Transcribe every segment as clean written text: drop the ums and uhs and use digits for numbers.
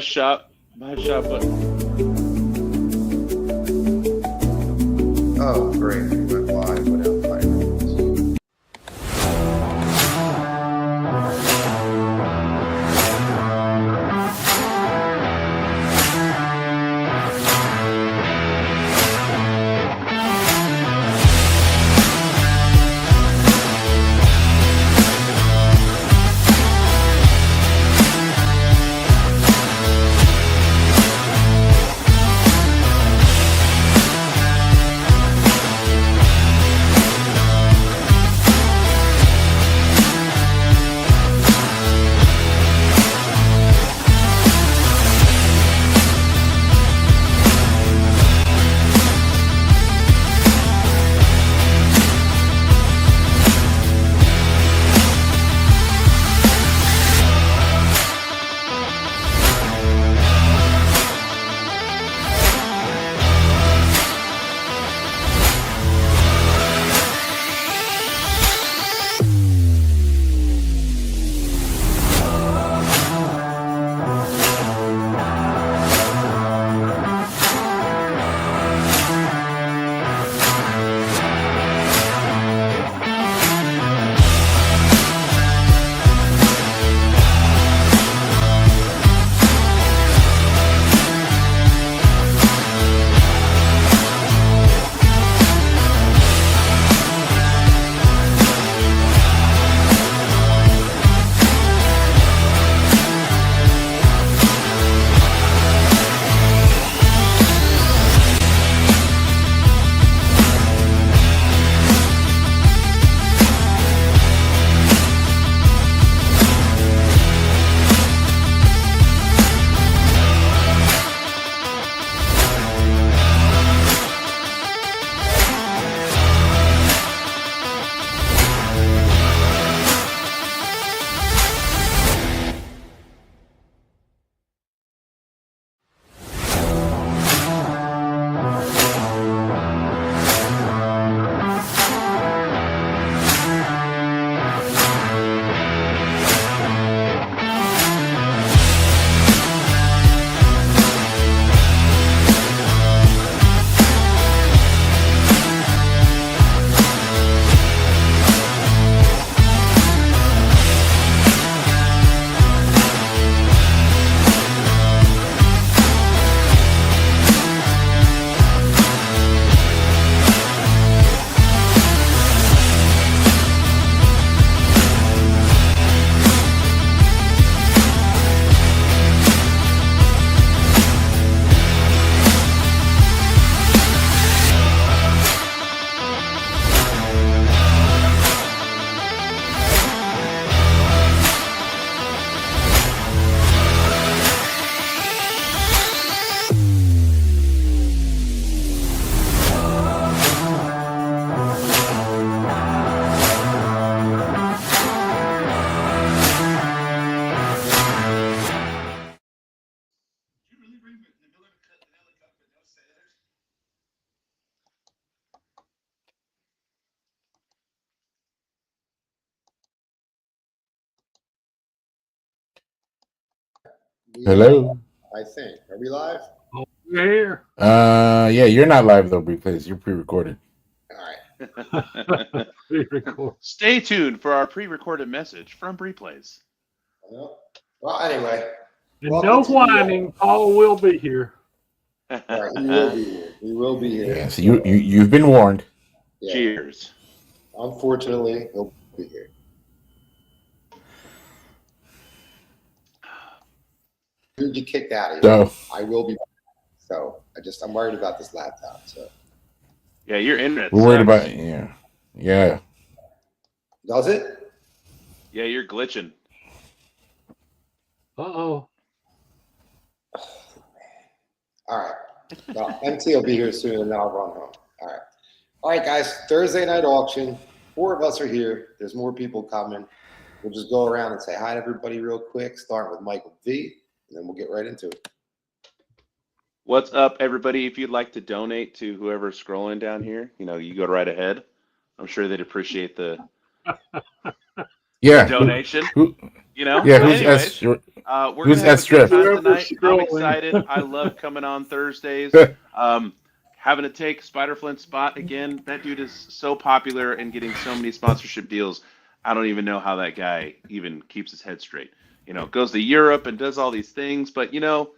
shop button. Oh, great. We went live without fighting. Hello. I think. Are we live? Oh, you're here. Yeah, you're not live though, replays. You're pre-recorded. All right. Pre-record. Stay tuned for our pre-recorded message from Replays. Well, anyway. And Welcome no to whining. Paul will be here. All right, he will be here. He will be here. Yeah, so you've been warned. Yeah. Cheers. Unfortunately, he'll be here. You'll get kicked out of here. So I will be. So I'm worried about this laptop. So Yeah, your internet we're worried sucks. about yeah. does it? Yeah, you're glitching. Uh-oh. All right. Well, MT will be here soon, and then I'll run home. All right. All right, guys. Thursday night auction. 4 of us are here. There's more people coming. We'll just go around and say hi to everybody real quick. Start with Michael V, and then we'll get right into it. What's up, everybody? If you'd like to donate to whoever's scrolling down here, you go right ahead. I'm sure they'd appreciate the Yeah. donation. Who You know? Yeah, So who's anyways, S? we're Who's gonna have a good S-Strip? time Whoever's tonight. I'm scrolling. excited. I love coming on Thursdays. Having to take Spider Flint's spot again. That dude is so popular and getting so many sponsorship deals. I don't even know how that guy even keeps his head straight. You know, goes to Europe and does all these things, but you know,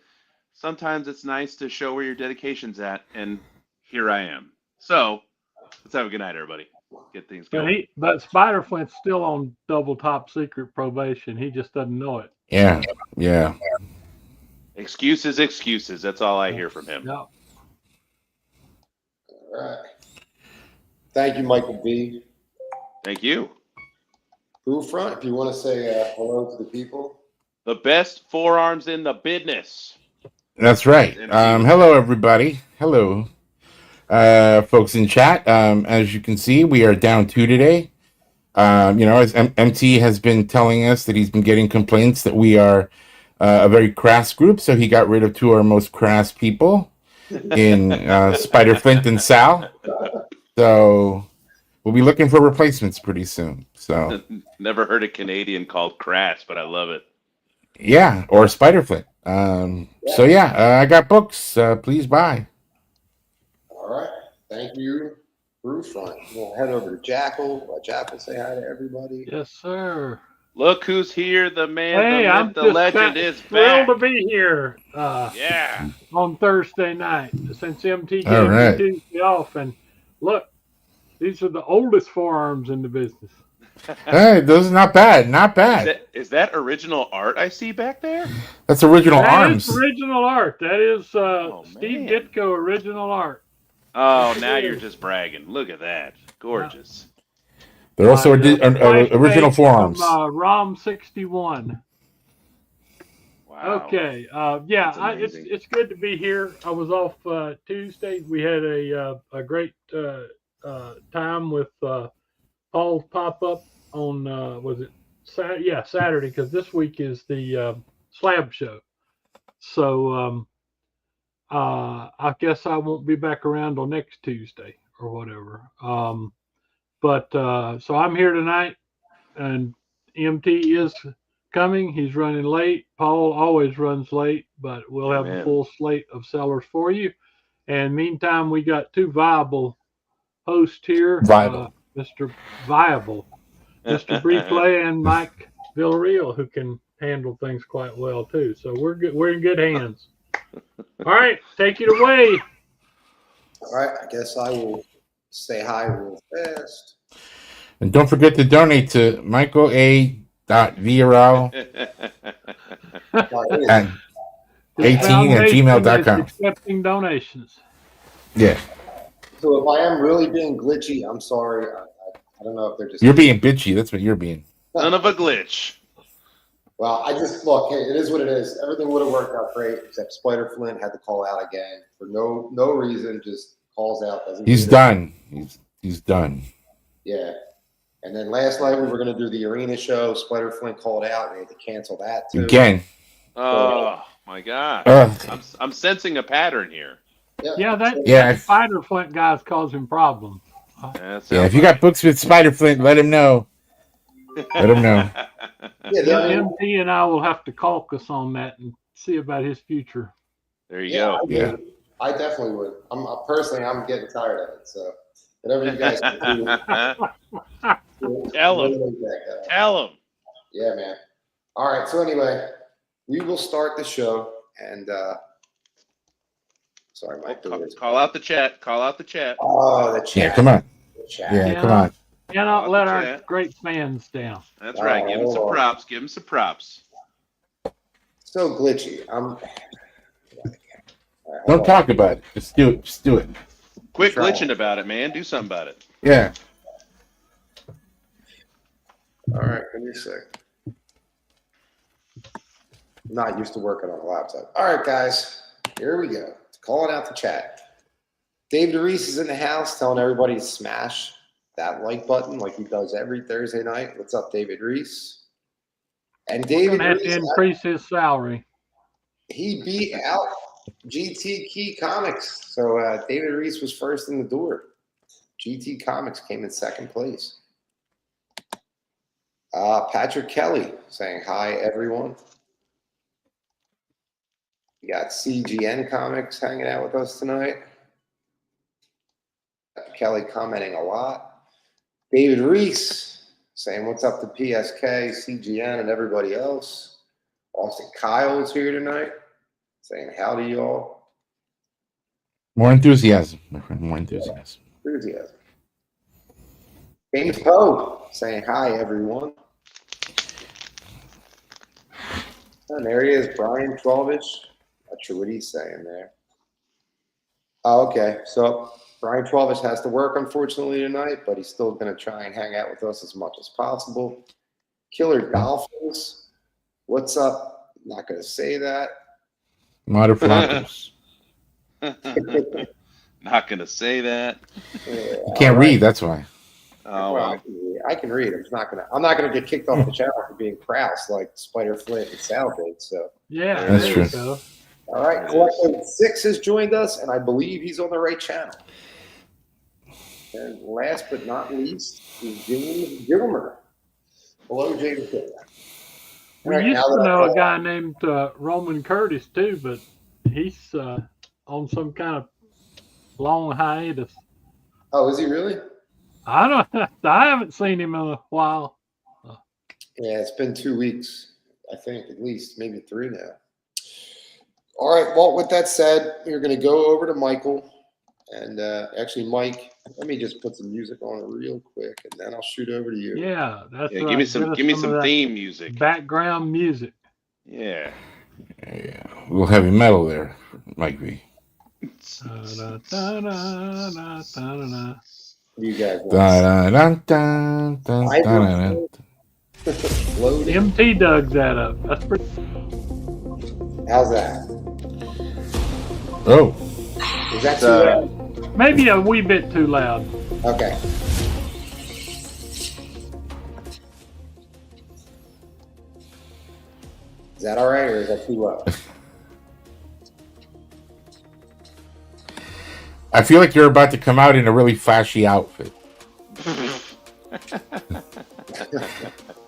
sometimes it's nice to show where your dedication's at, and here I am. So let's have a good night, everybody. Get things going. But Spider Flint's still on double top secret probation. He just doesn't know it. Yeah, yeah. Excuses, excuses. That's all I hear from him. Yeah. All right. Thank you, Michael B. Thank you. Brew Front, if you want to say hello to the people. The best forearms in the business. That's right. Hello, everybody. Hello, folks in chat. As you can see, we are down 2 today. You know, as MT has been telling us that he's been getting complaints that we are a very crass group, so he got rid of 2 of our most crass people in Spider Flint and Sal. So we'll be looking for replacements pretty soon. So never heard a Canadian called crass, but I love it. Yeah, or Spider Flint. So yeah, I got books. Please buy. All right. Thank you, Brew Front. We'll head over to Jackal. Let Jackal say hi to everybody. Yes, sir. Look who's here. The man, Hey, the I'm myth, the just legend is thrilled back. to be here. Yeah. On Thursday night, since MT All gave right. me Tuesday off, and look, these are the oldest forearms in the business. Hey, those are not bad. Not bad. Is that original art I see back there? That's original That arms. is original art. That is Steve man. Ditko original art. Oh, now you're just bragging. Look at that. Gorgeous. They're also Flash original page forearms. From ROM 61. Wow. Okay. That's amazing. It's good to be here. I was off Tuesday. We had a great time with Paul's pop up on was it Saturday? Yeah, Saturday, because this week is the slab show. So I guess I won't be back around on next Tuesday or whatever. So I'm here tonight, and MT is coming. He's running late. Paul always runs late, but we'll have a full slate of sellers for you. And meantime, we got 2 viable hosts here. Viable. Mr. Viable, Mr. Brieflay, and Mike Villarreal, who can handle things quite well too. So we're good. We're in good hands. All right, take it away. All right. I guess I will say hi real fast. And don't forget to donate to Michael A. Villarreal at 18@gmail.com. Accepting donations. Yeah. So if I am really being glitchy, I'm sorry. I don't know if they're just. You're being bitchy. That's what you're being. Son of a glitch. Well, I just look. Hey, it is what it is. Everything would have worked out great, except Spider Flint had to call out again for no reason. Just calls out. He's done. He's done. Yeah. And then last night we were going to do the arena show. Spider Flint called out, and they had to cancel that too. Again. Oh my God. I'm sensing a pattern here. That Spider Flint guy's causing problems. Yeah, if you got books with Spider Flint, let him know. Let him know. MT and I will have to caucus on that and see about his future. There you go. Yeah. I definitely would. I'm getting tired of it. So whatever you guys can do. Tell him. Tell him. Yeah, man. All right. So anyway, we will start the show, and sorry, Mike. Call out the chat. Call out the chat. Oh, the chat. Yeah, come on. The chat. Yeah, come on. Cannot let our great fans down. That's right. Give him some props. Give him some props. So glitchy. Don't talk about it. Just do it. Just do it. Quit glitching about it, man. Do something about it. Yeah. All right, give me a sec. Not used to working on a laptop. All right, guys, here we go. Calling out the chat. Dave DeReese is in the house telling everybody to smash that like button like he does every Thursday night. What's up, David Reese? And David Gonna have to increase his salary. He beat out GT Key Comics. So David Reese was first in the door. GT Comics came in second place. Patrick Kelly saying hi, everyone. We got CGN Comics hanging out with us tonight. Kelly commenting a lot. David Reese saying what's up to PSK, CGN, and everybody else. Austin Kyle's here tonight saying howdy, y'all. More enthusiasm, my friend. More enthusiasm. Enthusiasm. James Poe saying hi, everyone. And there he is, Brian Twelvish. Not sure what he's saying there. Oh, okay, so Brian Twelvish has to work, unfortunately, tonight, but he's still going to try and hang out with us as much as possible. Killer Dolphins, what's up? Not going to say that. Motherfuckers. Not gonna say that. You can't read, that's why. Oh, Well, I can read. I'm not gonna get kicked off the channel for being crass like Spider Flint and Salvage. So Yeah, That's there true. you go. all right, Collective 6 has joined us, and I believe he's on the right channel. And last but not least is James Gilmer. Hello, James Gilmer. We All right, used now to that know I've- a guy named Roman Curtis too, but he's on some kind of long hiatus. Oh, is he really? I don't. I haven't seen him in a while. Yeah, it's been 2 weeks, I think, at least, maybe 3 now. All right, well, with that said, we're going to go over to Michael. And actually, Mike, let me just put some music on real quick, and then I'll shoot over to you. Yeah, that's yeah. right. Give me Get some. us Give me of some that theme music. background music. Yeah. Yeah, a little heavy metal there, Mike V. Da-da-da-da-da-da-da. You guys want Dun-dun-dun-dun-dun-dun. loading? MT dug that up. That's pretty. How's that? Oh, Is that too loud? Maybe a wee bit too loud. Okay. Is that all right, or is that too low? I feel like you're about to come out in a really flashy outfit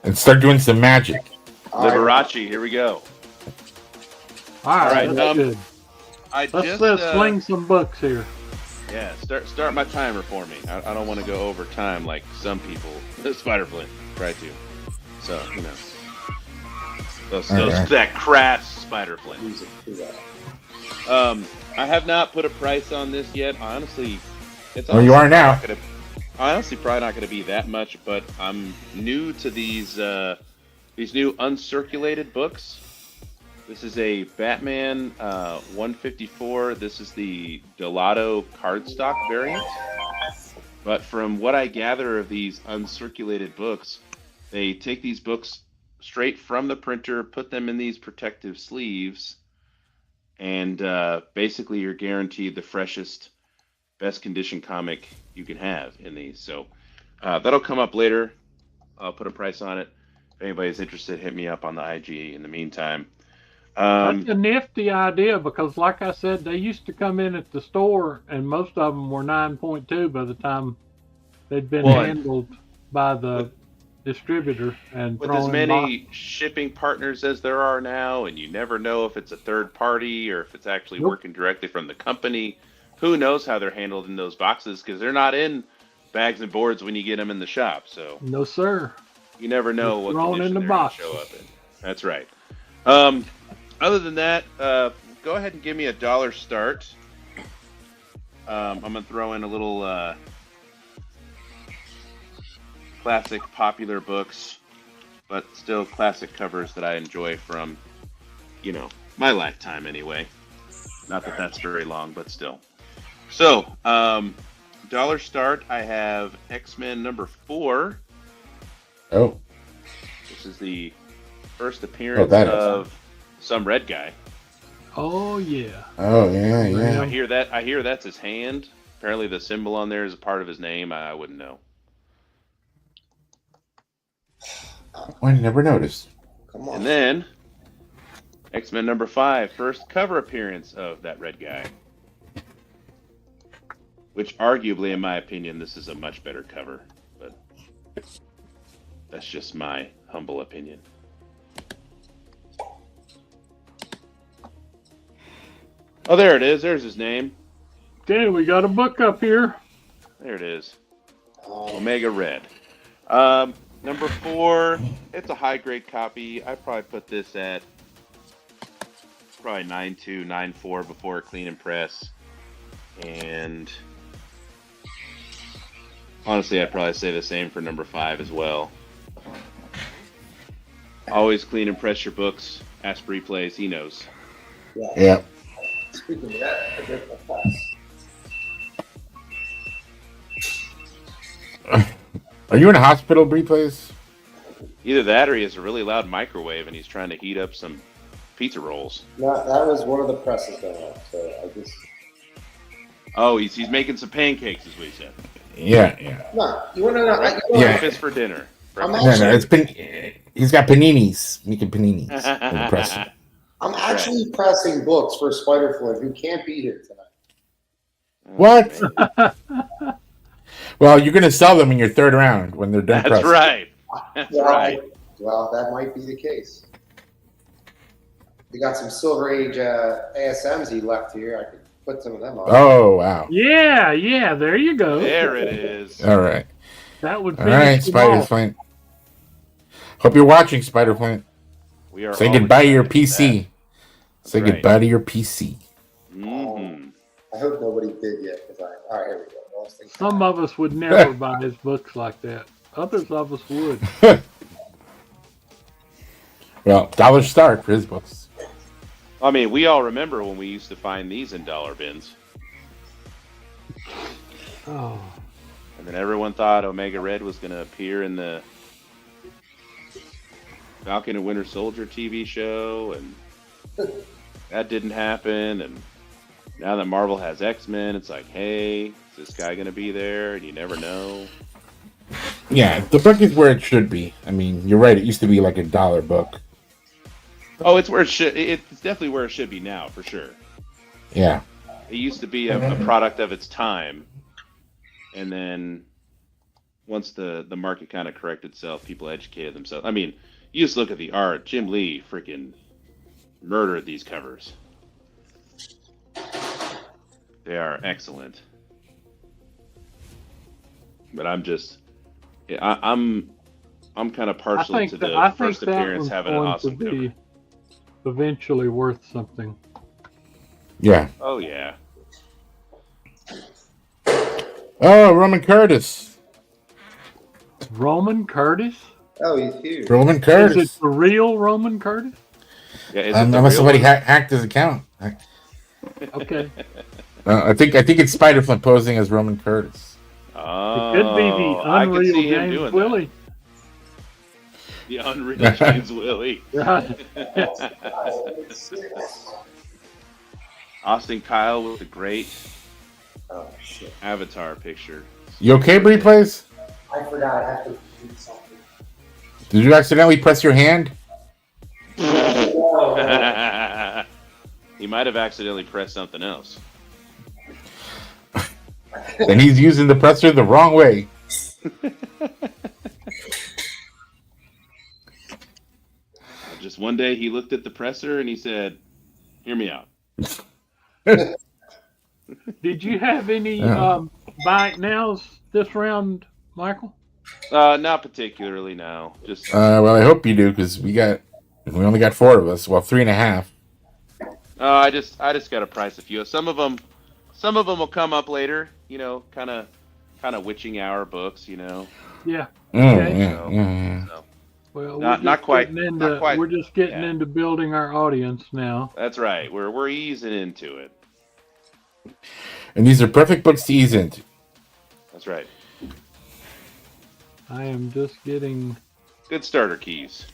and start doing some magic. All right. Liberace. Here we go. All right, right, that's good. I Let's just sling some books here. yeah. Start my timer for me. I don't want to go over time like some people. Spider Flint try to. So you know. Those, Alright. that crass Spider Flint. Music is that. I have not put a price on this yet. Honestly, it's Well, you are now. honestly probably not going to be that much, but I'm new to these new uncirculated books. This is a Batman 154. This is the Gelato cardstock variant. But from what I gather of these uncirculated books, they take these books straight from the printer, put them in these protective sleeves, and basically you're guaranteed the freshest, best condition comic you can have in these. So that'll come up later. I'll put a price on it. If anybody's interested, hit me up on the IG in the meantime. That's a nifty idea because, like I said, they used to come in at the store, and most of them were 9.2 by the time they'd been Well, handled by the distributor and with thrown as in many shipping partners as there are now, and you never know if it's a third party or if it's actually Nope. working directly from the company. Who knows how they're handled in those boxes because they're not in bags and boards when you get them in the shop. So No, sir. you never know They're what thrown condition in the they're going to box. show up in. That's right. Other than that, go ahead and give me a $1 start. I'm going to throw in a little classic popular books, but still classic covers that I enjoy from, you know, my lifetime anyway. Not that that's very long, but still. So, $1 start, I have X-Men number 4. Oh, This is the first appearance that is. of some red guy. Oh yeah. oh yeah, I yeah. hear that's his hand. Apparently the symbol on there is a part of his name. I wouldn't know. I never noticed. Come on. And then X-Men number 5, first cover appearance of that red guy. Which arguably, in my opinion, this is a much better cover. But That's just my humble opinion. Oh, there it is. There's his name. Okay, we got a book up here. There it is. Omega Red. Number 4. It's a high grade copy. I probably put this at probably 9.2, 9.4 before a clean and press. And honestly, I'd probably say the same for number 5 as well. Always clean and press your books. Ask Replays, he knows. Yeah. Speaking of that, I get the class. Are you in a hospital, Replays? Either that or he has a really loud microwave and he's trying to heat up some pizza rolls. No, that was one of the presses going on. So I just. Oh, he's making some pancakes, is what he said. Yeah. No, you want to know? Yeah. Breakfast for dinner. I'm No, actually, he's got paninis, making paninis. in the press. I'm actually pressing books for Spiderflip, who can't be here tonight. What? Well, you're going to sell them in your 3rd round when they're done That's pressing. right. That's right. Well, that might be the case. We got some Silver Age ASMs he left here. I could put some of them on. Oh, wow. Yeah, there you go. There it is. All right. That would All right, finish them off. Spider-Flint. Hope you're watching, Spider-Flint. We are Say always goodbye to your excited PC. for that. Say That's right. goodbye to your PC. Mm-hmm. I hope nobody did yet. All right, here we go. Lost in Some of us would never buy his books like that. Others of us would. Well, dollar start for his books. I mean, we all remember when we used to find these in dollar bins. Oh, And then everyone thought Omega Red was going to appear in the Falcon and Winter Soldier TV show, and that didn't happen. And now that Marvel has X-Men, it's like, hey, is this guy going to be there? And you never know. Yeah, the book is where it should be. I mean, you're right. It used to be like $1 book. Oh, it's where it should. It's definitely where it should be now, for sure. Yeah. It used to be a product of its time, and then once the market kind of corrected itself, people educated themselves. I mean, you just look at the art. Jim Lee freaking murdered these covers. They are excellent. But I'm kind of partial to the first appearance having an awesome cover. Eventually worth something. Yeah. Oh yeah. Oh, Roman Curtis. Roman Curtis? Oh, he's here. Roman Is Curtis. it the real Roman Curtis? Yeah. Is it the Unless real somebody one? hacked his account. Okay. I think it's Spider-Flint posing as Roman Curtis. Oh, It could be the I could unreal see him James doing Willie. that. The unreal James Willie. Right. Austin Kyle with a great Oh, shit. avatar picture. You okay, Replays? I forgot. I have to do something. Did you accidentally press your hand? He might have accidentally pressed something else. And he's using the presser the wrong way. Just one day he looked at the presser and he said, "Hear me out." Did you have any Yeah. bite nows this round, Michael? Not particularly, no. Just Well, I hope you do, because we only got 4 of us. Well, 3.5. I just got to price a few. Some of them will come up later. You know, kind of witching hour books. You know. Yeah. Okay. So- Yeah. So Well, Not quite. We're just getting Yeah. into building our audience now. that's right. We're easing into it. And these are perfect books to ease into. That's right. I am just getting Good starter keys.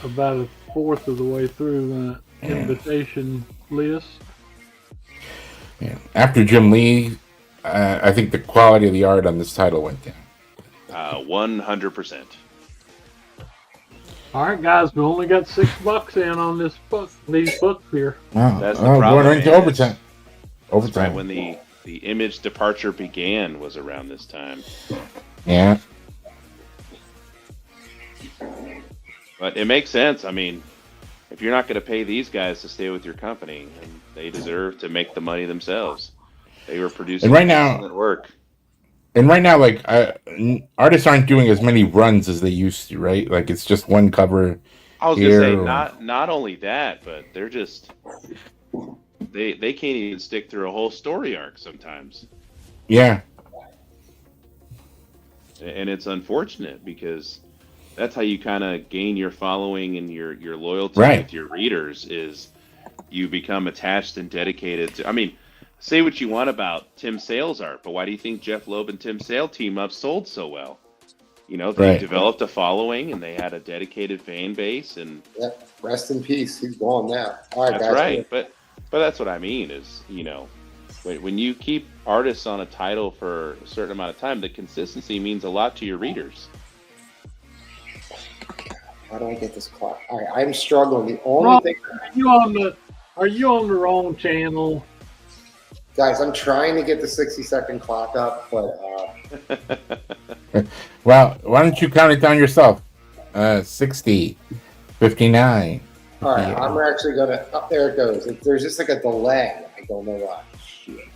about a fourth of the way through the invitation list. Yeah. After Jim Lee, I think the quality of the art on this title went down. 100%. All right, guys, we only got $6 in on this book. These books here. Wow. That's the Going problem, right into man. overtime. That's Overtime. right. When the image departure began was around this time. Yeah. But it makes sense. I mean, if you're not going to pay these guys to stay with your company, then they deserve to make the money themselves. They were producing excellent work. And right now, like artists aren't doing as many runs as they used to, right? Like it's just one cover. I was gonna say not only that, but they're just they can't even stick through a whole story arc sometimes. Yeah. And it's unfortunate because that's how you kind of gain your following and your loyalty with your readers is you become attached and dedicated to. I mean, say what you want about Tim Sale's art, but why do you think Jeff Loeb and Tim Sale team up sold so well? You know, they developed a following and they had a dedicated fan base. And rest in peace. He's gone now. All right, that's guys. Right, but that's what I mean is, you know, when you keep artists on a title for a certain amount of time, the consistency means a lot to your readers. How do I get this clock? All right, I'm struggling. The only thing. Are you on the wrong channel? Guys, I'm trying to get the 60-second clock up, but well, why don't you count it down yourself? 60, 59. All right, I'm actually gonna. Up there it goes. There's just like a delay. I don't know why. Shit.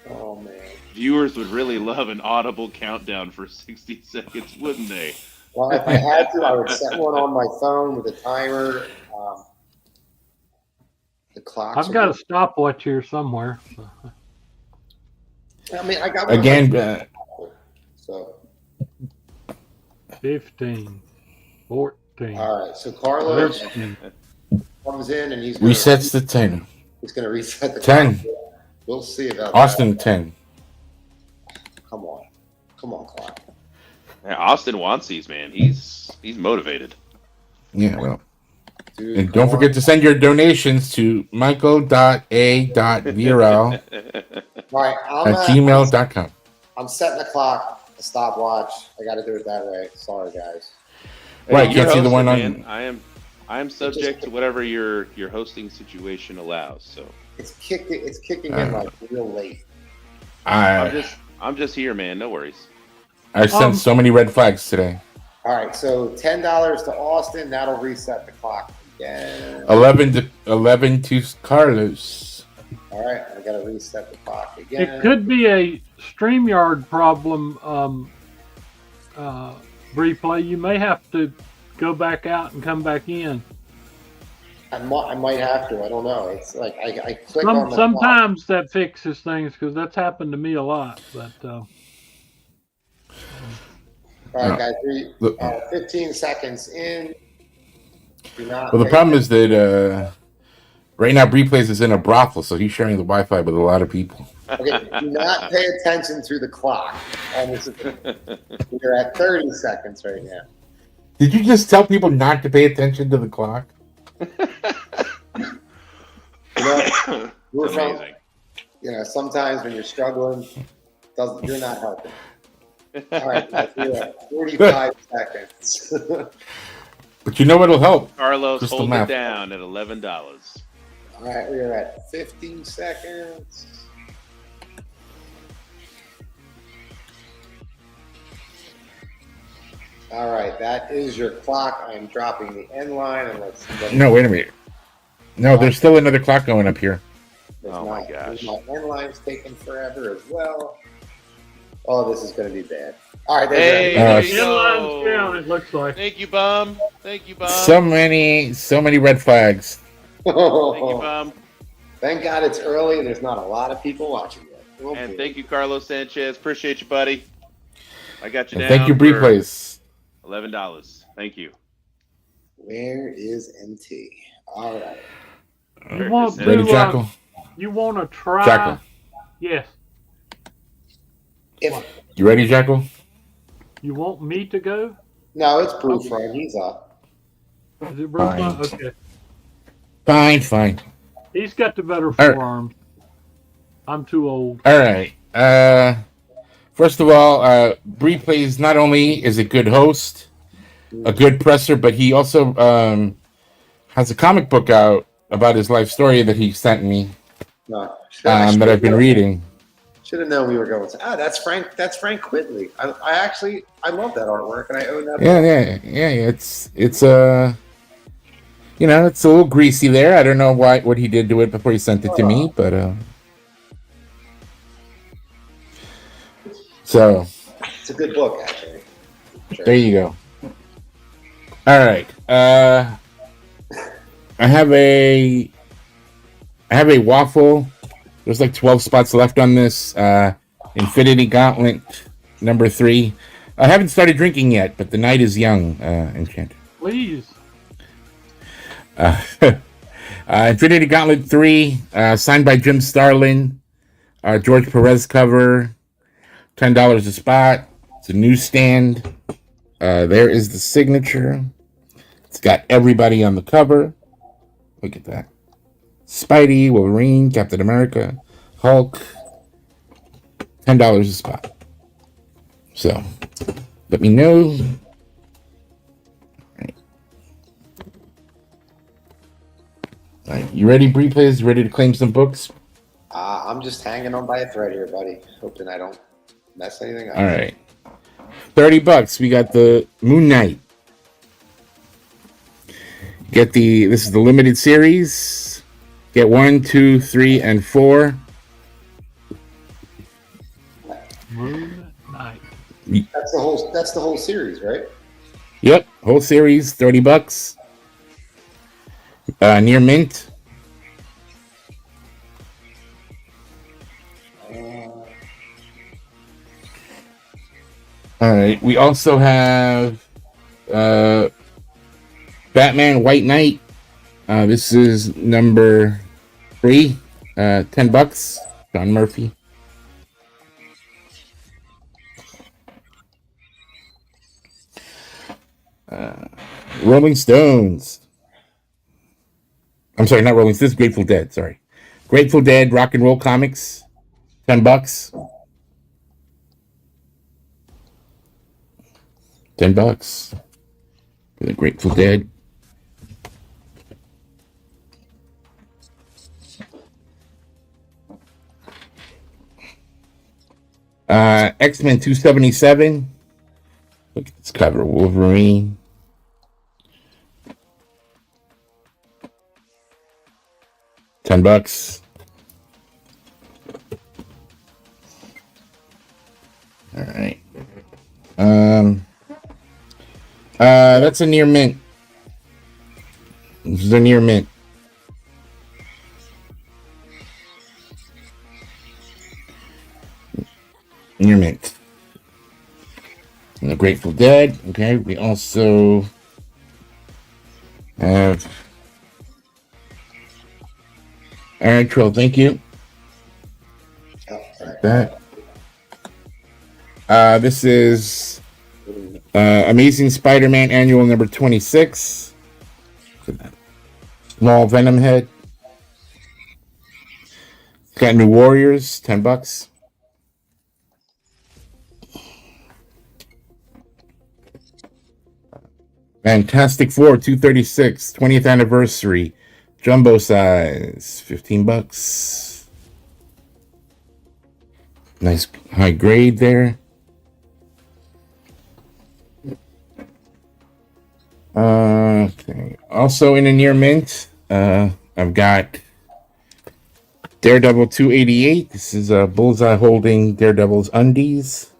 Oh man. Viewers would really love an audible countdown for 60 seconds, wouldn't they? Well, if I had to, I would set one on my phone with a timer. The clock. I've got a stopwatch here somewhere. I mean, I got again. So 15, 14. All right, so Carlos comes in and he's resets the 10. He's going to reset the 10. Clock. We'll see about Austin that. 10. Come on, clock. Yeah, Austin wants these, man. He's motivated. Yeah, well. Dude, and don't forget to send your donations to michael.a.viral at gmail.com. I'm setting the clock, a stopwatch. I got to do it that way. Sorry, guys. Right, can't see the one on. I am subject to whatever your hosting situation allows. So it's kicking in like real late. I'm just here, man. No worries. I sent so many red flags today. All right, so $10 to Austin. That'll reset the clock again. 11 to Carlos. All right, I got to reset the clock again. It could be a StreamYard problem. Replay. You may have to go back out and come back in. I might have to. I don't know. It's like I click on the sometimes clock. That fixes things because that's happened to me a lot. But all right, guys. 15 seconds in. Well, the problem is that right now Replays is in a brothel, so he's sharing the Wi-Fi with a lot of people. Okay, do not pay attention to the clock. We're at 30 seconds right now. Did you just tell people not to pay attention to the clock? Sometimes when you're struggling, you're not helping. All right, we're at 45 seconds. But you know what'll help? Carlos, hold it down at $11. All right, we're at 15 seconds. All right, that is your clock. I'm dropping the end line and let's. No, wait a minute. No, there's still another clock going up here. My gosh. My end line's taking forever as well. Oh, this is going to be bad. All right, there you go. Down, it looks like. Thank you, Bum. So many red flags. Thank you, Bum. Thank God it's early and there's not a lot of people watching yet. And thank you, Carlos Sanchez. Appreciate you, buddy. I got you down. Thank you, Replays. $11. Thank you. Where is MT? All right. Ready, Jackal? You want to try? Jackal. Yes. You ready, Jackal? You want me to go? No, it's Bruce Run. He's up. Is it Bruce Run? Okay. Fine. He's got the better forearms. I'm too old. All right. First of all, Replays not only is a good host, a good presser, but he also has a comic book out about his life story that he sent me that I've been reading. Should have known we were going to. That's Frank. That's Frank Whitley. I love that artwork, and I own that. Yeah. It's it's a little greasy there. I don't know what he did to it before he sent it to me, but so it's a good book, actually. Sure. There you go. All right. I have a waffle. There's like 12 spots left on this. Infinity Gauntlet number 3. I haven't started drinking yet, but the night is young. Enchanted. Please. Infinity Gauntlet 3, signed by Jim Starlin. George Perez cover. $10 a spot. It's a newsstand. There is the signature. It's got everybody on the cover. Look at that. Spidey, Wolverine, Captain America, Hulk. $10 a spot. So, let me know. All right. You ready, Bree, please? Ready to claim some books? I'm just hanging on by a thread here, buddy. Hoping I don't mess anything up. All right. $30. We got the Moon Knight. This is the limited series. Get 1, 2, 3, and 4. Moon Knight. That's the whole series, right? Yep, whole series, $30. Near mint. All right. We also have Batman White Knight. This is number 3. $10. John Murphy. Rolling Stones. I'm sorry, not Rolling Stones. Grateful Dead. Sorry, Grateful Dead. Rock and Roll Comics. $10. $10 for the Grateful Dead. X-Men 277. Look at this cover. Wolverine. $10. All right. That's a near mint. This is a near mint. Near mint. And the Grateful Dead. Okay. We also have. All right, Troll. Thank you. Like that. This is Amazing Spider-Man Annual number 26. Small Venom head. Got New Warriors, $10. Fantastic Four 236, 20th anniversary, jumbo size, $15. Nice high grade there. Okay. Also in a near mint, I've got Daredevil 288. This is a Bullseye holding Daredevil's undies.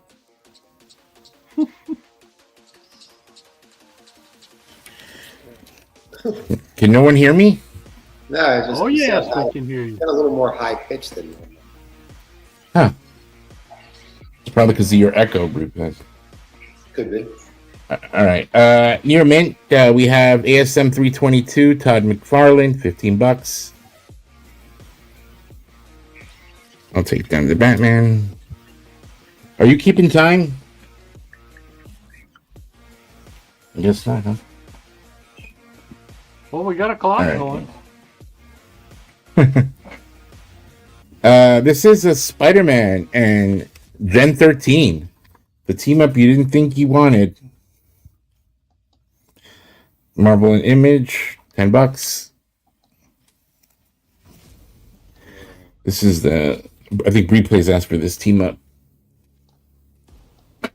Can no one hear me? No, I just Yes, I can hear you. got a little more high pitched than normal. Huh. It's probably because of your echo, Bruce. Could be. All right. Near mint, we have ASM 322, Todd McFarlane, $15. I'll take down the Batman. Are you keeping time? I guess not, huh? Well, we got a clock All right. going. This is a Spider-Man and Gen 13. The team up you didn't think you wanted. Marvel and Image, $10. This is the I think Replay's asked for this team up. I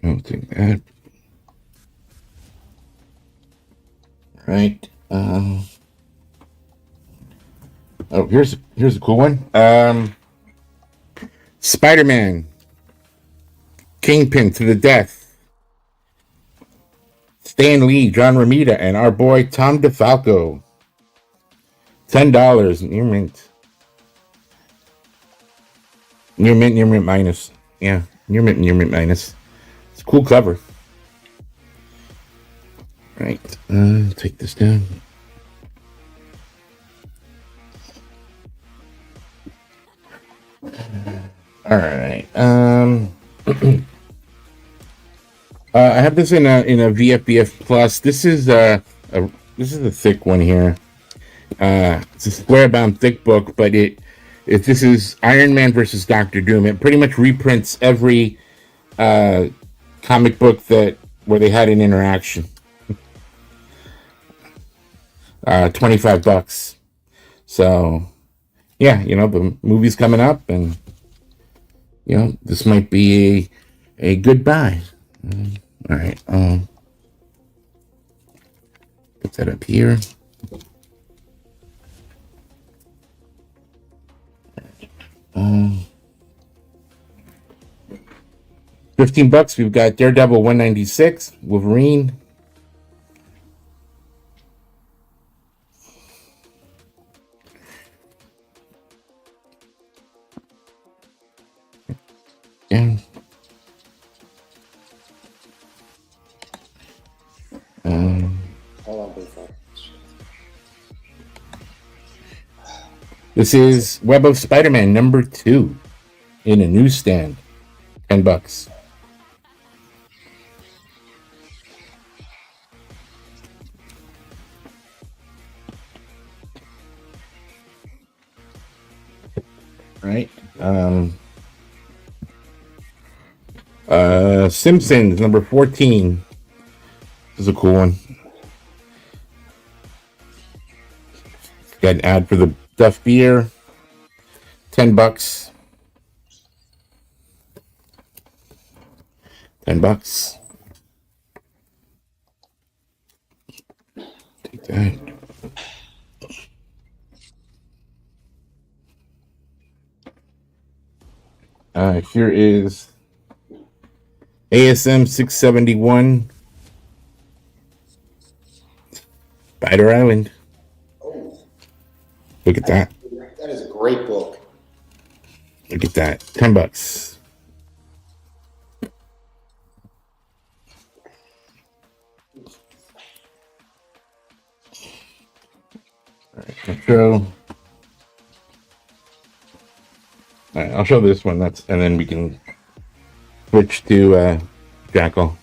don't think that. Right. Oh, here's a cool one. Spider-Man, Kingpin to the death. Stan Lee, John Romita, and our boy Tom DeFalco. $10 near mint. Near mint minus. Yeah, near mint minus. It's a cool cover. Right. Take this down. All right. I have this in a VFBF plus. This is a thick one here. It's a square bound thick book, but this is Iron Man versus Doctor Doom. It pretty much reprints every comic book where they had an interaction. $25. So yeah, the movie's coming up, and this might be a good buy. All right, put that up here. $15. We've got Daredevil 196, Wolverine. Yeah. Hold on, big phone. This is Web of Spider-Man #2 in a newsstand. $10. Right. Simpsons #14. This is a cool one. Got an ad for the Duff beer. $10. $10. Take that. Here is ASM 671 Spider Island. Oh, Look at that. that is a great book. Look at that. $10. All right, intro. All right, I'll show this one. And then we can switch to Jackal.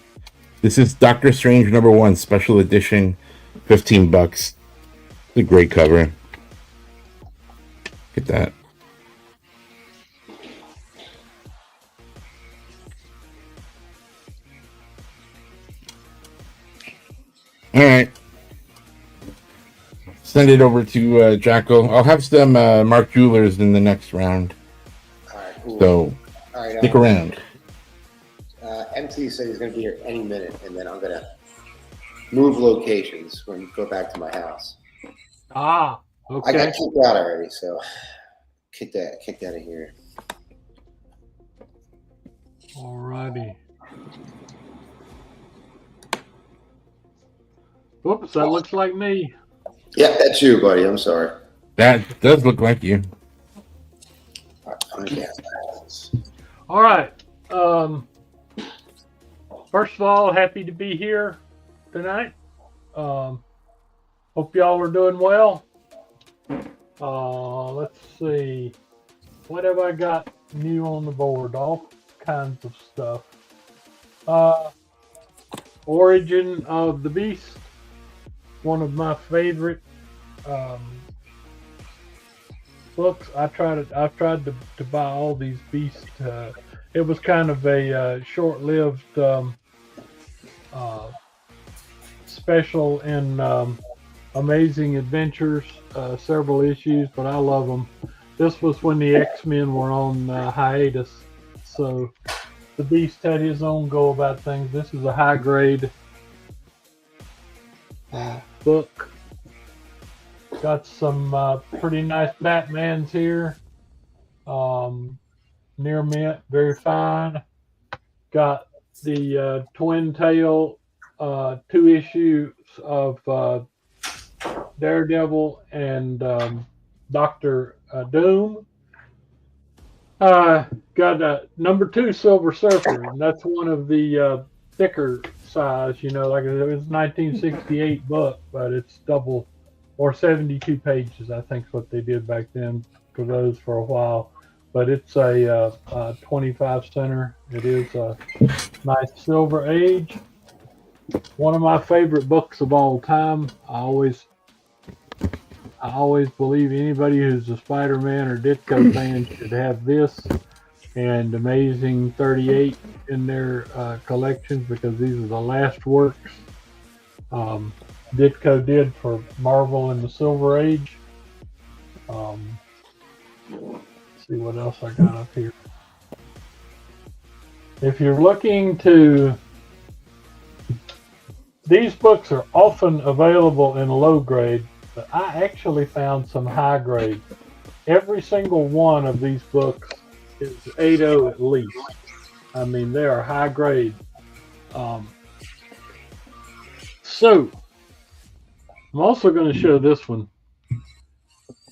This is Doctor Strange #1 special edition, $15. It's a great cover. Look at that. All right. Send it over to Jackal. I'll have some Mark Jewelers in the next round. All right, cool. So All right, stick around. MT said he's going to be here any minute, and then I'm going to move locations when we go back to my house. Ah, I okay. got kicked out already, so kicked out of here. Alrighty. Whoops, that looks like me. Yeah, that's you, buddy. I'm sorry. That does look like you. All right. First of all, happy to be here tonight. Hope y'all are doing well. Let's see. What have I got new on the board? All kinds of stuff. Origin of the Beast. One of my favorite books. I've tried to buy all these Beasts. It was kind of a short-lived special in Amazing Adventures, several issues, but I love them. This was when the X-Men were on hiatus, so the Beast had his own go about things. This is a high grade book. Got some pretty nice Batmans here. Near mint, very fine. Got the twin tail 2 issues of Daredevil and Dr. Doom. Got a number 2 Silver Surfer, and that's one of the thicker size, you know, like it was 1968 book, but it's double or 72 pages, I think is what they did back then for those for a while. But it's a 25 center. It is a nice Silver Age. One of my favorite books of all time. I always believe anybody who's a Spider-Man or Ditko fan should have this and Amazing 38 in their collections, because these are the last works Ditko did for Marvel in the Silver Age. See what else I got up here. If you're looking to, these books are often available in low grade, but I actually found some high grade. Every single one of these books is 8.0 at least. I mean, they are high grade. So, I'm also going to show this one.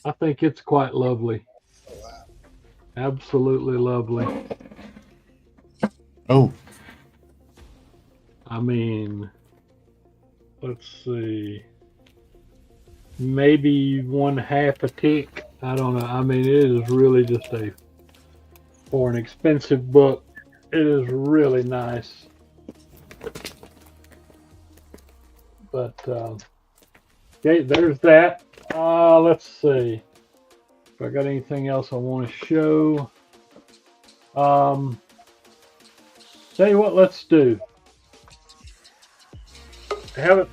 I think it's quite lovely. Absolutely lovely. Oh. I mean, let's see. Maybe 1/2 a tick. I don't know. I mean, it is really just for an expensive book, it is really nice. But, okay, there's that. Let's see if I got anything else I want to show. Tell you what, let's do. I haven't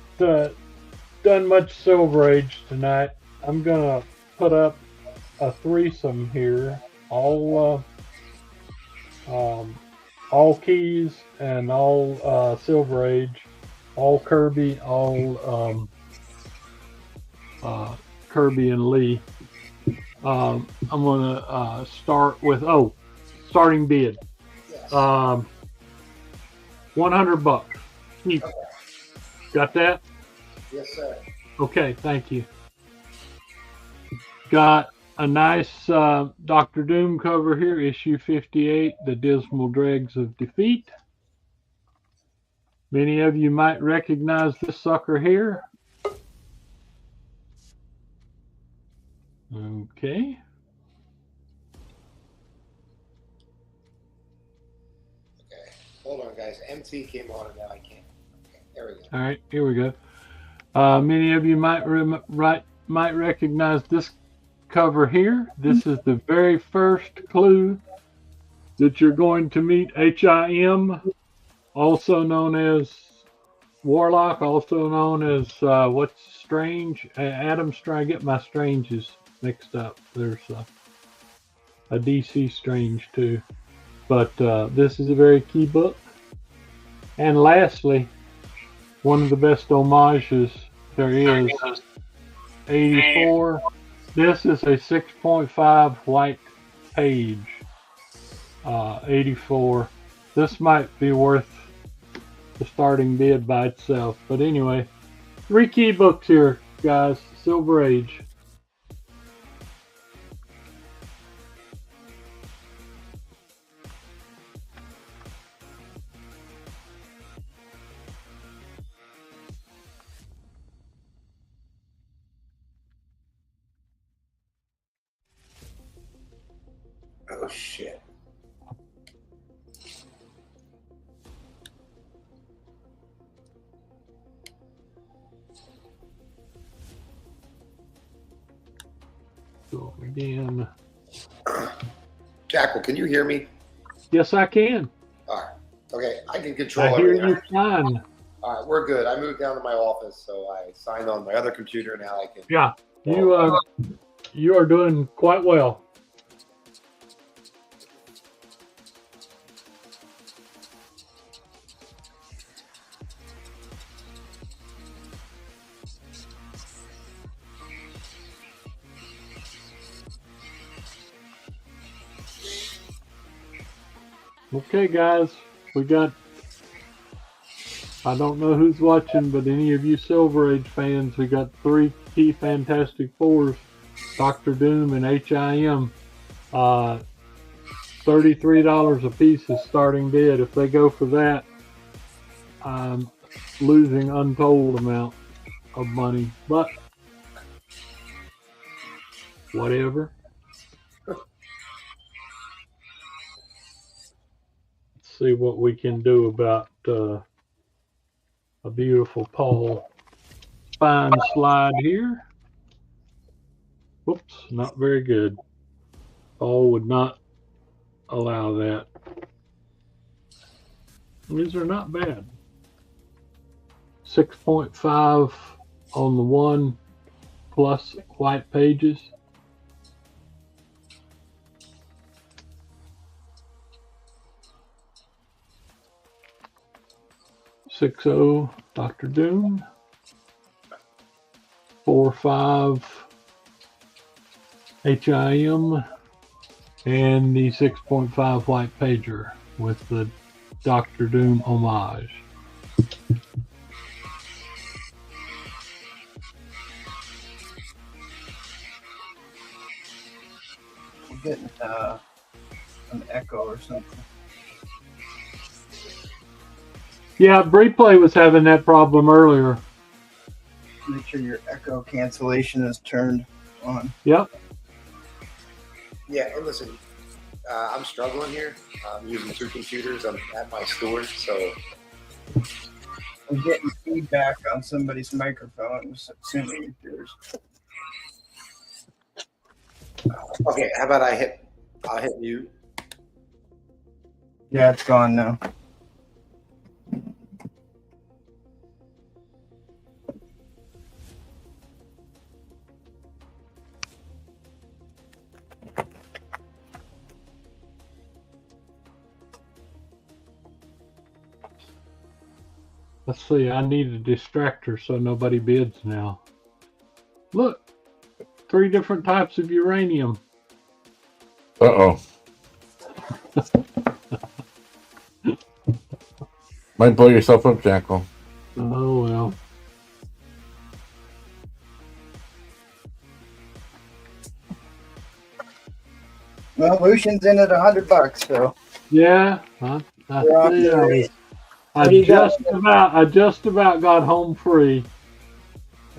done much Silver Age tonight. I'm gonna put up a threesome here, all Keys and all Silver Age, all Kirby, all Kirby and Lee. I'm gonna start with starting bid. Yes. $100. Cheap. Got that? Yes, sir. Okay, thank you. Got a nice Dr. Doom cover here, issue 58, The Dismal Dregs of Defeat. Many of you might recognize this sucker here. Okay. Okay. Hold on, guys. MT came on and now I can't. Okay, there we go. All right, here we go. Many of you might recognize this cover here. This is the very first clue that you're going to meet HIM, also known as Warlock, also known as what's Strange? Adam Strange. I get my Stranges mixed up. There's a DC Strange too. But this is a very key book. And lastly, one of the best homages there is, 84. This is a 6.5 white page. 84. This might be worth the starting bid by itself. But anyway, 3 key books here, guys. Silver Age. Oh, shit. Go again. Jackal, can you hear me? Yes, I can. All right. Okay, I can control I hear everything. you fine. All right, we're good. I moved down to my office, so I signed on my other computer. Now I can. Yeah, you are doing quite well. Okay, guys, we got. I don't know who's watching, but any of you Silver Age fans, we got 3 key Fantastic Fours, Doctor Doom and HIM. $33 a piece is starting bid. If they go for that, I'm losing untold amount of money, but whatever. Let's see what we can do about a beautiful Paul spine slide here. Whoops, not very good. Paul would not allow that. These are not bad. 6.5 on the one plus white pages. .60 Dr. Doom. 4.5 HIM. And the 6.5 white pager with the Dr. Doom homage. We're getting an echo or something. Yeah, Replay was having that problem earlier. Make sure your echo cancellation is turned on. Yep. Yeah, and listen, I'm struggling here. I'm using 2 computers. I'm at my store, so I'm getting feedback on somebody's microphone. I'm assuming it's yours. okay. How about I'll hit mute. Yeah, it's gone now. Let's see, I need a distractor so nobody bids now. Look, 3 different types of uranium. Uh-oh. Might blow yourself up, Jackal. Oh, well. Well, Lucian's in at $100, so Yeah, I just about got home free.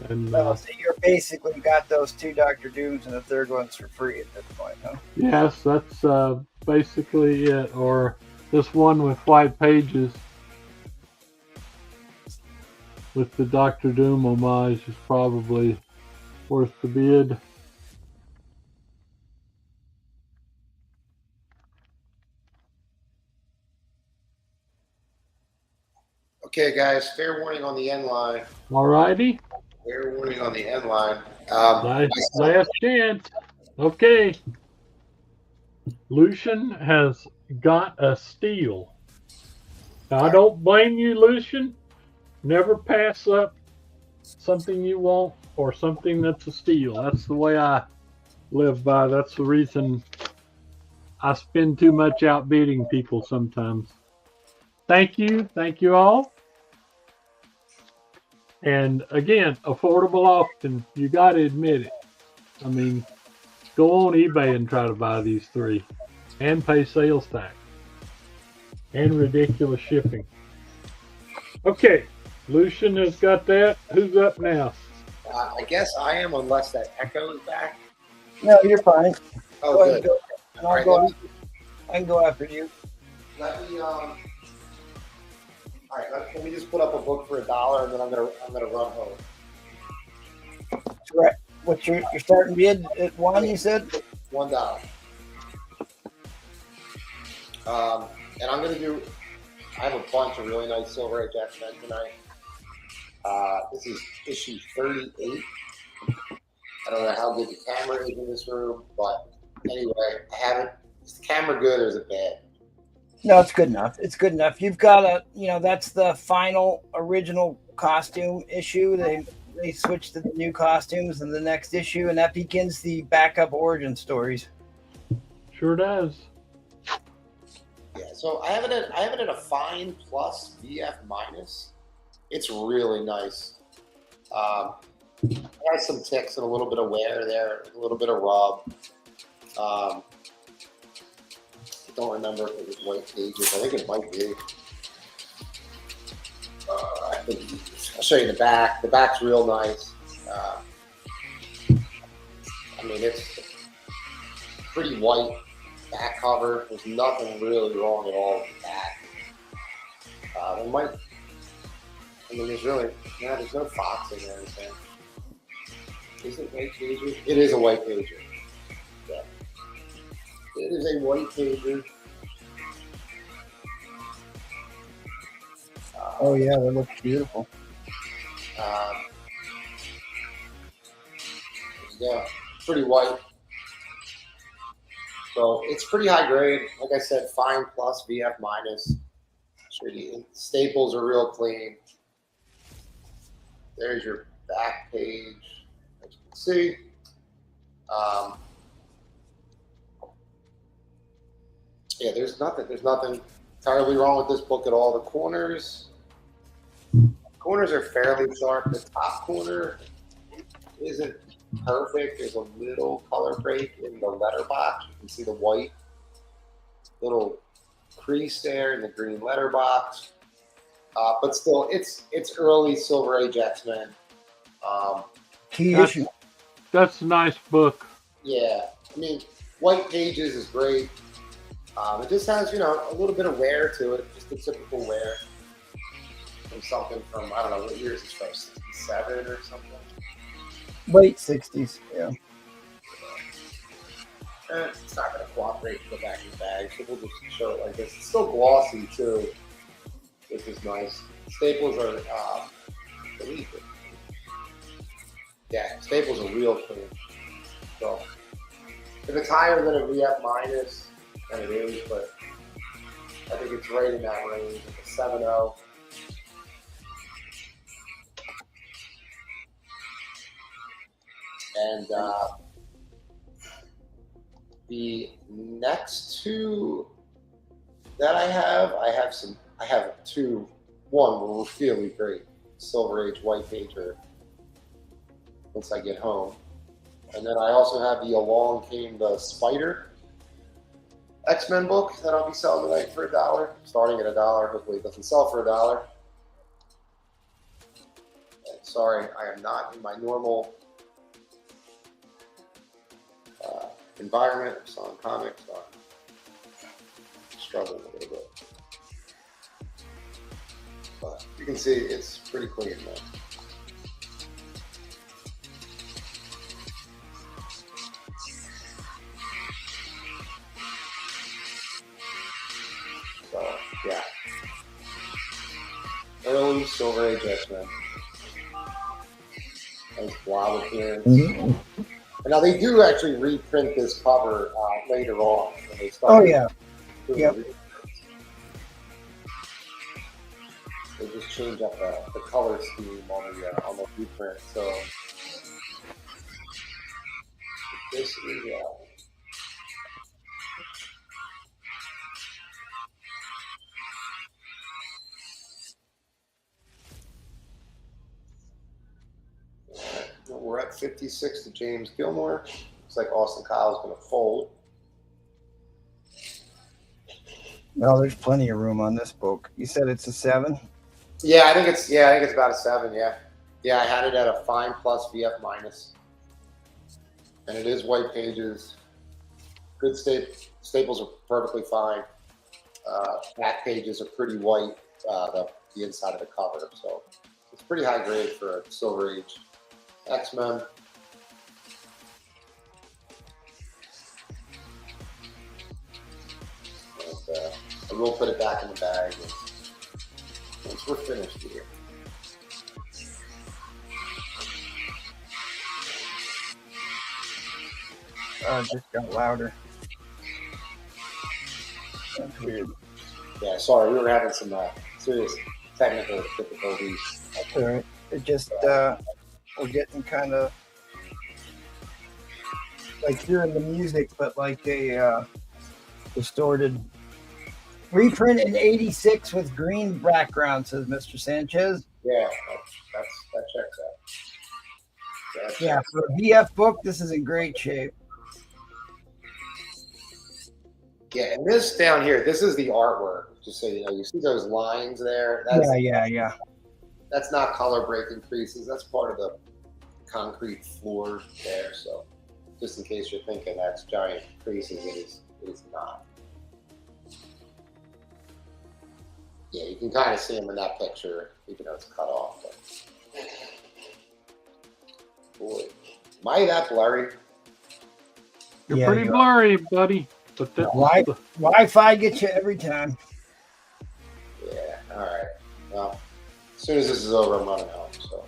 And so you're basically got those 2 Dr. Dooms and the third one's for free at this point, huh? yes, that's basically it. Or this one with white pages with the Dr. Doom homage is probably worth the bid. Okay, guys, fair warning on the end line. Alrighty. Fair warning on the end line. Last chance. Okay. Lucian has got a steal. Now, I don't blame you, Lucian. Never pass up something you want or something that's a steal. That's the way I live by. That's the reason I spend too much outbidding people sometimes. Thank you. Thank you all. And again, affordable often. You got to admit it. I mean, go on eBay and try to buy these 3 and pay sales tax and ridiculous shipping. Okay, Lucian has got that. Who's up now? I guess I am, unless that echo is back. No, you're fine. Oh, Go ahead, good. go. And All I'll right, go I can go after you. let me all right, let me just put up a book for $1, and then I'm gonna run home. Right. What's your starting bid at 1? You said $1. And I'm gonna do. I have a bunch of really nice Silver Age X-Men tonight. This is issue 38. I don't know how good the camera is in this room, but anyway, I haven't. Is the camera good or is it bad? no, it's good enough. It's good enough. You've got that's the final original costume issue. They switched to the new costumes in the next issue, and that begins the backup origin stories. Sure does. Yeah, so I have it at a fine plus VF minus. It's really nice. It has some ticks and a little bit of wear there, a little bit of rub. I don't remember if it was white pages. I think it might be. I think I'll show you the back. The back's real nice. I mean, it's pretty white back cover. There's nothing really wrong at all with the back. There might. I mean, there's really, there's no foxing or anything. Is it white pager? It is a white pager. Yeah. It is a white pager. Oh yeah, that looks beautiful. Yeah, pretty white. So it's pretty high grade. Like I said, fine plus, VF minus. Staples are real clean. There's your back page, as you can see. Yeah, there's nothing entirely wrong with this book at all. The corners are fairly sharp. The top corner isn't perfect. There's a little color break in the letterbox. You can see the white little crease there in the green letterbox. But still, it's early Silver Age X-Men. Key issue. That's a nice book. Yeah, I mean, white pages is great. It just has, a little bit of wear to it, just a typical wear from something from, I don't know, what year is this from, 67 or something? Late 60s, yeah. It's not going to cooperate with the back of the bag, so we'll just show it like this. It's still glossy, too, which is nice. Staples are, staples are real clean. So, if it's higher than a VF minus, and it is, but I think it's right in that range, like a 7.0. And the next two that I have two. One will really great Silver Age white pager once I get home, and then I also have the Along Came the Spider X-Men book that I'll be selling tonight for $1, starting at $1. Hopefully it doesn't sell for $1. And sorry, I am not in my normal environment. I'm selling comics, so I'm struggling a little bit. But you can see it's pretty clean now. So, yeah. Early Silver Age X-Men. Nice blob appearance. Mm-hmm. And now they do actually reprint this cover later on. When they start Oh yeah. Yep. They just change up the color scheme on the reprint. So this is we're at 56 to James Gilmore. Looks like Austin Kyle's going to fold. No, there's plenty of room on this book. You said it's a 7? Yeah, I think it's about a 7. Yeah, I had it at a fine plus VF minus, and it is white pages. Good staples are perfectly fine. Back pages are pretty white. The inside of the cover, so it's pretty high grade for a Silver Age X-Men. And, I will put it back in the bag once we're finished here. It just got louder. That's weird. Yeah, sorry, we were having some serious technical difficulties. That's all right. It just we're getting kind of like hearing the music, but like a distorted Reprint in 86 with green background, says Mr. Sanchez. Yeah, that checks out. Yeah, for a VF book, this is in great shape. Yeah, and this down here, this is the artwork. Just so you know, you see those lines there? Yeah. That's not color breaking creases. That's part of the concrete floor there. So just in case you're thinking that's giant creases, it is not. Yeah, you can kind of see them in that picture, even though it's cut off. But boy, am I that blurry? You're pretty blurry, buddy. But that Wi-Fi gets you every time. Yeah, all right. Well, as soon as this is over, I'm running home. So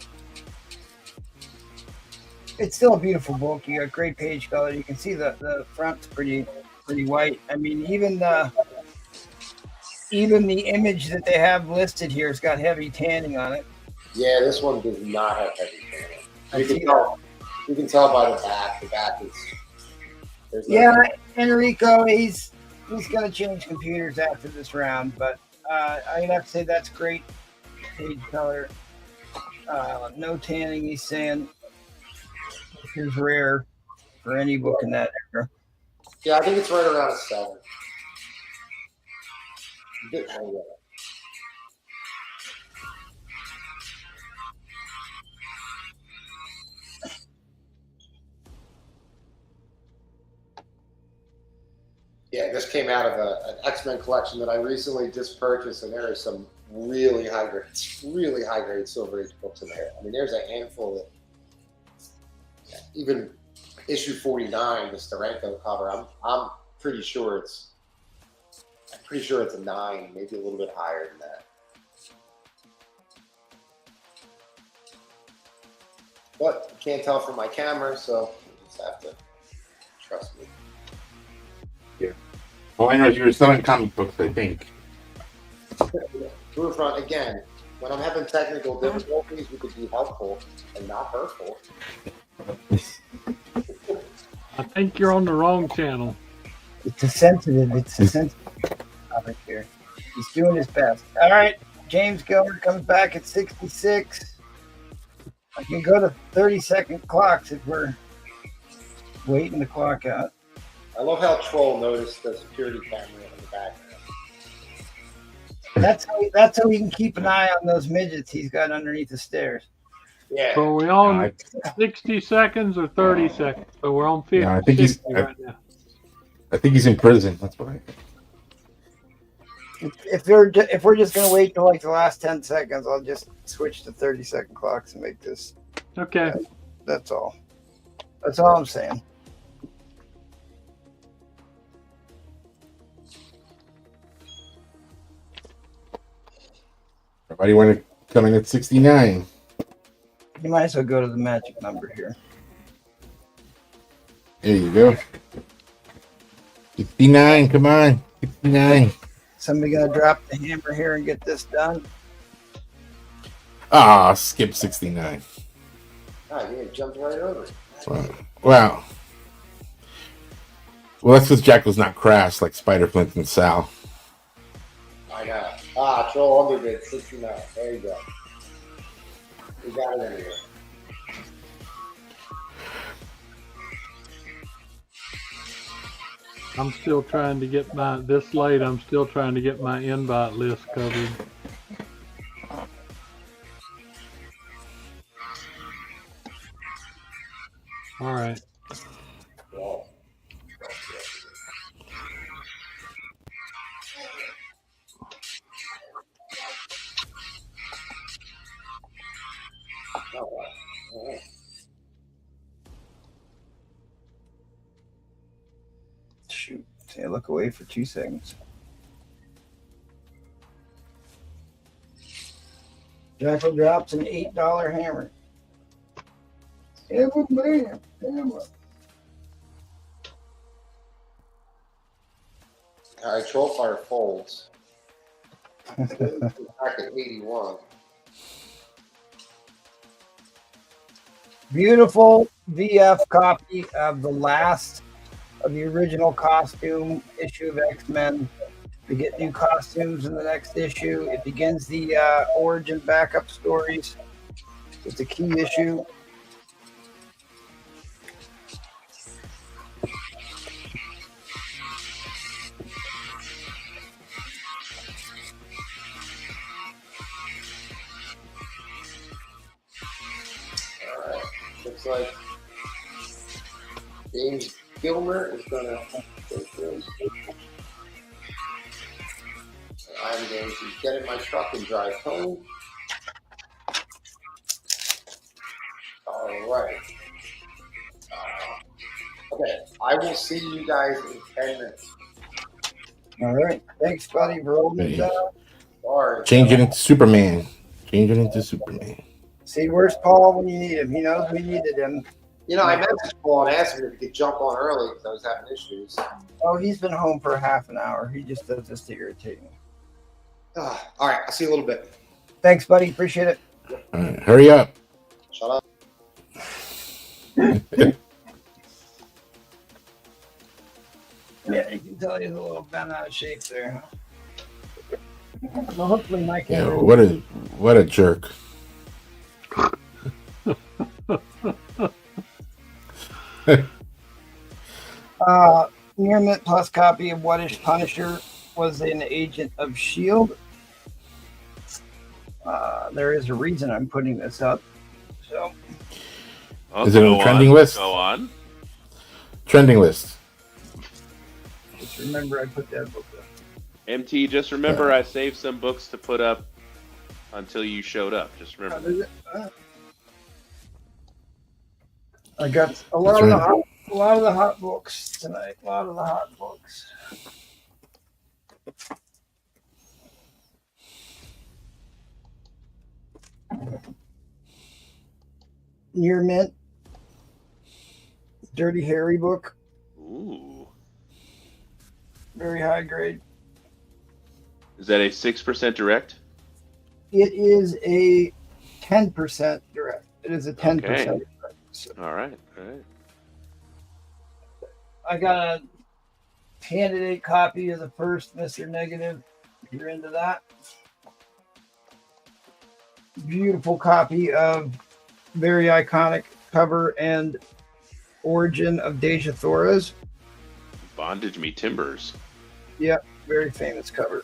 it's still a beautiful book. You got great page color. You can see the front's pretty white. I mean, even the image that they have listed here has got heavy tanning on it. Yeah, this one does not have heavy tanning. You can tell by the back. The back is. Enrico, he's going to change computers after this round, but I'd have to say that's great page color. No tanning, he's saying, which is rare for any book in that era. Yeah, I think it's right around a 7. Yeah, this came out of an X-Men collection that I recently just purchased, and there are some really high grade Silver Age books in there. I mean, there's a handful that even issue 49, the Steranko cover. I'm pretty sure it's a 9, maybe a little bit higher than that. But you can't tell from my camera, so you just have to trust me. Yeah. Well, I know you were selling comic books, I think. True front again. When I'm having technical difficulties, we could be helpful and not hurtful. I think you're on the wrong channel. It's a sensitive topic here. He's doing his best. All right, James Gilbert comes back at 66. I can go to 30-second clocks if we're waiting the clock out. I love how Troll noticed the security camera in the background. That's how he can keep an eye on those midgets he's got underneath the stairs. Yeah. So are we on 60 seconds or 30 seconds? So we're on 50. Yeah, I think he's right now. I think he's in prison. That's why. If we're just gonna wait till like the last 10 seconds, I'll just switch to 30-second clocks and make this. Okay. That's all. That's all I'm saying. Everybody want to come in at 69. You might as well go to the magic number here. There you go. 69, come on. 69. Somebody gonna drop the hammer here and get this done? Ah, skip 69. Ah, you jumped right over it. Wow. Well, that's because Jackal's not crashed like Spider Flint and Sal. I know. Ah, Troll underbid 69. There you go. We got it anyway. I'm still trying to get this late, I'm still trying to get my invite list covered. All right. Well, all right. Shoot. Say look away for 2 seconds. Jackal drops an $8 hammer. Hammer. All right, Troll Fire folds. Back at 81. Beautiful VF copy of the last of the original costume issue of X-Men We get new costumes in the next issue. It begins the origin backup stories. It's a key issue. Looks like James Gilmer is going to go through. I'm going to get in my truck and drive home. All right. Okay, I will see you guys in 10 minutes. All right. Thanks, buddy, for holding it down. Sorry. Change it into Superman. Change it into Superman. See, where's Paul when you need him? He knows we needed him. You know, I messaged Paul and asked him if he could jump on early because I was having issues. Oh, he's been home for half an hour. He just does this to irritate me. All right, I'll see you a little bit. Thanks, buddy. Appreciate it. All right, hurry up. Shut up. Yeah, you can tell he's a little bent out of shape there. Well, hopefully Mike. Yeah, what a jerk. Near Mint Plus copy of What Is Punisher was an agent of S.H.I.E.L.D. There is a reason I'm putting this up. So, Is it on the trending list? Go on. Trending list. just remember I put that book up. MT, just remember I saved some books to put up until you showed up. Just remember. I got a lot of the hot books tonight. A lot of the hot books. Near Mint. Dirty Harry book. Ooh. Very high grade. Is that a 6% direct? It is a 10% direct. It is a 10% Okay. direct. So All right. All right. I got a candidate copy of the first Mr. Negative. If you're into that. Beautiful copy of very iconic cover and origin of Deja Thoras. Bondage Me Timbers. Yep, very famous cover.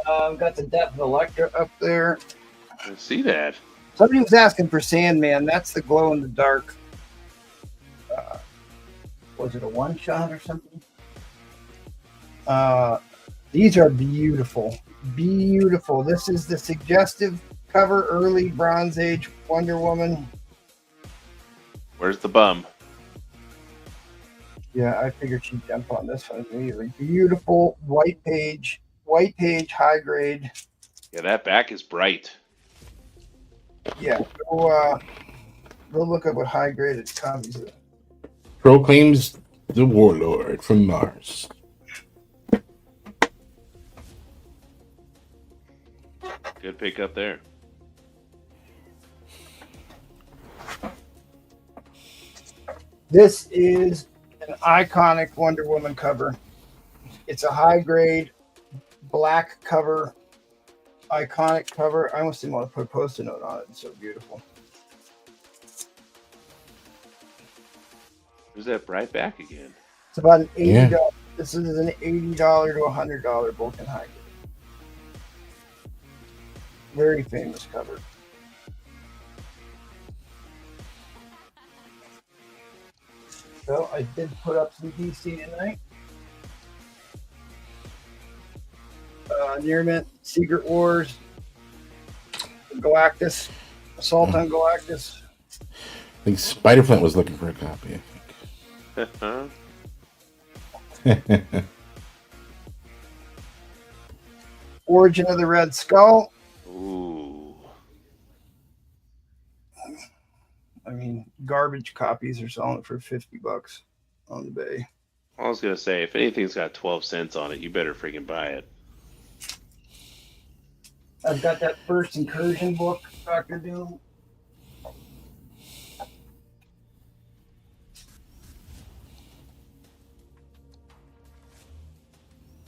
Got the Death of Electra up there. I see that. Somebody was asking for Sandman. That's the glow in the dark. Was it a one shot or something? These are beautiful. Beautiful. This is the suggestive cover, early Bronze Age Wonder Woman. Where's the bum? Yeah, I figured she'd jump on this one immediately. Beautiful white page, high grade. Yeah, that back is bright. Yeah, go look up what high graded copies are. Proclaims the warlord from Mars. Good pick up there. This is an iconic Wonder Woman cover. It's a high grade black cover, iconic cover. I almost didn't want to put a post-it note on it. It's so beautiful. Where's that bright back again? It's about an $80. Yeah. This is an $80 to $100 book in high grade. Very famous cover. So I did put up some DC tonight. Near Mint, Secret Wars, Galactus, Assault on Galactus. I think Spider-Flint was looking for a copy, I think. Origin of the Red Skull. Ooh. I mean, garbage copies are selling for $50 on the bay. I was gonna say, if anything's got 12 cents on it, you better freaking buy it. I've got that first Incursion book, Dr. Doom.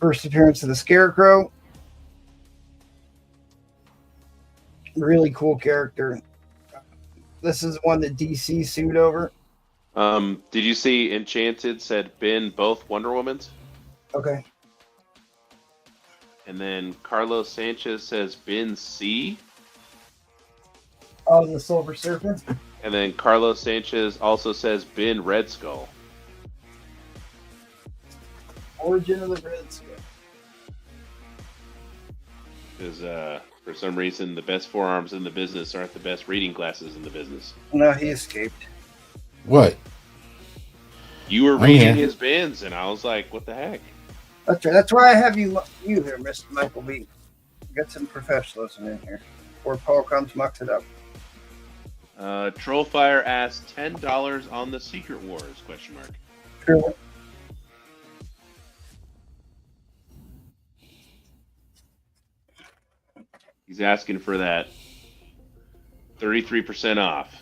First appearance of the Scarecrow. Really cool character. This is one that DC sued over. Did you see Enchanted said bin both Wonder Womans? Okay. And then Carlos Sanchez says bin C. Oh, the Silver Surfer. And then Carlos Sanchez also says bin Red Skull. Origin of the Red Skull. Because for some reason, the best forearms in the business aren't the best reading glasses in the business. No, he escaped. What? You were reading his bins, and I was like, what the heck? That's right. That's why I have you here, Mr. Michael B. Get some professionalism in here. Or Paul comes mucks it up. Trollfire asked $10 on the Secret Wars, question mark. True. He's asking for that 33% off.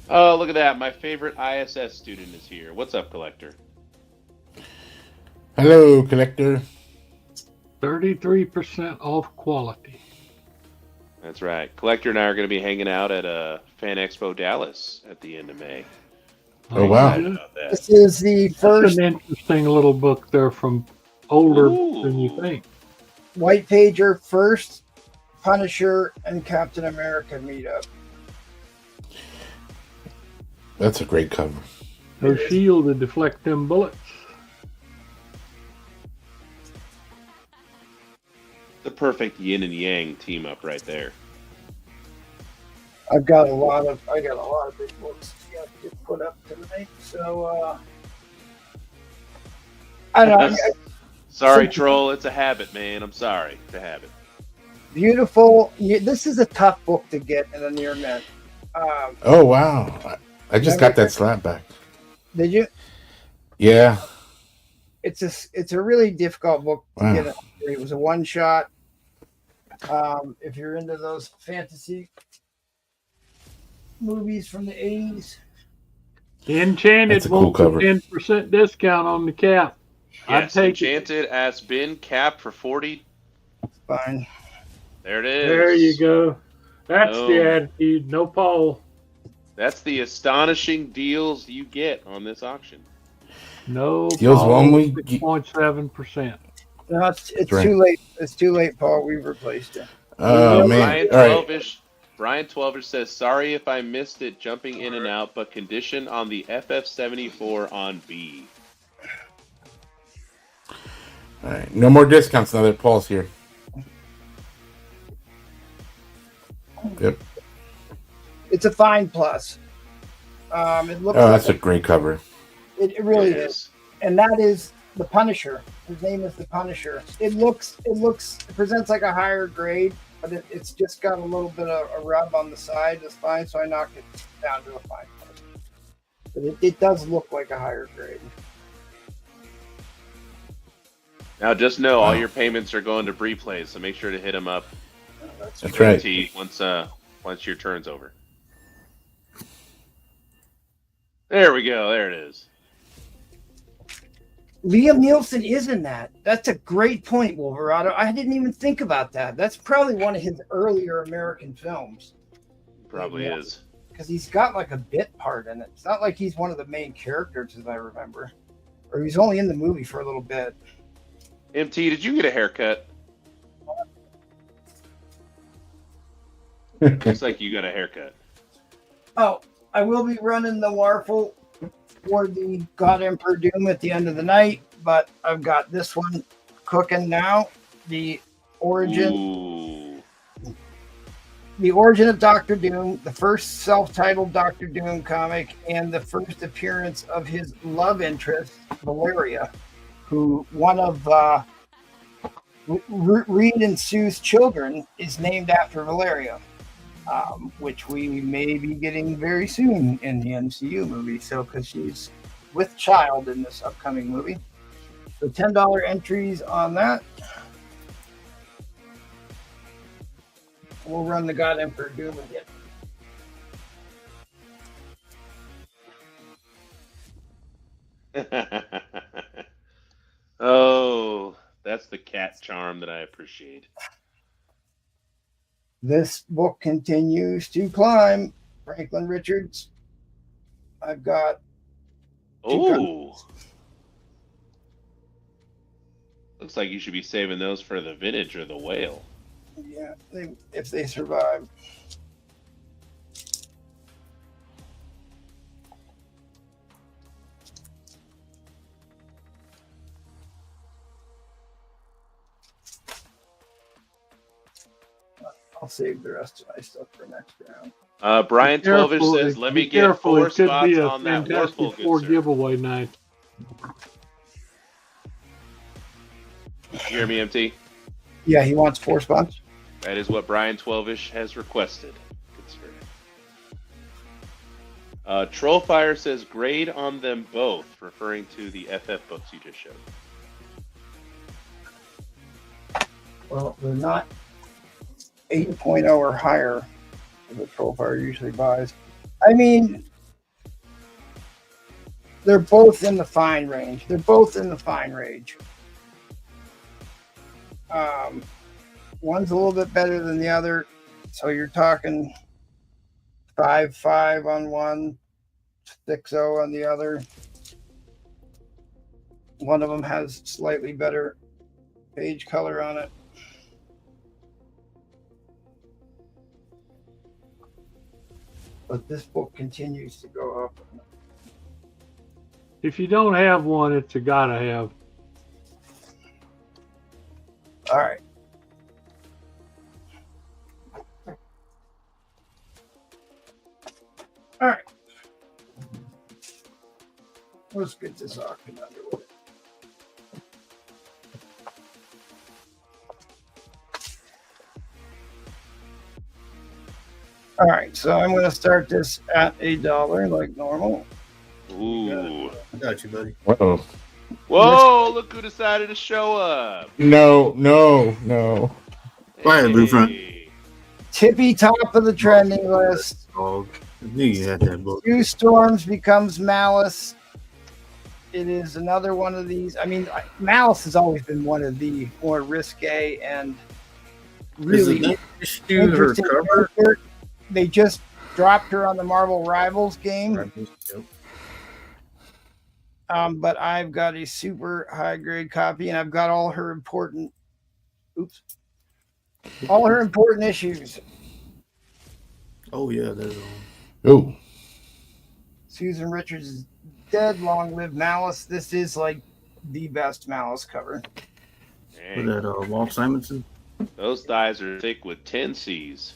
Oh, look at that. My favorite ISS student is here. What's up, Collector? Hello, Collector. 33% off quality. That's right. Collector and I are going to be hanging out at Fan Expo Dallas at the end of May. Oh, wow. About that. This is the That's first an interesting little book there from older Ooh. than you think. White Pager, first Punisher and Captain America meetup. That's a great cover. No shield to deflect them bullets. The perfect yin and yang team up right there. I got a lot of big books to get put up tonight. So I don't know. Sorry, Troll. It's a habit, man. I'm sorry. It's a habit. Beautiful. This is a tough book to get in a near mint. Oh, wow. I just got that slap back. Did you? Yeah. It's a really difficult book to Wow. get. It was a one shot. If you're into those fantasy movies from the 80s. Enchanted That's a cool wants a cover. 10% discount on the cap. I'd Yes, take it. Enchanted asked bin cap for 40. Fine. There it is. There you go. That's Boom. the attitude. No Paul. That's the astonishing deals you get on this auction. No Deals Paul. one week. 6.7%. No, it's right. too late. It's too late, Paul. We've replaced it. Oh, man. Brian All right. 12ish. Brian 12ish says, sorry if I missed it jumping in and out, but condition on the FF74 on B. All right. No more discounts now that Paul's here. Yep. It's a fine plus. It looks. Oh, like that's a great cover. it really Yes. is, and that is the Punisher. His name is the Punisher. It presents like a higher grade, but it's just got a little bit of a rub on the side. It's fine, so I knocked it down to a fine plus. But it does look like a higher grade. Now just know all Wow. your payments are going to Bree Plays, so make sure to hit him up. That's right. T, once your turn's over. There we go. There it is. Liam Nielsen is in that. That's a great point, Wolverado. I didn't even think about that. That's probably one of his earlier American films. Probably Yeah. is. Because he's got like a bit part in it. It's not like he's one of the main characters, as I remember. Or he's only in the movie for a little bit. MT, did you get a haircut? Looks like you got a haircut. Oh, I will be running the Warful for the God Emperor Doom at the end of the night, but I've got this one cooking now. The origin Ooh. of Doctor Doom, the first self-titled Doctor Doom comic, and the first appearance of his love interest, Valeria, who one of Reed and Sue's children is named after Valeria. Which we may be getting very soon in the MCU movie. So, because she's with child in this upcoming movie. So, $10 entries on that. We'll run the God Emperor Doom again. Oh, that's the cat charm that I appreciate. This book continues to climb. Franklin Richards. I've got Oh, looks like you should be saving those for the vintage or the whale. yeah, if they survive. I'll save the rest of my stuff for next round. Brian Twelvish Careful, says, "Let me be get careful, 4 it could spots be a on that Fantastic Warful, Four good sir." giveaway night. You hear me, MT? Yeah, he wants 4 spots. That is what Brian Twelvish has requested. Good sir. Trollfire says, "Grade on them both," referring to the FF books you just showed. Well, they're not 8.0 or higher the Trollfire usually buys. I mean, they're both in the fine range. One's a little bit better than the other, so you're talking 5.5 on one, 6.0 on the other. One of them has slightly better page color on it. But this book continues to go up. If you don't have one, it's a gotta have. All right. All right. Let's get this auction underway. All right, so I'm going to start this at $1 like normal. Ooh. I got you, buddy. Uh-oh. Whoa, look who decided to show up. No. Fire, Blue Front. Hey. Tippy top of the trending list. Dog. I knew you had that book. Two Storms becomes Malice. It is another one of these. I mean, Malice has always been one of the more risque and really Is it issue her interesting cover? character. They just dropped her on the Marvel Rivals game. Yep. But I've got a super high grade copy, and I've got all her important issues. Oh yeah, there's one. Oh. Susan Richards is dead. Long live Malice. This is like the best Malice cover. Dang. Was that Walt Simonson? Those thighs are thick with 10 C's.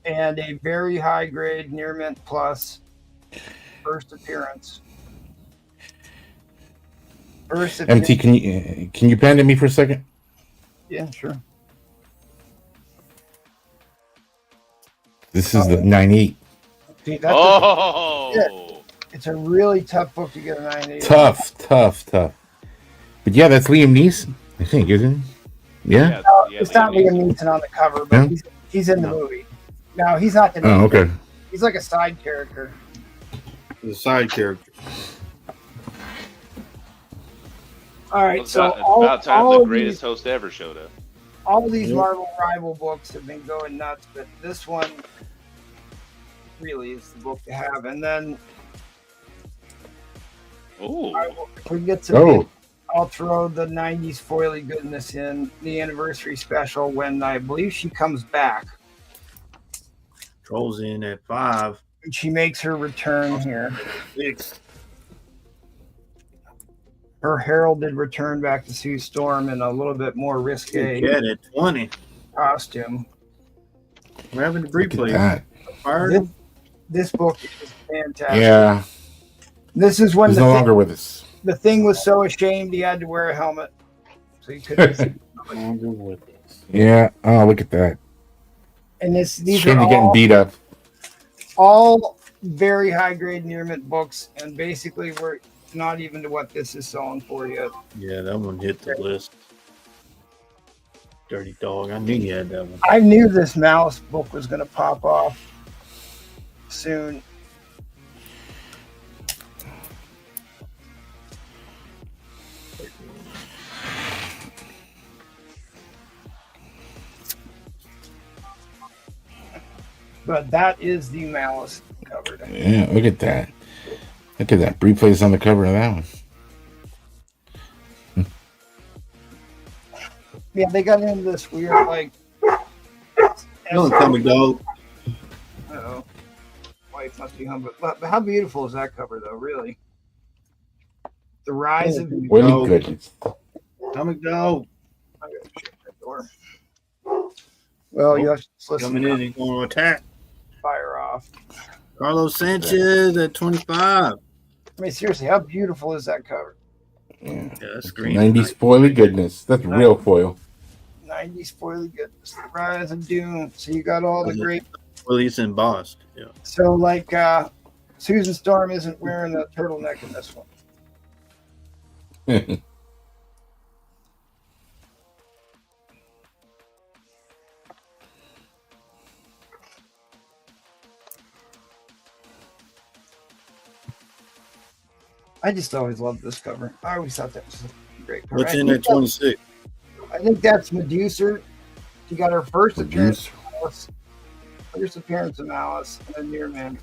And a very high grade Near Mint Plus first appearance. MT, can you pan to me for a second? Yeah, sure. This is the 9.8. See, that's it's a really tough book to get a 9.8. Tough. But yeah, that's Liam Neeson, I think, isn't it? Yeah. It's not Liam Neeson on the cover, but he's in the movie. No, he's not the Oh, okay. He's like a side character. The side character. All right, It's so about time all the of greatest these, host ever showed up. all of these Yep. Marvel Rival books have been going nuts, but this one really is the book to have. And then Oh, if we get to I'll throw the 90s foily goodness in the anniversary special when I believe she comes back. Trolls in at 5. And she makes her return here. 6. Her heralded return back to Sue Storm in a little bit more risque Cat at 20. costume. We're having the Look at replay. that. Fired. This book is fantastic. Yeah. This is when He's the no thing, longer with us. the thing was so ashamed he had to wear a helmet. So you couldn't see. Longer with us. Yeah. Oh, look at that. And these Shame are you're getting beat up. all very high grade Near Mint books, and basically we're not even to what this is selling for yet. Yeah, that one hit the list. Dirty dog. I knew you had that one. I knew this Malice book was going to pop off soon. But that is the Malice cover. Yeah, look at that. Look at that. Replays on the cover of that one. Yeah, they got into this weird like. No, comic dog. Uh-oh. Wife must be home, but how beautiful is that cover, though? Really, the rise of. Really No. good. Comic dog. I gotta shut that door. Well, you have to listen. Coming in and going to attack. Fire off. Carlos Sanchez at 25. I mean, seriously, how beautiful is that cover? Yeah. Yeah, that's green. 90s foily goodness. That's real foil. 90s foily goodness. The rise of Doom. So you got all the great. Well, he's embossed. Yeah. So like, Susan Storm isn't wearing a turtleneck in this one. I just always loved this cover. I always thought that was a great cover. What's in at 26? I think that's Medusa. She got her first appearance of Malice, and then Near Man.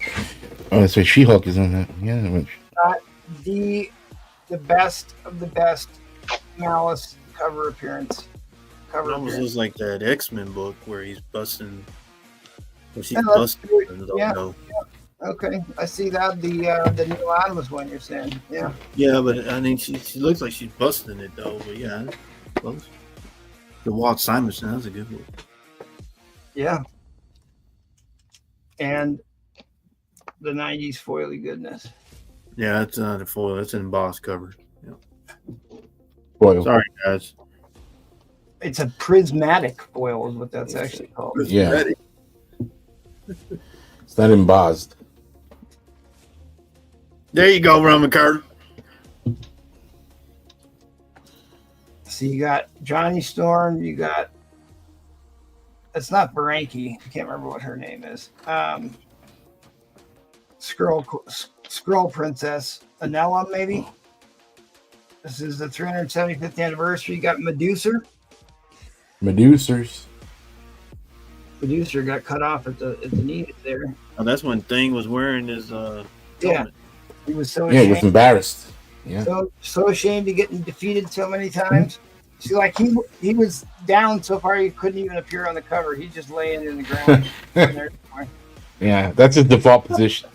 Oh, that's right. She-Hulk is on that. Yeah. Not the best of the best Malice cover appearance. It almost looks like that X-Men book where he's busting. Where she's Yeah, that's busting. good. I Yeah. don't know. Okay, I see that. The Neil Adams one you're saying. Yeah. Yeah, but I mean, she looks like she's busting it though. But yeah, close. The Walt Simonson, that's a good one. Yeah. And the 90s foily goodness. Yeah, that's not a foil. That's an embossed cover. Yeah. Foil. Sorry, guys. It's a prismatic foil is what that's actually called. Yeah. It's not embossed. There you go, Roman Carter. So you got Johnny Storm, you got it's not Baranki, I can't remember what her name is. Skrull Princess Anella, maybe. This is the 375th anniversary. You got Medusa. Medusers. Medusa got cut off at the knee there. Oh, that's when Thing was wearing his Yeah. helmet. He was so Yeah, he ashamed. was embarrassed. Yeah. So ashamed of getting defeated so many times. See, like he was down so far he couldn't even appear on the cover. He's just laying in the ground. Yeah, that's his default position.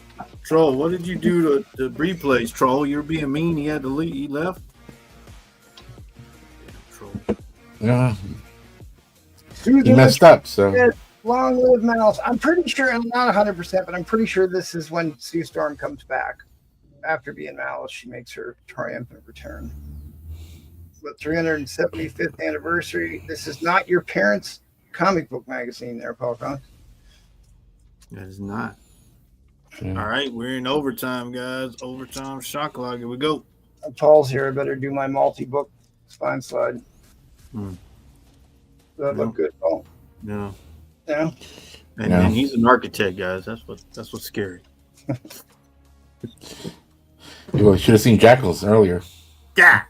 Troll, what did you do to the replays, Troll? You're being mean. He had to leave. He left. Troll. Yeah. Susan He messed up, so. Long live Malice. I'm pretty sure, I'm not 100%, but I'm pretty sure this is when Sue Storm comes back. After being Malice, she makes her triumphant return. But 375th anniversary. This is not your parents' comic book magazine there, Paul Conn. That is not. Yeah. All right, we're in overtime, guys. Overtime shock log. Here we go. Paul's here. I better do my multi-book spine slide. Hmm. Does that look good, Paul? No. Yeah. And he's an architect, guys. That's what's scary. You should have seen Jackals earlier. Yeah.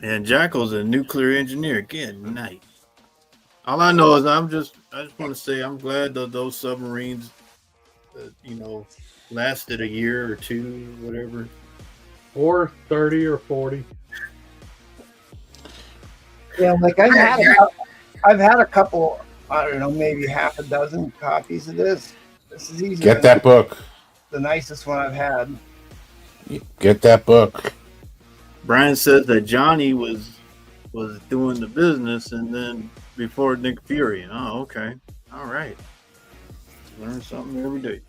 And Jackal's a nuclear engineer. Good night. All I know is I just want to say I'm glad that those submarines, lasted a year or two, whatever. Or 30 or 40. Yeah, like I've had a couple, I don't know, maybe half a dozen copies of this. This is easy. Get that book. The nicest one I've had. Get that book. Brian says that Johnny was doing the business and then before Nick Fury. Oh, okay. All right. Learn something every day.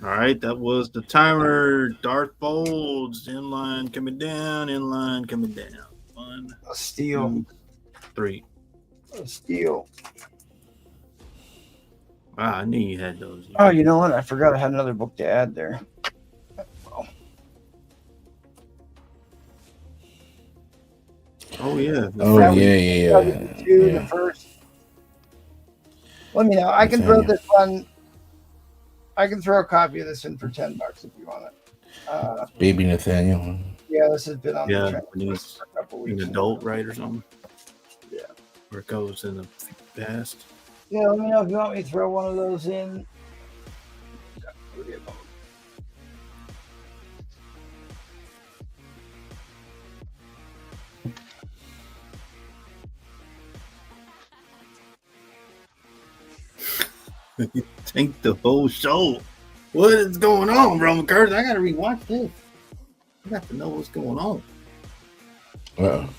All right, that was the timer. Darth Folds, inline coming down, inline coming down. 1, A steal. 2, 3. A steal. Wow, I knew you had those. Oh, you know what? I forgot I had another book to add there. Oh yeah. Oh, yeah. The first. Let me know. I can throw this one. I can throw a copy of this in for $10 if you want it. Baby Nathaniel. Yeah, this has been on the Yeah, trend when he's for a couple an weeks. adult, right, or something. Yeah. Or it goes in the past. Yeah, let me know if you want me to throw one of those in. Got 3 of them. You think the whole show. What is going on, Roman Curtis? I gotta rewatch this. I got to know what's going on. Uh-oh.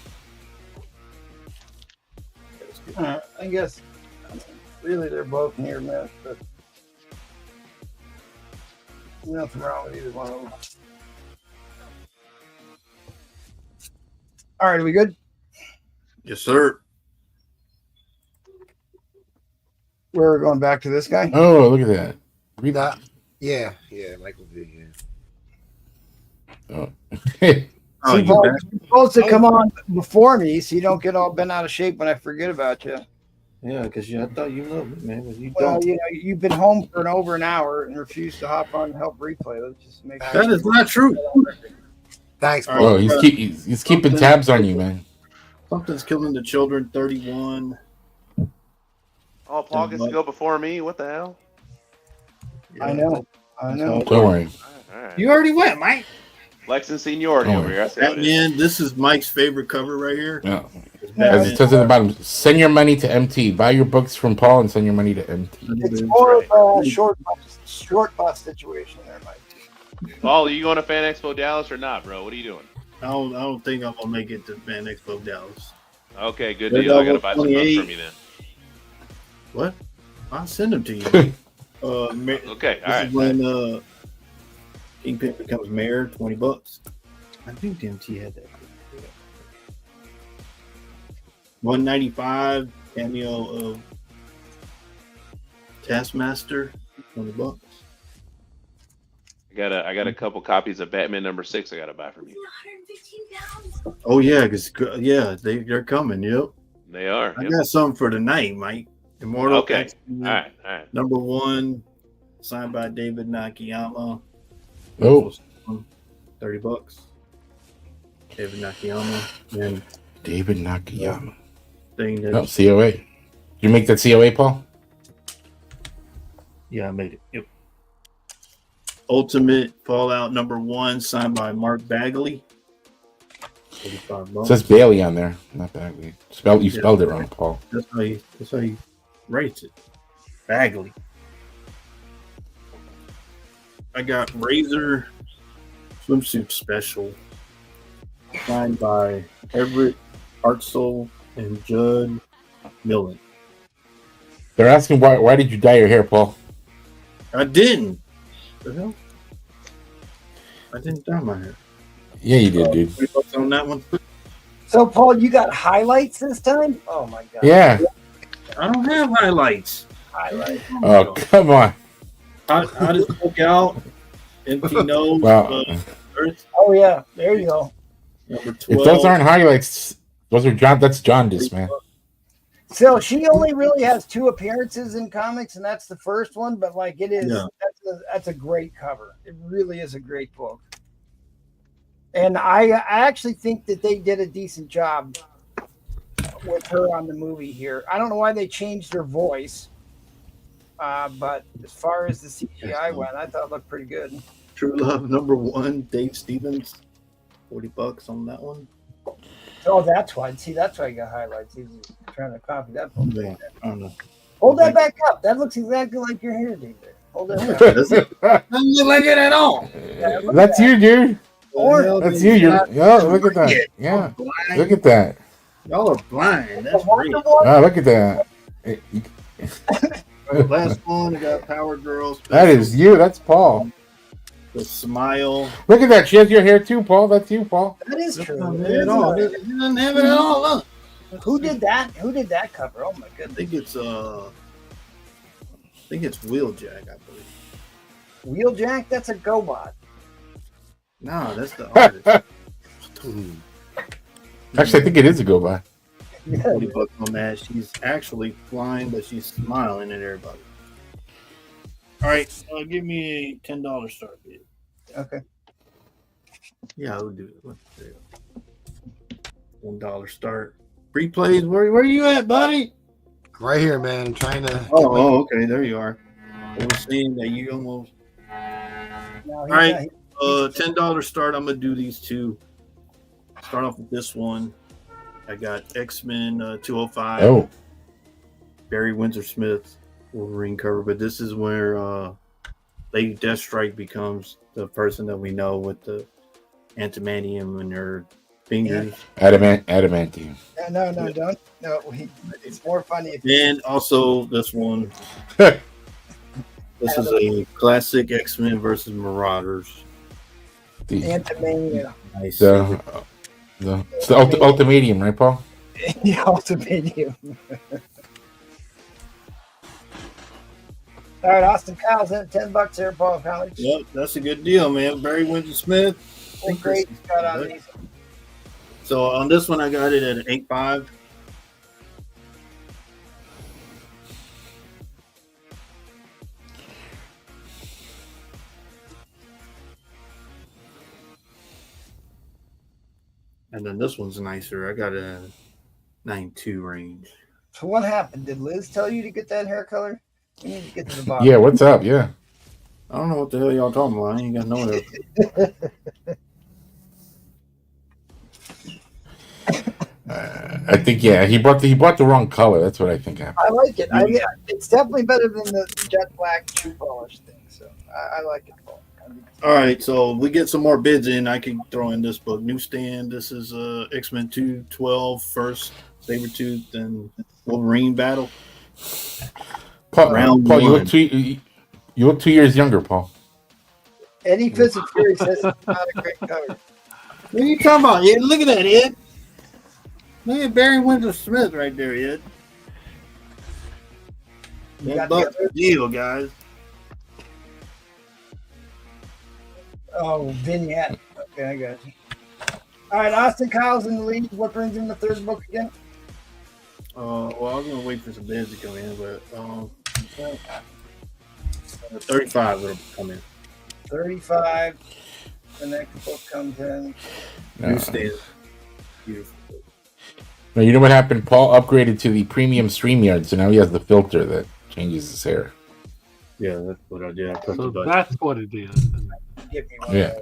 I guess really they're both near miss, but nothing wrong with either one of them. All right, are we good? Yes, sir. We're going back to this guy. Oh, look at that. Read that. Yeah, Michael V. Yeah. Oh. Oh, See, you Paul, back? you're supposed to come on before me so you don't get all bent out of shape when I forget about you. Yeah, because I thought you loved me, man. But you Well, don't. you know, you've been home for over an hour and refused to hop on and help replay. Let's just make sure. That is not true. Thanks, All Paul. Oh, he's keeping tabs on you, man. Something's killing the children. 31. Oh, Paul gets to go before me. What the hell? I know. Don't worry. All right. You already went, Mike. Lex and seniority over here. I see how it is. Batman, this is Mike's favorite cover right here. No. It's As Batman. it says at the bottom, send your money to MT. Buy your books from Paul and send your money to MT. It's more of a short bus situation there, Mike. Paul, are you going to Fan Expo Dallas or not, bro? What are you doing? I don't think I'm gonna make it to Fan Expo Dallas. Okay, good They're deal. I got to level buy some books 28. from you then. What? I'll send them to you. Okay, all This right. is when Kingpin becomes mayor. $20. I think the MT had that. $195 cameo of Taskmaster. $20. I got a couple copies of Batman #6 I got to buy from you. 115 pounds. Oh yeah, because they're coming. Yep. They are. I Yep. got something for tonight, Mike. Immortal. Okay. X-Men, All right. #1, signed by David Nakayama. Oh. $30. David Nakayama. And David Nakayama. thing that No, COA. Did you make that COA, Paul? yeah, I made it. Yep. Ultimate Fallout #1, signed by Mark Bagley. $45. It says Bailey on there, not Bagley. You spelled it wrong, Paul. That's how he writes it. Bagley. I got Razor swimsuit special, signed by Everett Hartzell and Judd Millen. They're asking why did you dye your hair, Paul? I didn't. The hell? I didn't dye my hair. Yeah, you did, dude. $20 on that one. So, Paul, you got highlights this time? Oh my god! Yeah. I don't have highlights. Highlights. Oh, come on. I just took out Empty Nose. Wow. Earth Oh yeah, there you go. #12. If those aren't highlights, those are that's jaundice, man. So she only really has 2 appearances in comics, and that's the first one. But like, it is Yeah. that's a great cover. It really is a great book, and I actually think that they did a decent job with her on the movie here. I don't know why they changed her voice, but as far as the CGI went, I thought it looked pretty good. True Love #1, Dave Stevens. $40 on that one. Oh, that's why. See, that's why I got highlights. He was trying to copy that book. Yeah, I don't know. Hold that back up. That looks exactly like your hair, dude. Hold it up. Doesn't look like it at all. That's you, dude. Or That's you. Yeah, look at that. Yeah, look at that. Y'all are blind. That's great. Oh, look at that. Last one, I got Power Girls. That is you. That's Paul. The Smile. Look at that. She has your hair too, Paul. That's you, Paul. That is That's true. not It me is at all. nice. It doesn't have it at all. Look. Who did that? Who did that cover? Oh my I goodness. think it's Wheeljack, I believe. Wheeljack? That's a GoBot. No, that's the artist. Actually, I think it is a go by. Yeah. $40 on that. She's actually flying, but she's smiling at everybody. All right, give me a $10 start bid. Okay. Yeah, I'll do it. Let's see. $1 start. Free plays. Where you at, buddy? Right here, man. I'm trying to. Okay. There you are. I was seeing that you almost. No, All right. $10 start. I'm gonna do these two. Start off with this one. I got X-Men 205. Oh, Barry Windsor-Smith Wolverine cover, but this is where Lady Deathstrike becomes the person that we know with the antimantium in her fingers. adamantium. No, don't. No, it's more funny. And also this one. This is a classic X-Men versus Marauders. Antimania. Nice. It's the ultimatum, right, Paul? The ultimatum. All right, Austin Kyle's in $10 here, Paul College. Yep, that's a good deal, man. Barry Windsor-Smith. Great got on these. So on this one, I got it at an 8.5. And then this one's nicer. I got a 9.2 range. So what happened? Did Liz tell you to get that hair color? We need to get to the bottom. Yeah, what's up? Yeah. I don't know what the hell y'all talking about. I ain't got no idea. I think he bought the wrong color. That's what I think happened. I like it. It's definitely better than the jet black shoe polish thing. So I like it, Paul. All right, so we get some more bids in. I can throw in this book. Newsstand. This is X-Men 212 first Sabretooth and Wolverine battle. Paul, Round Paul, one. you look 2 years younger, Paul. Eddie Physic Fury says it's not a great cover. What are you talking about, Ed? Look at that, Ed. Look at Barry Windsor-Smith right there, Ed. You got $1 the other- deal, guys. Oh, vignette. Okay, I got you. All right, Austin Kyle's in the lead. What brings him the third book again? Well, I was gonna wait for some bids to come in, but 35 will come in. 35. The next book comes in. Newsstand. Beautiful. Now, you know what happened? Paul upgraded to the premium StreamYard, so now he has the filter that changes his hair. Yeah, that's what I did. I pressed So the button. that's what it is. Give me one. Yeah.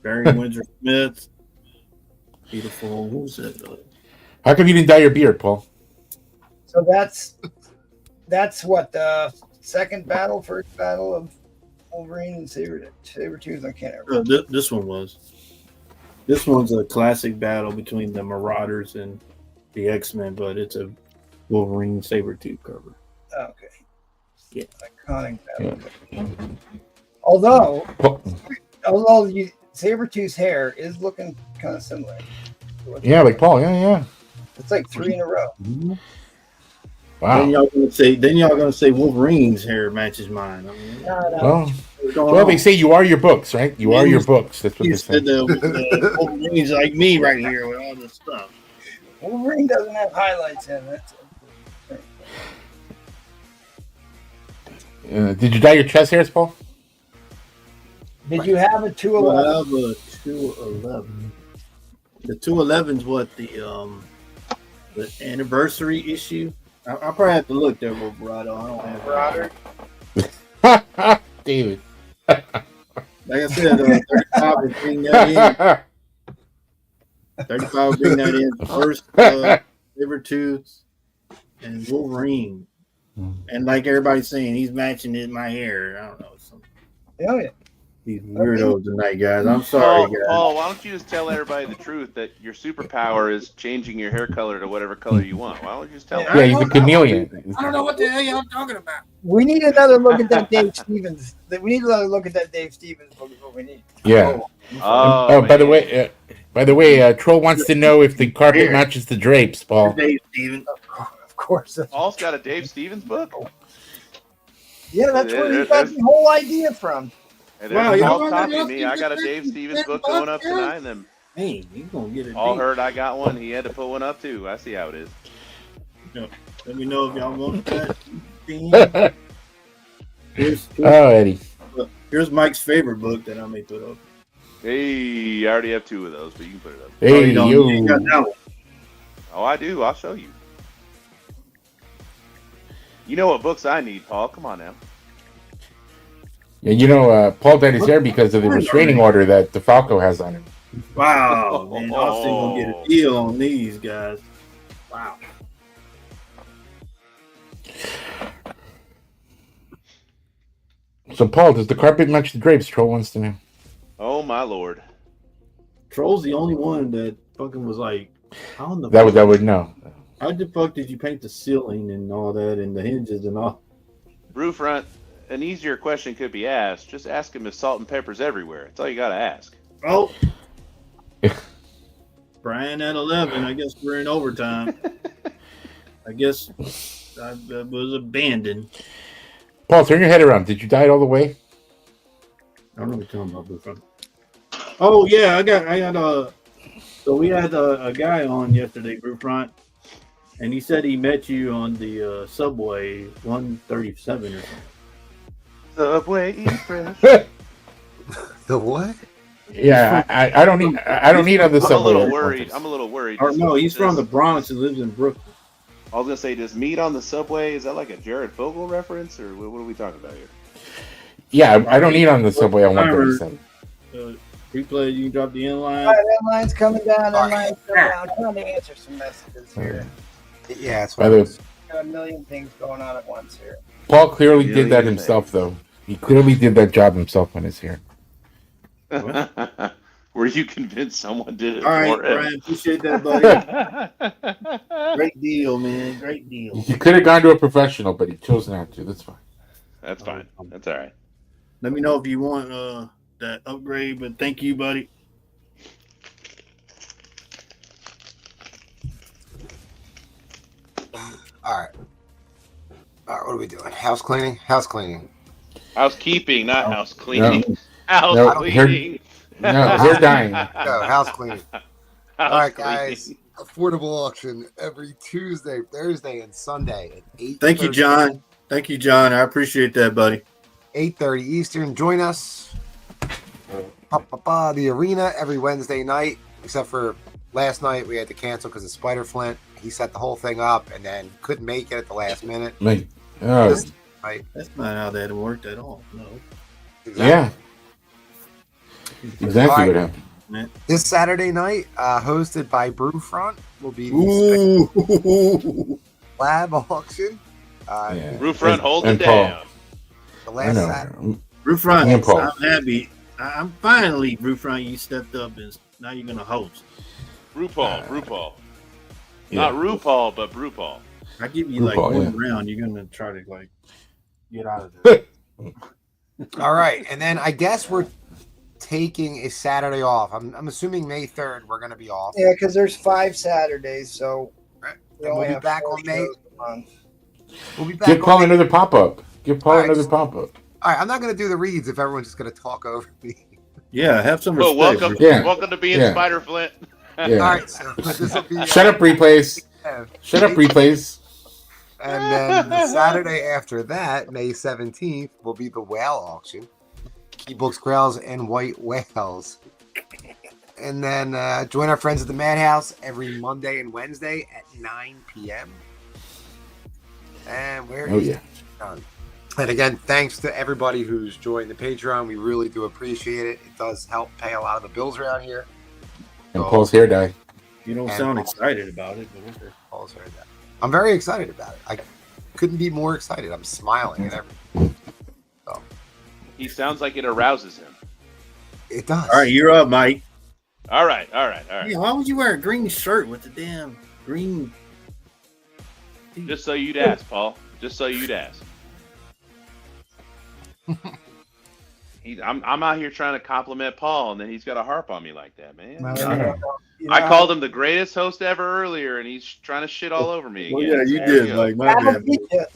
Barry Windsor-Smith. Beautiful. What was that? How come you didn't dye your beard, Paul? So that's what the first battle of Wolverine and Sabretooth. I can't remember. This one was. This one's a classic battle between the Marauders and the X-Men, but it's a Wolverine Sabretooth cover. Okay. Yeah. Iconic battle. Yeah. Although Paul, Sabretooth's hair is looking kind of similar. yeah, like Paul. Yeah. It's like 3 in a row. Wow. Then y'all gonna say Wolverine's hair matches mine. I mean, No. Well, they say you are your books, right? You are your books. That's what you they say. said the Wolverine's like me right here with all this stuff. Wolverine doesn't have highlights in it. Did you dye your chest hairs, Paul? Did you have a I 211? have a 211. The 211's what the anniversary issue. I'll probably have to look there, Roberto. I don't have Broader. David. Like I said, 35 would bring that in. 35 would bring that in. First, Sabretooth and Wolverine. And like everybody's saying, he's matching in my hair. I don't know. Oh, yeah. These weirdos tonight, guys. I'm sorry, guys. Paul, why don't you just tell everybody the truth that your superpower is changing your hair color to whatever color you want? Why don't you just tell them? Yeah, he's a chameleon. I don't know what the hell y'all talking about. We need another look at that Dave Stevens. We need another look at that Dave Stevens book. Is what we need. Yeah. Oh, By the way, Troll wants to know if the carpet matches the drapes, Paul. Dave Stevens. Of course. Paul's got a Dave Stevens book. Yeah, that's where he got the whole idea from. And Wow, there's y'all Paul's want copying to me. I got a Dave Stevens book going up tonight. And then Hey, you gonna get it? Paul heard I got one. He had to put one up too. I see how it is. Let me know if y'all want that. Oh, Eddie. Here's Mike's favorite book that I may put up. Hey, I already have 2 of those, but you can put it up. Hey, you don't. You ain't got that one. Oh, I do. I'll show you. You know what books I need, Paul. Come on now. Yeah, Paul dyed his hair because of the restraining order that DeFalco has on him. Wow, man. Austin gonna get a deal on these guys. Wow. So, Paul, does the carpet match the drapes? Troll wants to know. Oh my lord. Troll's the only one that fucking was like, how in the That would know. how the fuck did you paint the ceiling and all that and the hinges and all? Roof front. An easier question could be asked. Just ask him if salt and pepper's everywhere. That's all you gotta ask. Oh. Brian at 11. I guess we're in overtime. I guess that was abandoned. Paul, turn your head around. Did you dye it all the way? I don't know what you're talking about, Blue Front. Oh yeah, I got so we had a guy on yesterday, Blue Front, and he said he met you on the subway 137 or something. Subway Express. The what? Yeah, I don't need other I'm a subway. little worried. I'm a little worried. Or no, he's from the Bronx and lives in Brooklyn. I was gonna say, does meat on the subway? Is that like a Jared Fogle reference, or what are we talking about here? Yeah, I don't eat on the subway on 137. Replay, you can drop the inline. All right, inline's coming down. Inline's coming down. I'm trying to answer some messages here. Yeah, it's By the way, Got a million things going on at once here. Paul clearly did that himself, though. He clearly did that job himself on his hair. Were you convinced someone did it All right, for him? Brian, appreciate that, buddy. Great deal, man. Great deal. He could have gone to a professional, but he chose not to. That's fine. That's fine. That's all right. Let me know if you want that upgrade, but thank you, buddy. all right. All right, what are we doing? House cleaning? House cleaning. Housekeeping, not house cleaning. No. House No, cleaning. No, hair dyeing. Go, house cleaning. House All right, cleaning. guys. Affordable auction every Tuesday, Thursday, and Sunday at 8. Thank you, John. Thank you, John. I appreciate that, buddy. 8:30 Eastern. Join us. The arena every Wednesday night, except for last night we had to cancel because of Spider Flint. He set the whole thing up and then couldn't make it at the last minute. Like, oh, Right? That's not how that worked at all. No. yeah. Exactly All right. what happened. This Saturday night, hosted by Brewfront, will be the Ooh. lab auction. Yeah. Roof front, hold it And Paul. down. The I last know. Saturday. Roof Front, And Paul. I'm happy. I'm finally, Roof Front, you stepped up and now you're going to host. RuPaul. Yeah. Not RuPaul, but Brewpaul. I give you like RuPaul, one yeah. round, you're going to try to like get out of there. All right, and then I guess we're taking a Saturday off. I'm assuming May 3rd we're going to be off. Yeah, because there's 5 Saturdays, so we And only we'll be have back 4 on May. shows a month. We'll be back. Give Paul on May. another pop-up. Give Paul All right. another pop-up. All right, I'm not going to do the reads if everyone's just going to talk over me. Yeah, have some Well, respect. welcome, Yeah. welcome to being Yeah. Spider Flint. Yeah. All right, so this will be. Shut up, replays. Shut up, replays. And then the Saturday after that, May 17th, will be the whale auction. Key books, grails, and white whales. And then join our friends at the Madhouse every Monday and Wednesday at 9 p.m. And where Oh, is yeah. done. And again, thanks to everybody who's joined the Patreon. We really do appreciate it. It does help pay a lot of the bills around here. And Paul's hair dye. You don't sound excited about it, but okay. Paul's heard that. I'm very excited about it. I couldn't be more excited. I'm smiling at everything. He sounds like it arouses him. It does. All right, you're up, Mike. All right. Yeah, why would you wear a green shirt with the damn green? Just so you'd ask, Paul. Just so you'd ask. I'm out here trying to compliment Paul, and then he's got to harp on me like that, man. I called him the greatest host ever earlier, and he's trying to shit all over me. Well, again. yeah, you There did, go. Mike. My bad.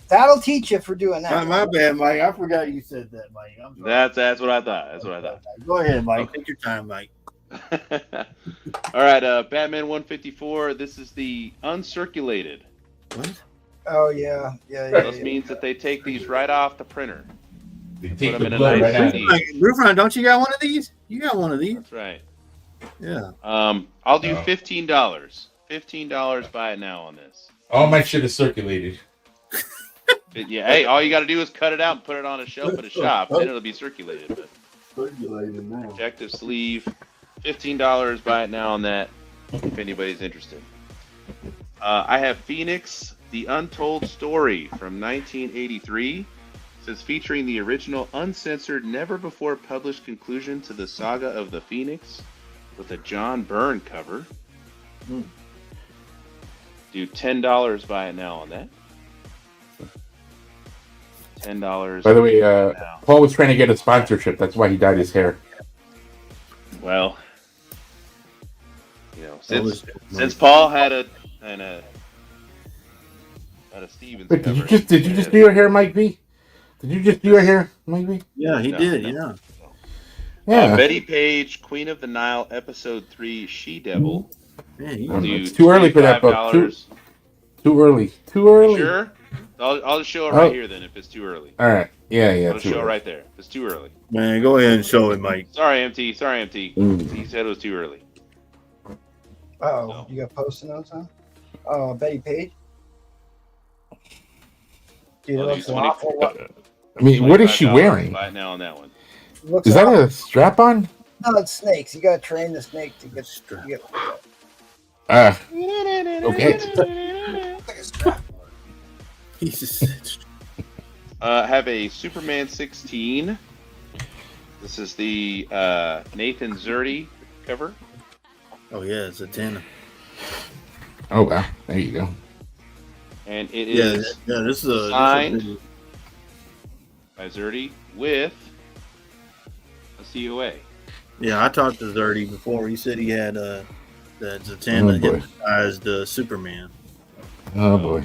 That'll teach you for doing that. My bad, Mike. I forgot you said that, Mike. I'm sorry. That's what I thought. That's what I thought. Go ahead, Mike. Take your time, Mike. All right, Batman 154. This is the uncirculated. What? Oh yeah. This means that they take these right off the printer. They Put take them the in a blood nice right out. sleeve. Brufron, don't you got one of these? You got one of these. That's right. Yeah. I'll do Oh. $15. $15. Buy it now on this. All my shit is circulated. Yeah. Hey, all you got to do is cut it out and put it on a shelf at a shop, then it'll be circulated. But Circulated now. protective sleeve, $15. Buy it now on that. If anybody's interested. I have Phoenix, The Untold Story from 1983. It says featuring the original uncensored, never before published conclusion to the saga of the Phoenix with a John Byrne cover. Do $10. Buy it now on that. $10. By the way, now. Paul was trying to get a sponsorship. That's why he dyed his hair. Well, you know, since Paul had a Stevens Wait, cover, did you just do your hair, Mike V? Did you just do your hair, Mike V? Yeah, he No, did. no. Yeah. Yeah. Betty Page, Queen of the Nile, Episode 3, She Devil. Man, he Do It's too early for that book. $25. Too early. Too early. Sure. I'll just show it right here then if it's too early. All right. Yeah. I'll just Too show it early. right there. If it's too early. Man, go ahead and show it, Mike. Sorry, MT. He Mm. said it was too early. Oh, No. you got post-it notes, huh? Oh, Betty Page. Dude, it I'll do looks an awful lot. I mean, what is she $25. wearing? Buy it now on that one. Looks Is that a strap on? No, it's snakes. You gotta train the snake to get. Okay. He's just Have a Superman 16. This is the Nathan Zerdy cover. Oh yeah, it's a 10. Oh wow. There you go. And it Yeah, is this is a signed by Zerdy with a COA. Yeah, I talked to Zerdy before. He said he had that Oh, Zatanna boy. hypnotized Superman. Oh boy.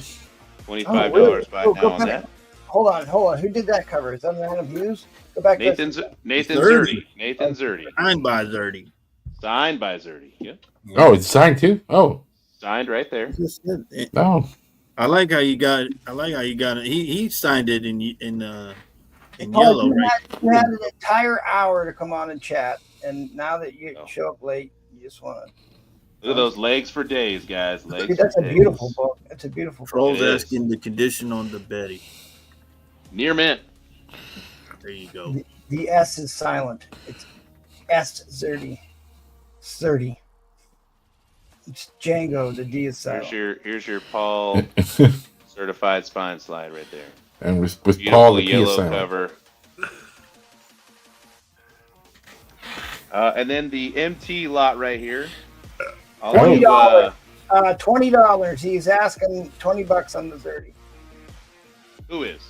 $25. really? Buy Oh, it now go on back. that. Hold on. Who did that cover? Is that Random Views? Go back. Nathan Zerdy. Zerdy. Nathan Zerdy. Signed by Zerdy. Signed by Zerdy. Yep. Oh, it's signed too. Oh. Signed right there. Oh. I like how you got it. He signed it in Paul, yellow, you right? had an entire hour to come on and chat, and now that you Oh. show up late, you just want to. Look at those legs for days, guys. Legs Dude, that's for a days. beautiful book. It's a beautiful book. Trolls It is. asking the condition on the Betty. Near mint. There you go. The S is silent. It's S Zerdy. Zerdy. It's Django. The D is silent. Here's your Paul certified spine slide right there. And with Beautiful Paul the key is yellow silent. cover. And then the MT lot right here. I'll do, $20. $20. He's asking $20 on the Zerdy. who is?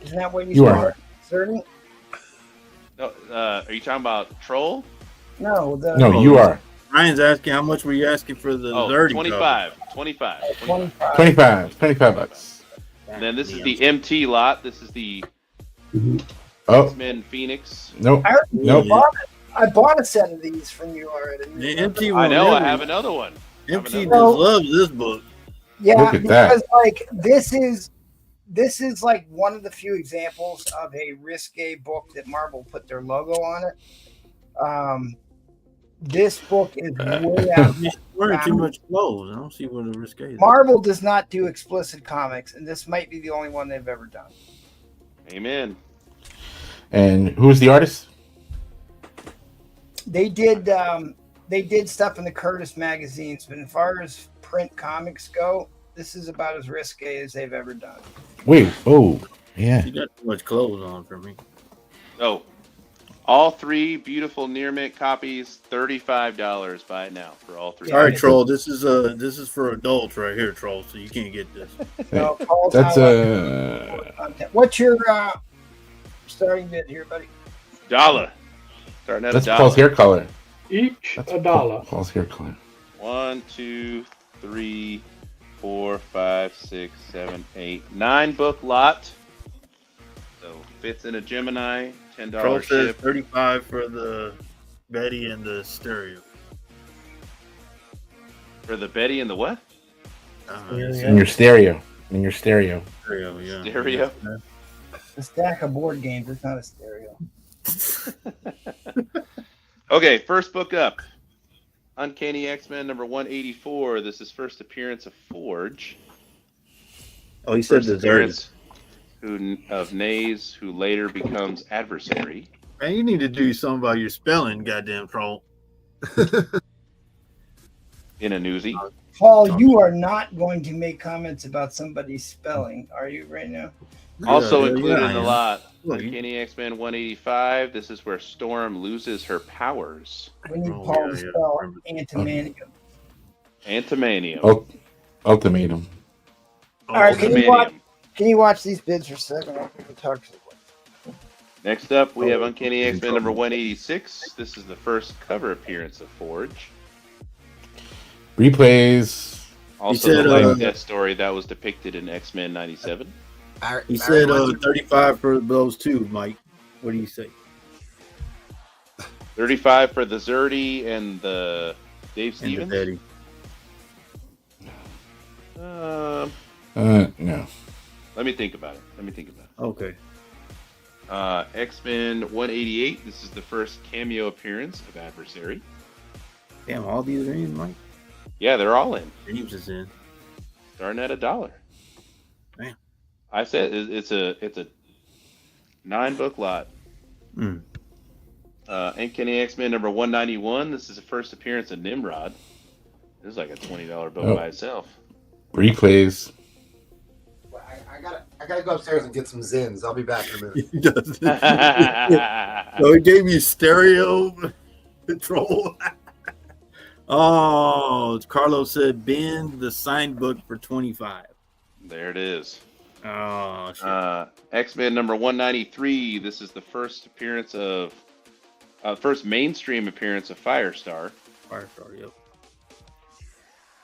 Isn't that what You are. Zerdy? No, are you talking about Troll? No, the No, you are. Ryan's asking how much were you asking for the Oh, Zerdy 25. cover? 25. 25. $25. And then this is the MT lot. This is the Oh, X-Men Phoenix. nope. I already Nope. bought it. I bought a set of these from you already. The MT I will know. I never- have another one. MT just another- loves this book. Yeah, Look at that. because like this is like one of the few examples of a risque book that Marvel put their logo on it. This book is way out. He's wearing too much clothes. I don't see what the risk is. Marvel does not do explicit comics, and this might be the only one they've ever done. Amen. And who's the artist? They did stuff in the Curtis magazines, but as far as print comics go, this is about as risque as they've ever done. Wait. Oh, yeah. You got too much clothes on for me. Oh, all three beautiful near mint copies. $35. Buy it now for all three. All right, Troll. This is for adults right here, Troll. So you can't get this. No, Paul's That's not content. What's your starting bid here, buddy? $1. Starting at That's $1. Paul's hair color. Each That's $1. Paul's hair color. 1, 2, 3, 4, 5, 6, 7, 8, 9 book lot. So fits in a Gemini. $10 Troll says ship. 35 for the Betty and the stereo. For the Betty and the what? In your stereo. In your stereo. Stereo, yeah. Stereo? a stack of board games. It's not a stereo. Okay, first book up. Uncanny X-Men number 184. This is first appearance of Forge. Oh, he said First deserted. appearance of Naze, who later becomes adversary. Man, you need to do something about your spelling, goddamn troll. In a newsie. Paul, you are not going to make comments about somebody's spelling, are you, right now? Also Yeah, included yeah, in the I am. lot, Look, Uncanny X-Men 185. This is where Storm loses her powers. We need Oh, Paul yeah, to yeah. spell Remember. antimanium. Antimanium. Ultimatum. All right, can Ultimanium. you watch these bids for a second? I'm going to talk to you. Next up, we have Uncanny X-Men number 186. This is the first cover appearance of Forge. Replays. Also, said, the life death story that was depicted in X-Men 97. He said 35 for those two, Mike. What do you say? 35 for the Zerdy and the Dave And the Stevens. Betty. No. Let me think about it. Okay. X-Men 188. This is the first cameo appearance of Adversary. Damn, all these are in, Mike? Yeah, they're all in. James is in. Starting at $1. Man. I said it's a 9-book lot. Mm. Uncanny X-Men number 191. This is the first appearance of Nimrod. This is like a $20 book Oh. by itself. Replays. I gotta go upstairs and get some Zins. I'll be back in a minute. He does. So he gave you stereo control. Oh, Carlos said bend the signed book for 25. There it is. Oh, shit. X-Men number 193. This is the first appearance of first mainstream appearance of Firestar. Firestar, yep.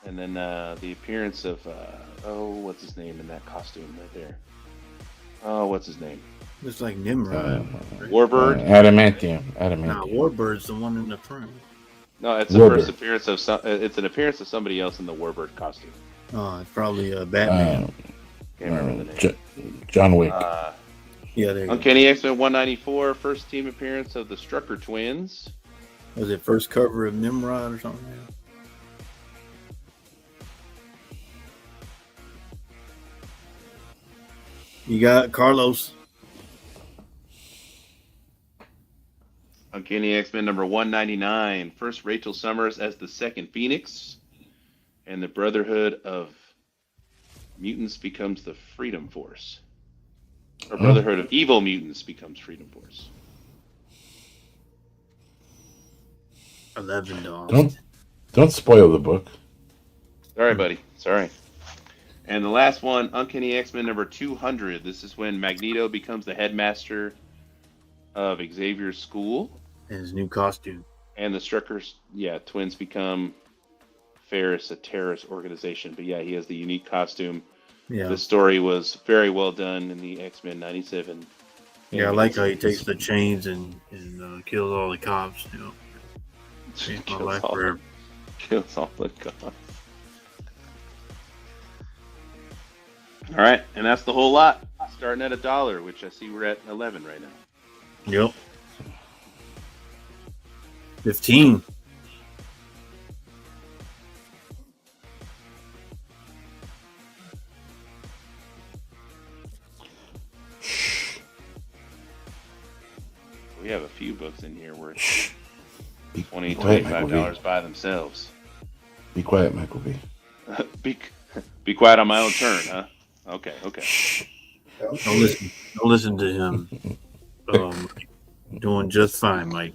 And then the appearance of what's his name in that costume right there? Oh, what's his name? Just like Nimrod. Warbird. Adamantium. Nah, Warbird's the one in the front. No, it's the Warbird. first appearance of it's an appearance of somebody else in the Warbird costume. Oh, it's probably Batman. Can't remember the name. John Wick. Yeah, there you go. Uncanny X-Men 194. First team appearance of the Strucker twins. Was it first cover of Nimrod or something? You got Carlos. Uncanny X-Men number 199. First Rachel Summers as the second Phoenix. And the Brotherhood of Mutants becomes the Freedom Force. Or Brotherhood of Evil Mutants becomes Freedom Force. 11 dogs. Don't spoil the book. Sorry, buddy. Sorry. And the last one, Uncanny X-Men number 200. This is when Magneto becomes the headmaster of Xavier's school. And his new costume. And the Struckers, twins become Ferris, a terrorist organization. But yeah, he has the unique costume. Yeah. The story was very well done in the X-Men 97. Yeah, I like how he takes the chains and kills all the cops. You know, changed my life forever. Kills all the cops. All right, and that's the whole lot. Starting at $1, which I see we're at 11 right now. Yep. 15. We have a few books in here worth Be $20, quiet, $25 by themselves. Be quiet, Michael B. Be quiet on my own turn, huh? Okay. Don't listen to him. Doing just fine, Mike.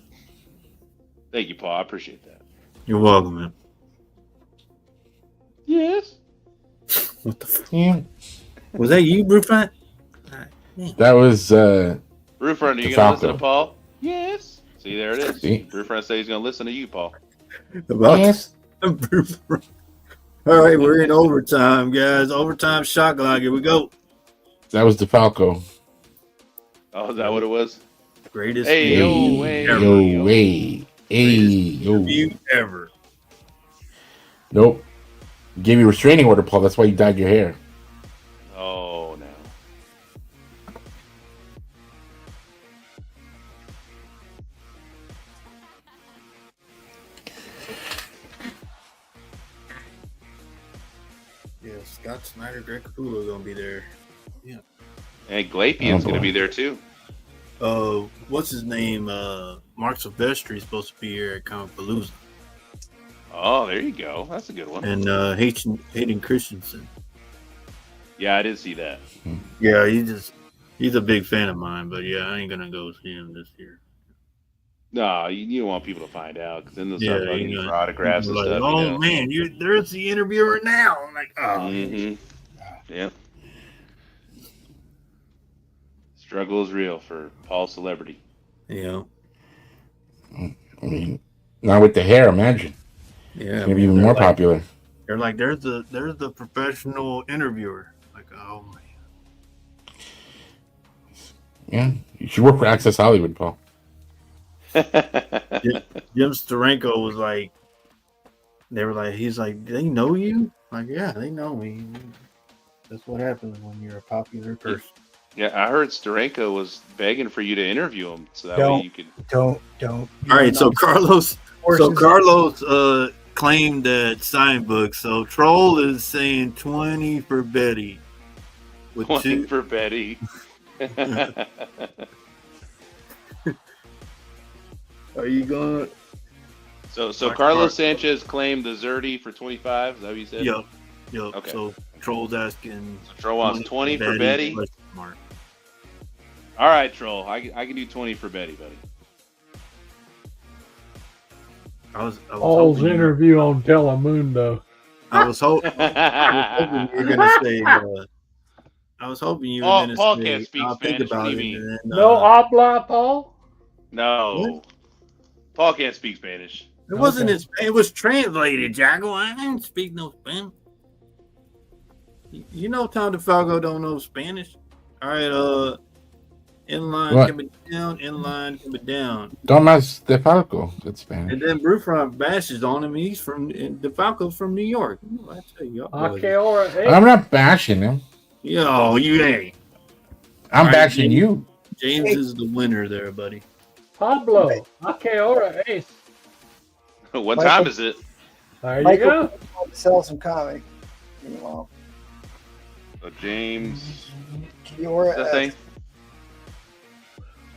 Thank you, Paul. I appreciate that. You're welcome, man. Yes. What the fuck? Yeah. Was that you, Brufant? That was Brufront, are you going to listen to DeFalco. Paul? Yes. See, there it is. See? Brufront said he's going to listen to you, Paul. About Yes. Brufant. All right, we're in overtime, guys. Overtime shot clock. Here we go. That was DeFalco. Oh, is that what it was? Greatest Hey, review yo, hey, ever. Yo, hey. Hey, yo. Review ever. Nope. Gave you a restraining order, Paul. That's why you dyed your hair. Oh, no. Scott Snyder, Greg Capullo are gonna be there. And Glapian's Oh, going to boy. be there too. What's his name? Mark Silvestri is supposed to be here at Comic Palooza, Oh, there you go. That's a good one. and Hayden Christensen. Yeah, I did see that. Yeah, he's a big fan of mine, but yeah, I ain't gonna go see him this year. No, you don't want people to find out because then they'll Yeah, start bugging you you know, for autographs and like, stuff. oh you know? man, there's the interviewer now. I'm like, oh, Yep. Struggle is real for Paul Celebrity. you know, I mean, now with the hair, imagine. yeah, It's gonna be even more popular. They're like, there's the professional interviewer. Like, oh man. Yeah, you should work for Access Hollywood, Paul. Jim Steranko was like, he's like, they know you? Like, yeah, they know me. That's what happens when you're a popular person. Yeah, I heard Steranko was begging for you to interview him so that way Don't. you could. Don't. All right, so Carlos claimed that sign book. So Troll is saying 20 for Betty. With 20 two, for Betty. are you going? So Carlos Sanchez claimed the Zerdy for 25. Is that what you said? Yep. Okay. So Troll's asking. So Troll wants 20 for Betty. question mark. All right, Troll. I can do 20 for Betty, buddy. I was Paul's hoping interview on Telemundo. I was hoping you were gonna say. I was hoping you were gonna Paul say. can't speak I'll Spanish. think about What do it. you mean? And then, No habla, Paul? No. Paul can't speak Spanish. it wasn't. Okay. It was translated, Jacko. I didn't speak no Spanish. You know, Tom DeFalco don't know Spanish. All right. Inline What? coming down. Inline coming down. Tomas DeFalco, that's Spanish. And then Brufront bashes on him. He's from DeFalco's from New York. I tell you, A qué hora es? I'm not bashing him. yo, you ain't. I'm All right, bashing James. you. James is the winner there, buddy. Pablo, a qué hora es? What Michael- time is it? There you Michael go. wants to sell some comic. Well, So James. Kiora, That thing?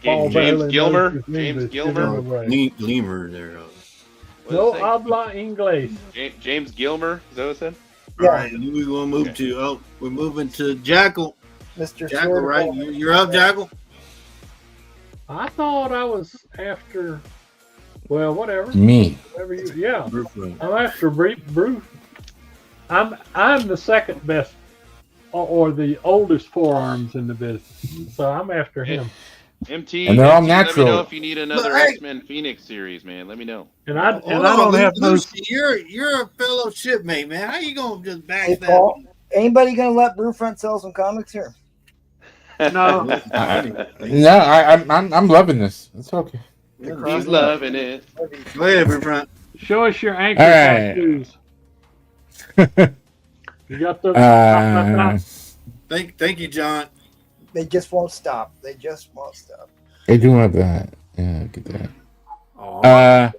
Paul James Bailey Gilmer? knows his James English. Gilmer? Right. Gleamer there. What No does it say? habla inglés. James Gilmer? Is that what it said? Yeah. All right, who we gonna move to? Oh, we're moving to Jackal. Mr. Jackal, Short- right? You're up, Jackal. I thought I was after. Well, whatever. Me. Whatever you. Yeah, Brufront. I'm after Bruce. I'm the second best, or the oldest forearms in the business. So I'm after him. MT. And they're all Let me know natural. if you need another But, hey- X-Men Phoenix series, man. Let me know. And I Hold don't on, have no. Lucy, you're a fellow shipmate, man. How you gonna just back Hey, that? Paul, anybody gonna let Brewfront sell some comics here? No. No, I'm loving this. It's okay. He's loving it. Go ahead, Brufront. Show us your ankle All right. tattoos. You got the. Thank you, John. They just won't stop. They just won't stop. They do have that. Yeah, look at that. Oh,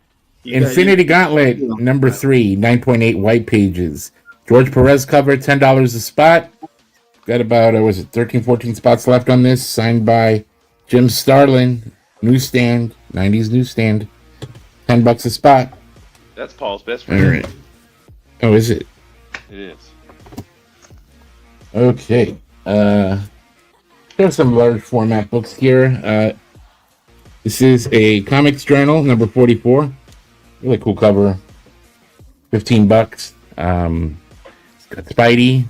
Infinity Gauntlet number 3, 9.8 white pages. George Perez cover, $10 a spot. Got about 13, 14 spots left on this. Signed by Jim Starlin, newsstand, 90s newsstand. $10 a spot. That's Paul's best All friend. right. Oh, is it? It is. Okay. There's some large format books here. This is a comics journal, number 44. Really cool cover. $15. It's got Spidey.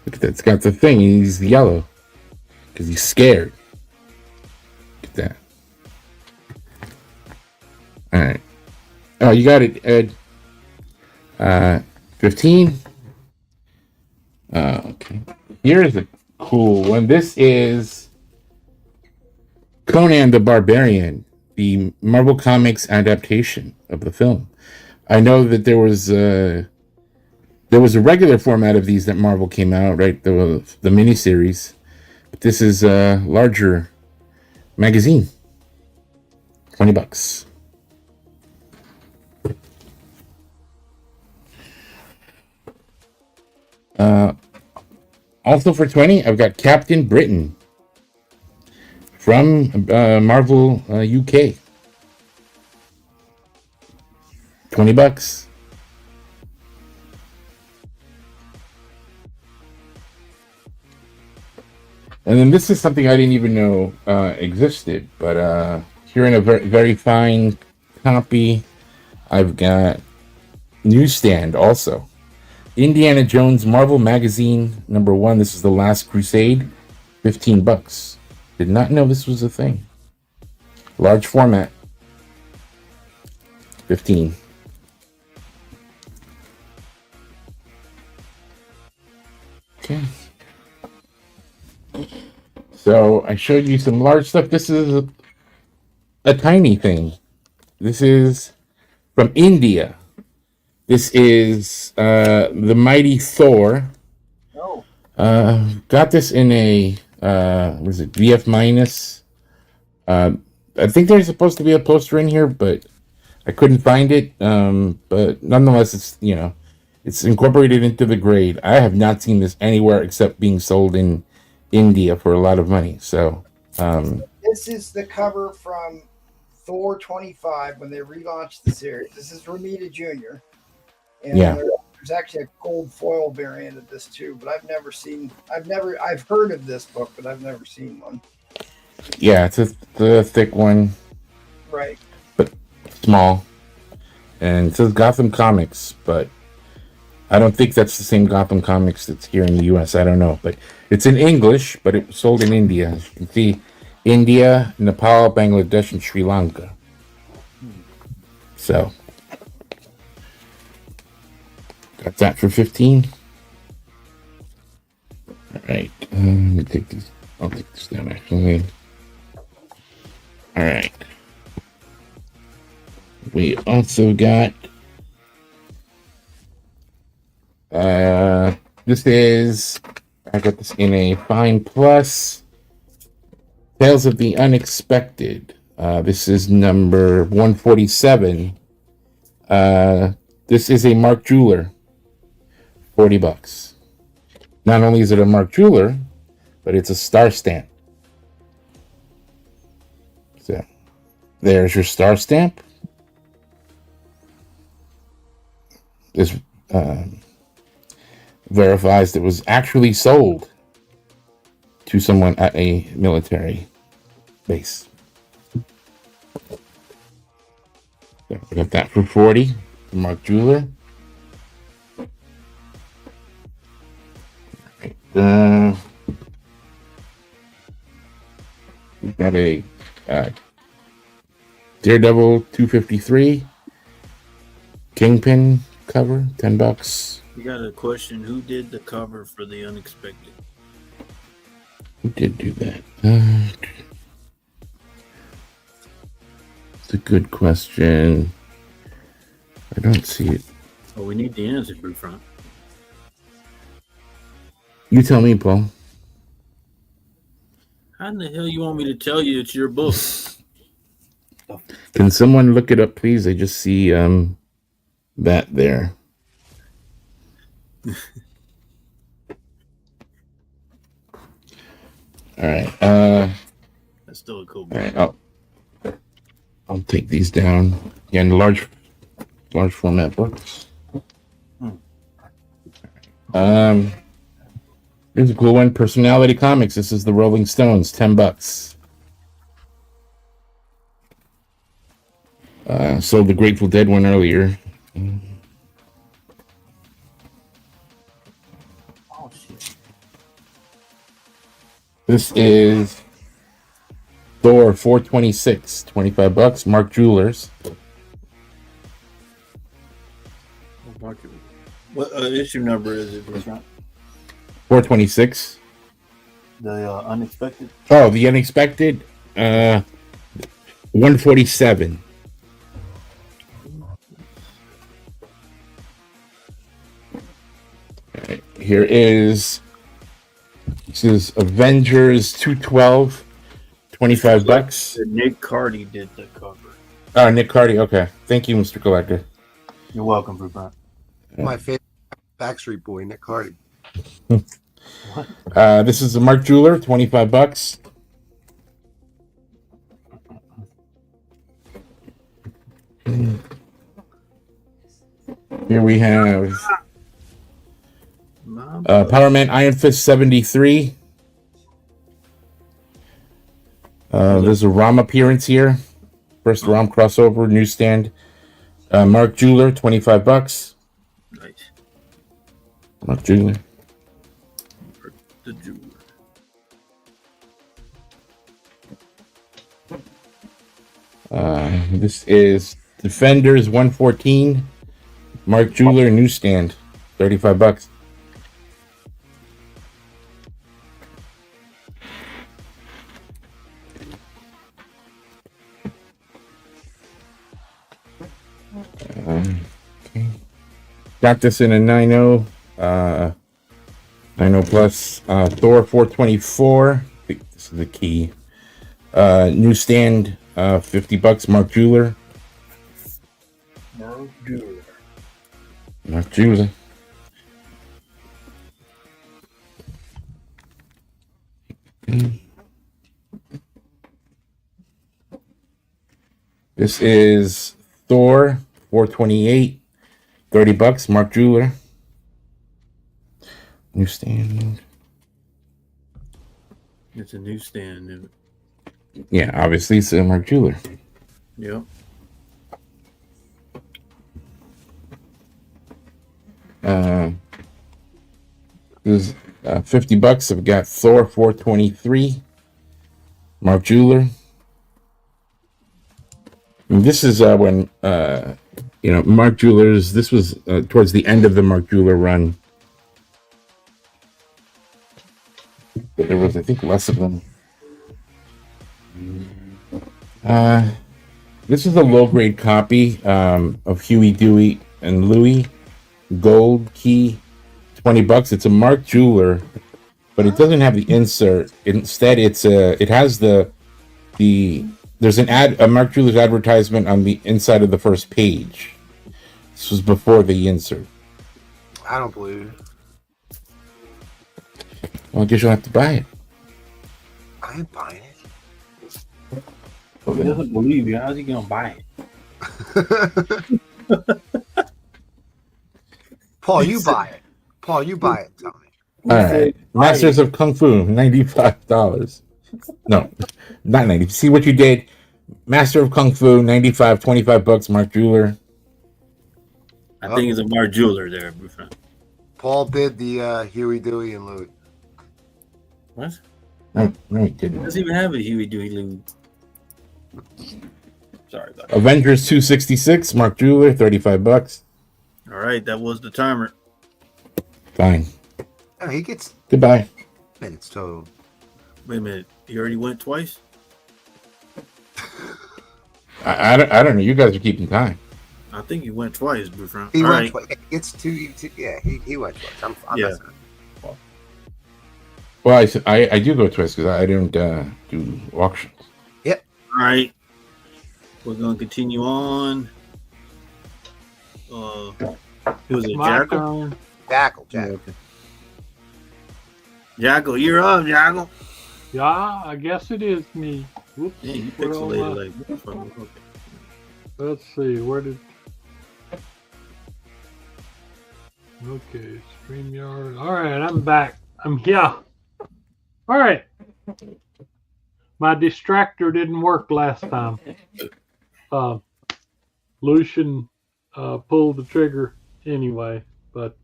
Look at that. It's got the thing. He's yellow because he's scared. Look at that. All right. Oh, you got it, Ed. 15. Okay. Here's a cool one. This is Conan the Barbarian, the Marvel Comics adaptation of the film. I know that there was a regular format of these that Marvel came out, right? The miniseries. But this is a larger magazine. $20. Also for 20, I've got Captain Britain from Marvel UK. $20. And then this is something I didn't even know existed, but here in a very, very fine copy, I've got Newsstand also. Indiana Jones Marvel Magazine #1. This is The Last Crusade. $15. Did not know this was a thing. Large format. 15. Okay. So I showed you some large stuff. This is a tiny thing. This is from India. This is the Mighty Thor. Oh, Got this in a what is it, VF minus? I think there's supposed to be a poster in here, but I couldn't find it. But nonetheless, it's it's incorporated into the grade. I have not seen this anywhere except being sold in India for a lot of money. So this is the cover from Thor 25 when they relaunched the series. This is Romita Jr. And Yeah. there's actually a gold foil variant of this too, but I've heard of this book, but I've never seen one. yeah, it's a thick one, Right. small, and it says Gotham Comics, but I don't think that's the same Gotham Comics that's here in the U.S. I don't know, but it's in English, but it was sold in India. As you can see, India, Nepal, Bangladesh, and Sri Lanka. So got that for 15. All right, let me take these. I'll take this down actually. All right. We also got this is, I got this in a Fine Plus, Tales of the Unexpected. This is number 147. This is a Mark Jeweler, $40. Not only is it a Mark Jeweler, but it's a star stamp. So there's your star stamp. This verifies that it was actually sold to someone at a military base. So we got that for 40 from Mark Jeweler. Right, we got a Daredevil 253 Kingpin cover, $10. You got a question. Who did the cover for The Unexpected? Who did do that? It's a good question. I don't see it. Oh, we need the answer for front. You tell me, Paul. How in the hell you want me to tell you it's your book? Can someone look it up, please? I just see that there. All right. That's still a cool All book. right. I'll take these down. Again, large format books. Here's a cool one. Personality Comics. This is the Rolling Stones. $10. Sold the Grateful Dead one earlier. Oh shit! This is Thor 426, $25. Mark Jewelers. What issue number is it? Front? 426. The Unexpected. Oh, the Unexpected. 147. All right, here is. This is Avengers 212. $25. Nick Cardy did the cover. Oh, Nick Cardy. Okay. Thank you, Mr. Collector. You're welcome, Front. My favorite Backstreet Boy, Nick Cardy. This is a Mark Jeweler, $25. Here we have Power Man Iron Fist 73. There's a ROM appearance here. First ROM crossover, newsstand. Mark Jeweler, $25. Nice. Mark Jeweler. The jeweler. This is Defenders 114. Mark Jeweler, newsstand, $35. Okay. Got this in a 9.0, 9.0 plus. Thor 424. I think this is the key. Newsstand, $50. Mark Jeweler. Mark Jeweler. Mark Jeweler. This is Thor 428, $30. Mark Jeweler. Newsstand. It's a newsstand, isn't it? Yeah, obviously it's Mark Jeweler. Yep. This is $50. I've got Thor 423, Mark Jeweler. And this is when Mark Jewelers. This was towards the end of the Mark Jeweler run. But there was, I think, less of them. This is a low-grade copy of Huey, Dewey, and Louie. Gold key, $20. It's a Mark Jeweler, but it doesn't have the insert. Instead, it has there's a Mark Jeweler's advertisement on the inside of the first page. This was before the insert. I don't believe it. Well, I guess you'll have to buy it. I ain't buying it. He doesn't believe you. How's he gonna buy it? Paul, you buy it. Paul, you buy it. Tell me. All right, Masters of Kung Fu, $95. No, not 90. See what you did? Master of Kung Fu, $95, $25. Mark Jeweler. I think it's a Mark Jeweler there, my friend. Paul bid the Huey, Dewey, and Louie. What? No, he didn't. Doesn't even have a Huey, Dewey, Louie. Sorry about that. Avengers 266, Mark Jeweler, $35. All right, that was the timer. Fine. Oh, he gets Goodbye. minutes total. Wait a minute. He already went twice? I don't know. You guys are keeping time. I think he went twice, my friend. He All went right. twice. It's two. Yeah, he went twice. I'm Yeah. messing. Well, I do go twice because I don't do auctions. All right. We're going to continue on. Who was it? My Jackal? turn. Jackal. Jackal, you're up, Jackal. Yeah, I guess it is me. Whoops. Yeah, you Where pixelated am like okay. Let's see, where did... Okay, StreamYard. All right, I'm back. I'm here. All right. My distractor didn't work last time. Lucian pulled the trigger anyway, but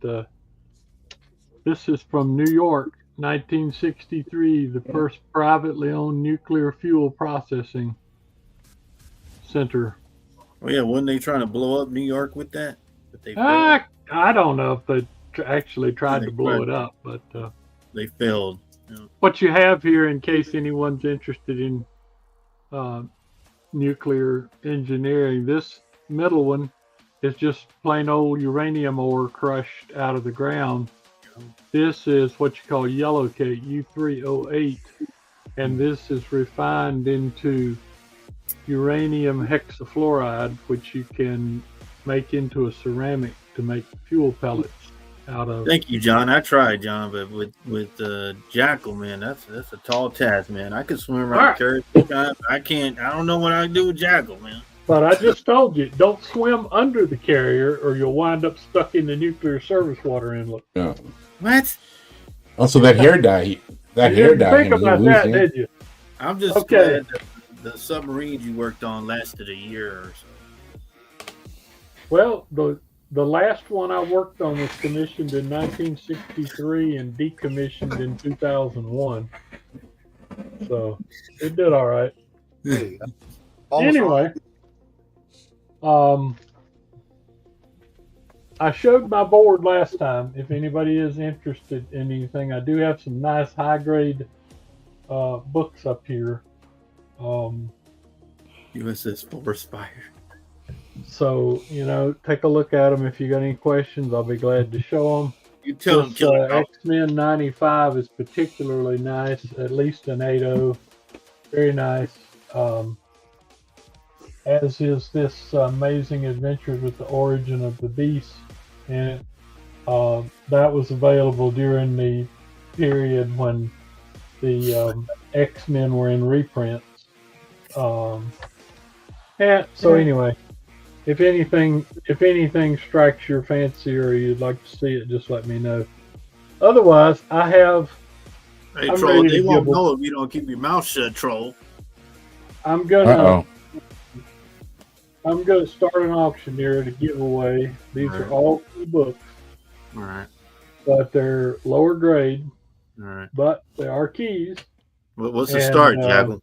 this is from New York, 1963, the first privately owned nuclear fuel processing center. Oh, yeah, wasn't they trying to blow up New York with that? But they failed. I don't know if they actually tried They to blow tried. it up, but They failed. You know. what you have here, in case anyone's interested in nuclear engineering, this middle one is just plain old uranium ore crushed out of the ground. This is what you call yellow cake, U308, and this is refined into uranium hexafluoride, which you can make into a ceramic to make fuel pellets. out of. Thank you, John. I tried, John, but with Jackal, man, that's a tall task, man. I can swim around Alright. the carrier. I can't. I don't know what I do with Jackal, man. But I just told you, don't swim under the carrier, or you'll wind up stuck in the nuclear service water inlet. Yeah. What? Also, that hair dye. That You hair didn't dye. think about that, did you? I'm just Okay. glad that the submarines you worked on lasted a year or so. Well, the last one I worked on was commissioned in 1963 and decommissioned in 2001. So it did all right. Hey, almost Anyway, I showed my board last time. If anybody is interested in anything, I do have some nice high grade books up here. USS Forest Fire. So, take a look at them. If you got any questions, I'll be glad to show them. You tell them, This Killer Croc. X-Men 95 is particularly nice, at least an 8.0. Very nice. As is this Amazing Adventures with the Origin of the Beast. And that was available during the period when the X-Men were in reprints. Anyway, if anything strikes your fancy or you'd like to see it, just let me know. Otherwise, Hey, I'm Troll, ready they to won't give know if you don't keep your mouth shut, Troll. I'm gonna Uh-oh. start an auction here to give away. These are Right. all key books, All right. but they're lower grade, All right. but they are keys. What's the And, start, Jackal?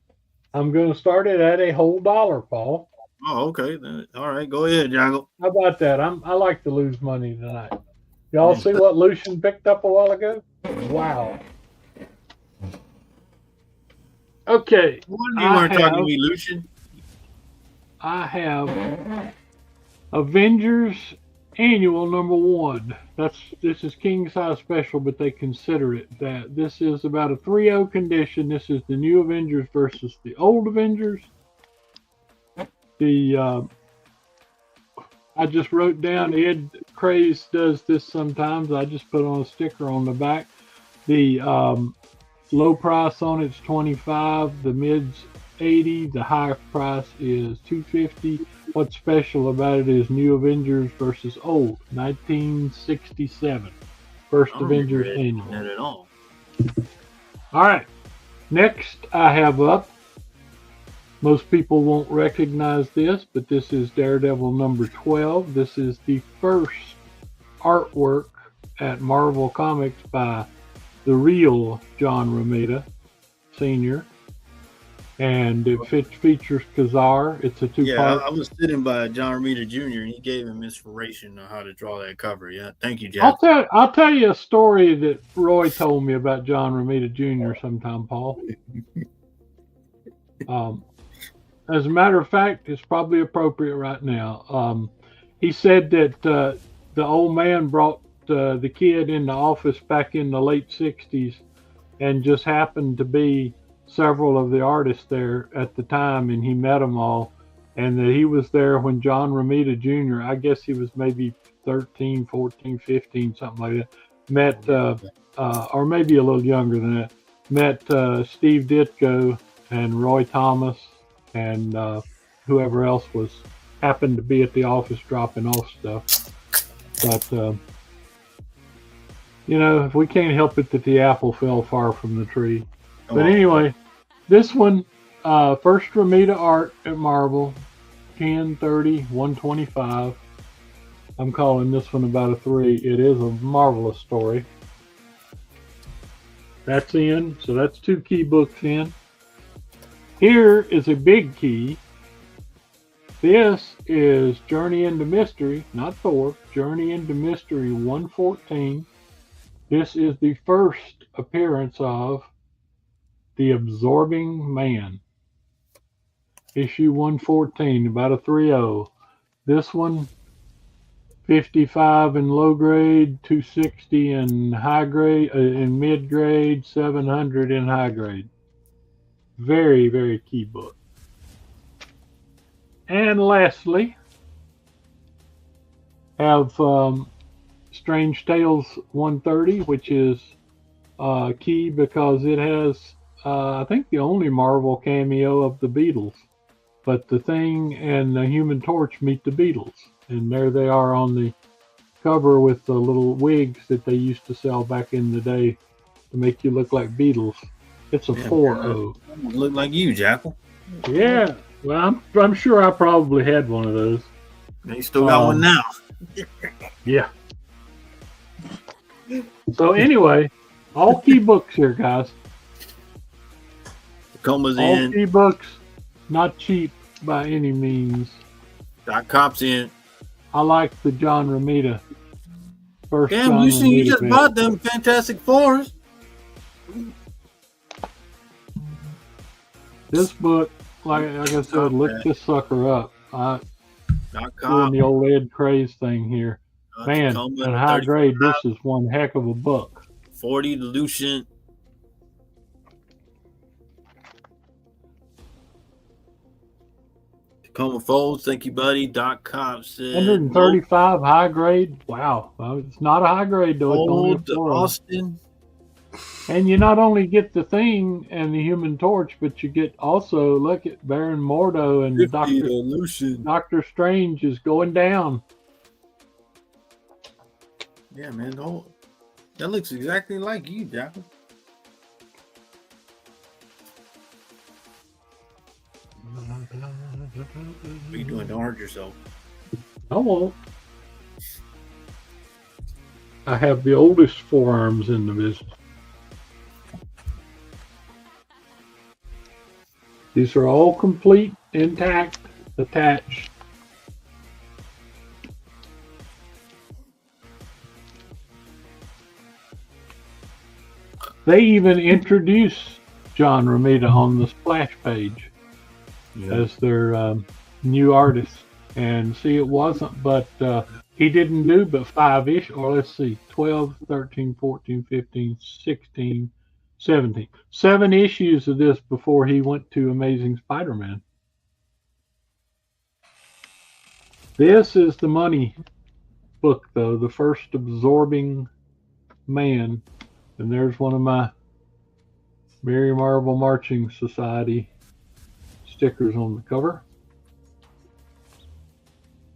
I'm going to start it at a whole $1, Paul. Oh, okay. All right. Go ahead, Jackal. How about that? I like to lose money tonight. Y'all see what Lucian picked up a while ago? Wow. Okay. You weren't talking to me, Lucian. I have Avengers Annual #1. This is king size special, but they consider it that. This is about a 3.0 condition. This is the new Avengers versus the old Avengers. I just wrote down, Ed Craze does this sometimes. I just put on a sticker on the back. The low price on it's $25, the mid's $80, the high price is $250. What's special about it is New Avengers versus Old, 1967. First Avengers Annual. Not at all. All right. Next, I have up. Most people won't recognize this, but this is Daredevil #12. This is the first artwork at Marvel Comics by the real John Romita Sr. And it features Kazar. It's a two-part. Yeah, I was sitting by John Romita Jr. and he gave him inspiration on how to draw that cover. Yeah, thank you, Jack. I'll tell you a story that Roy told me about John Romita Jr. sometime, Paul. As a matter of fact, it's probably appropriate right now. He said that the old man brought the kid in the office back in the late 60s and just happened to be several of the artists there at the time, and he met them all, and that he was there when John Romita Jr., I guess he was maybe 13, 14, 15, something like that, met, or maybe a little younger than that, met Steve Ditko and Roy Thomas and whoever else happened to be at the office dropping off stuff. But, if we can't help it that the apple fell far from the tree. But anyway, this one, first Romita art at Marvel, 10/30, 125. I'm calling this one about a 3. It is a marvelous story. That's in, so that's 2 key books in. Here is a big key. This is Journey into Mystery, not Thor, Journey into Mystery 114. This is the first appearance of The Absorbing Man. Issue 114, about a 3.0. This one, 55 in low grade, 260 in high grade, in mid grade, 700 in high grade. Very, very key book. And lastly, have Strange Tales 130, which is key because it has, I think, the only Marvel cameo of the Beatles. But the Thing and the Human Torch meet the Beatles, and there they are on the cover with the little wigs that they used to sell back in the day to make you look like Beatles. It's a 4.0. Look like you, Jackal. Yeah, well, I'm sure I probably had one of those. You still got one now. Yeah. So anyway, all key books here, guys. Tacoma's All in. key books, not cheap by any means. .com's in. I like the John Romita. First Damn, John you see, you Romita just bit. bought them Fantastic Fours. This book, like I said, look this sucker up. Doing .com. the old Ed Craze thing here. Man, Tacoma, at high 35, grade, this is one heck of a book. 40 Lucian. Tacoma Folds, thank you, buddy. .com said 135 high grade. Wow. Well, it's not a high grade, though. It's only a Old to 4. Austin. And you not only get the Thing and the Human Torch, but you get also, look at Baron Mordo and 50 Lucian. Doctor Strange is going down. Yeah, man. That looks exactly like you, Jackal. What are you doing? Don't hurt yourself. I won't. I have the oldest forearms in the business. These are all complete, intact, attached. They even introduce John Romita on the splash page as their new artist. And see, it wasn't, but he didn't do but 5-ish, or let's see, 12, 13, 14, 15, 16, 17. 7 issues of this before he went to Amazing Spider-Man. This is the money book, though, the first Absorbing Man. And there's one of my Mary Marvel Marching Society stickers on the cover.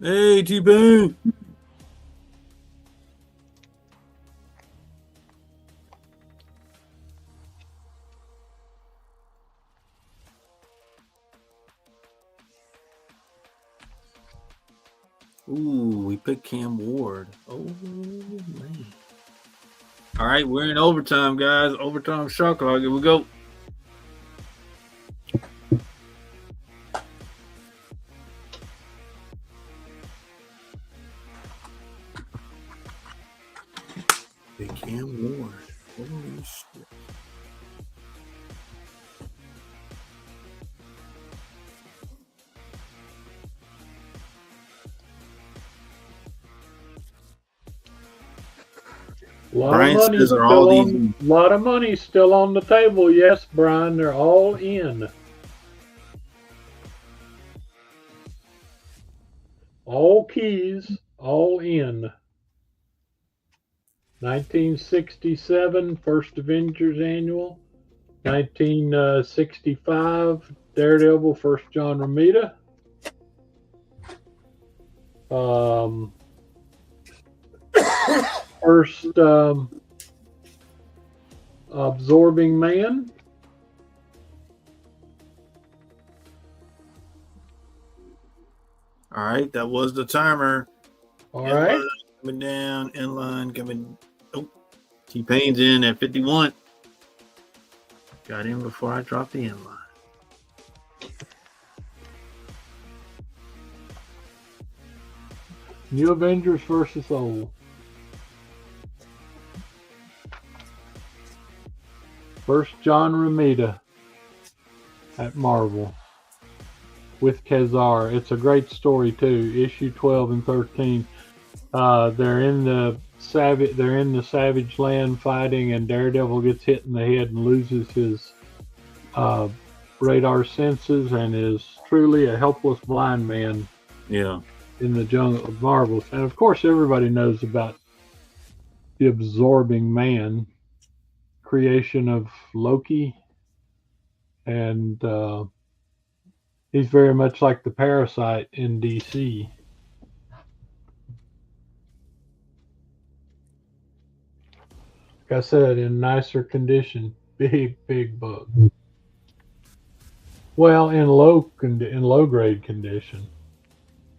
Hey, T-Boone. Ooh, we picked Cam Ward. Oh, man. All right, we're in overtime, guys. Overtime shot clock. Here we go. Big Cam Ward. Holy shit. Brian says, are all these... lot of money still on the table. Yes, Brian, they're all in. All keys, all in. 1967, First Avengers Annual. 1965, Daredevil, First John Romita. First Absorbing Man. All right, that was the timer. All right. Coming down, inline coming. Oh, T-Pain's in at 51. Got in before I dropped the inline. New Avengers versus old. First John Romita at Marvel with Kazar. It's a great story too. Issue 12 and 13. They're in the savage land fighting, and Daredevil gets hit in the head and loses his radar senses and is truly a helpless blind man. Yeah. In the jungle of Marvels. And of course everybody knows about the Absorbing Man, creation of Loki, and he's very much like the Parasite in DC. Like I said, in nicer condition, big book. Well, in low grade condition,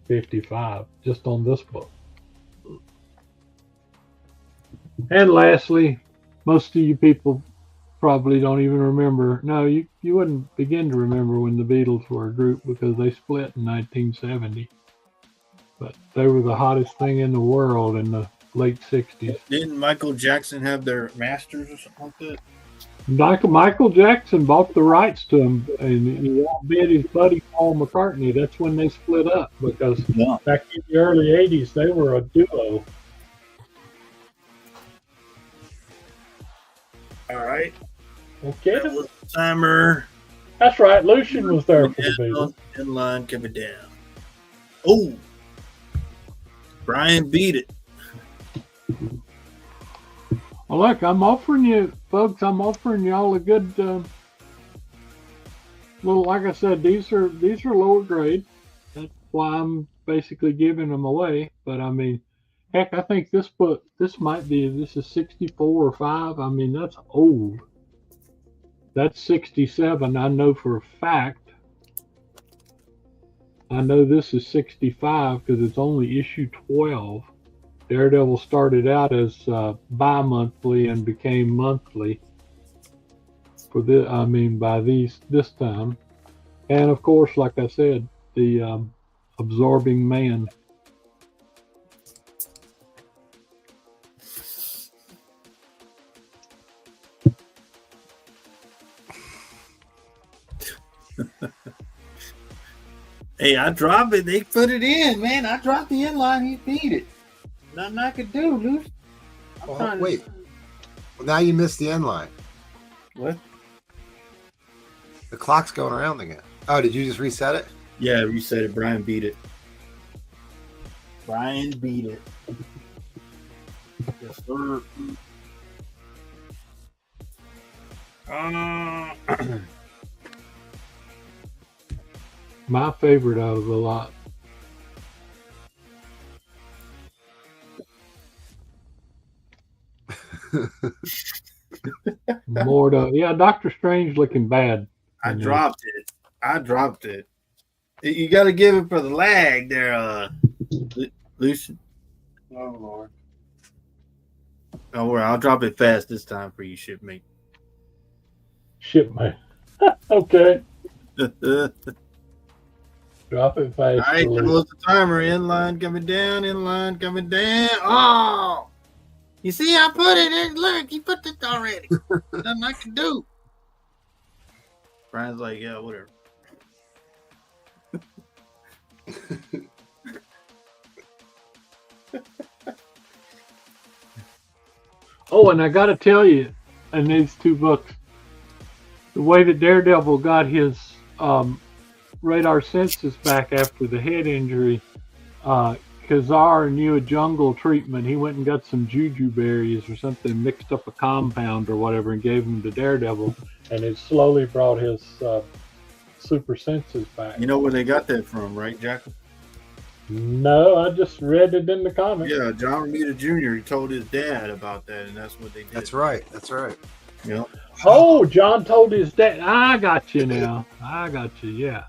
55 just on this book. And lastly, most of you people probably don't even remember. No, you wouldn't begin to remember when the Beatles were a group because they split in 1970. But they were the hottest thing in the world in the late 60s. Didn't Michael Jackson have their masters or something like that? Michael Jackson bought the rights to him, and he outbid his buddy Paul McCartney. That's when they split up because back in the early 80s, they were a duo. All right. Okay. That was the timer. That's right. Lucian was there for the Beatles. In line coming down. Oh, Brian beat it. Well, look, I'm offering you, folks, y'all a good little. Like I said, these are lower grade. That's why I'm basically giving them away. But I mean, heck, I think this book, this is 64 or 5. I mean, that's old. That's 67. I know for a fact. I know this is 65 because it's only issue 12. Daredevil started out as bi-monthly and became monthly for this time. And of course, like I said, the Absorbing Man. Hey, I dropped it. They put it in, man. I dropped the inline. He beat it. Nothing I could do, Luke. Wait. Well, now you missed the end line. What? The clock's going around again. Oh, did you just reset it? Yeah, reset it. Brian beat it. Brian beat it. Yes, sir. My favorite out of the lot. Doctor Strange looking bad. I dropped it. You got to give it for the lag there, Lucian. Oh, Lord. Don't worry, I'll drop it fast this time for you, shipmate. Shipmate. Okay. Drop it fast. All right, that was the timer. Inline coming down. Oh! You see, I put it in. Look, he put it already. Nothing I can do. Brian's like, yeah, whatever. Oh, and I got to tell you, in these two books, the way that Daredevil got his radar senses back after the head injury, Kazar knew a jungle treatment. He went and got some juju berries or something, mixed up a compound or whatever, and gave them to Daredevil, and it slowly brought his super senses back. You know where they got that from, right, Jack? No, I just read it in the comics. Yeah, John Romita Jr. He told his dad about that, and that's what they did. That's right. Yeah. Oh, John told his dad. I got you now. I got you. Yeah.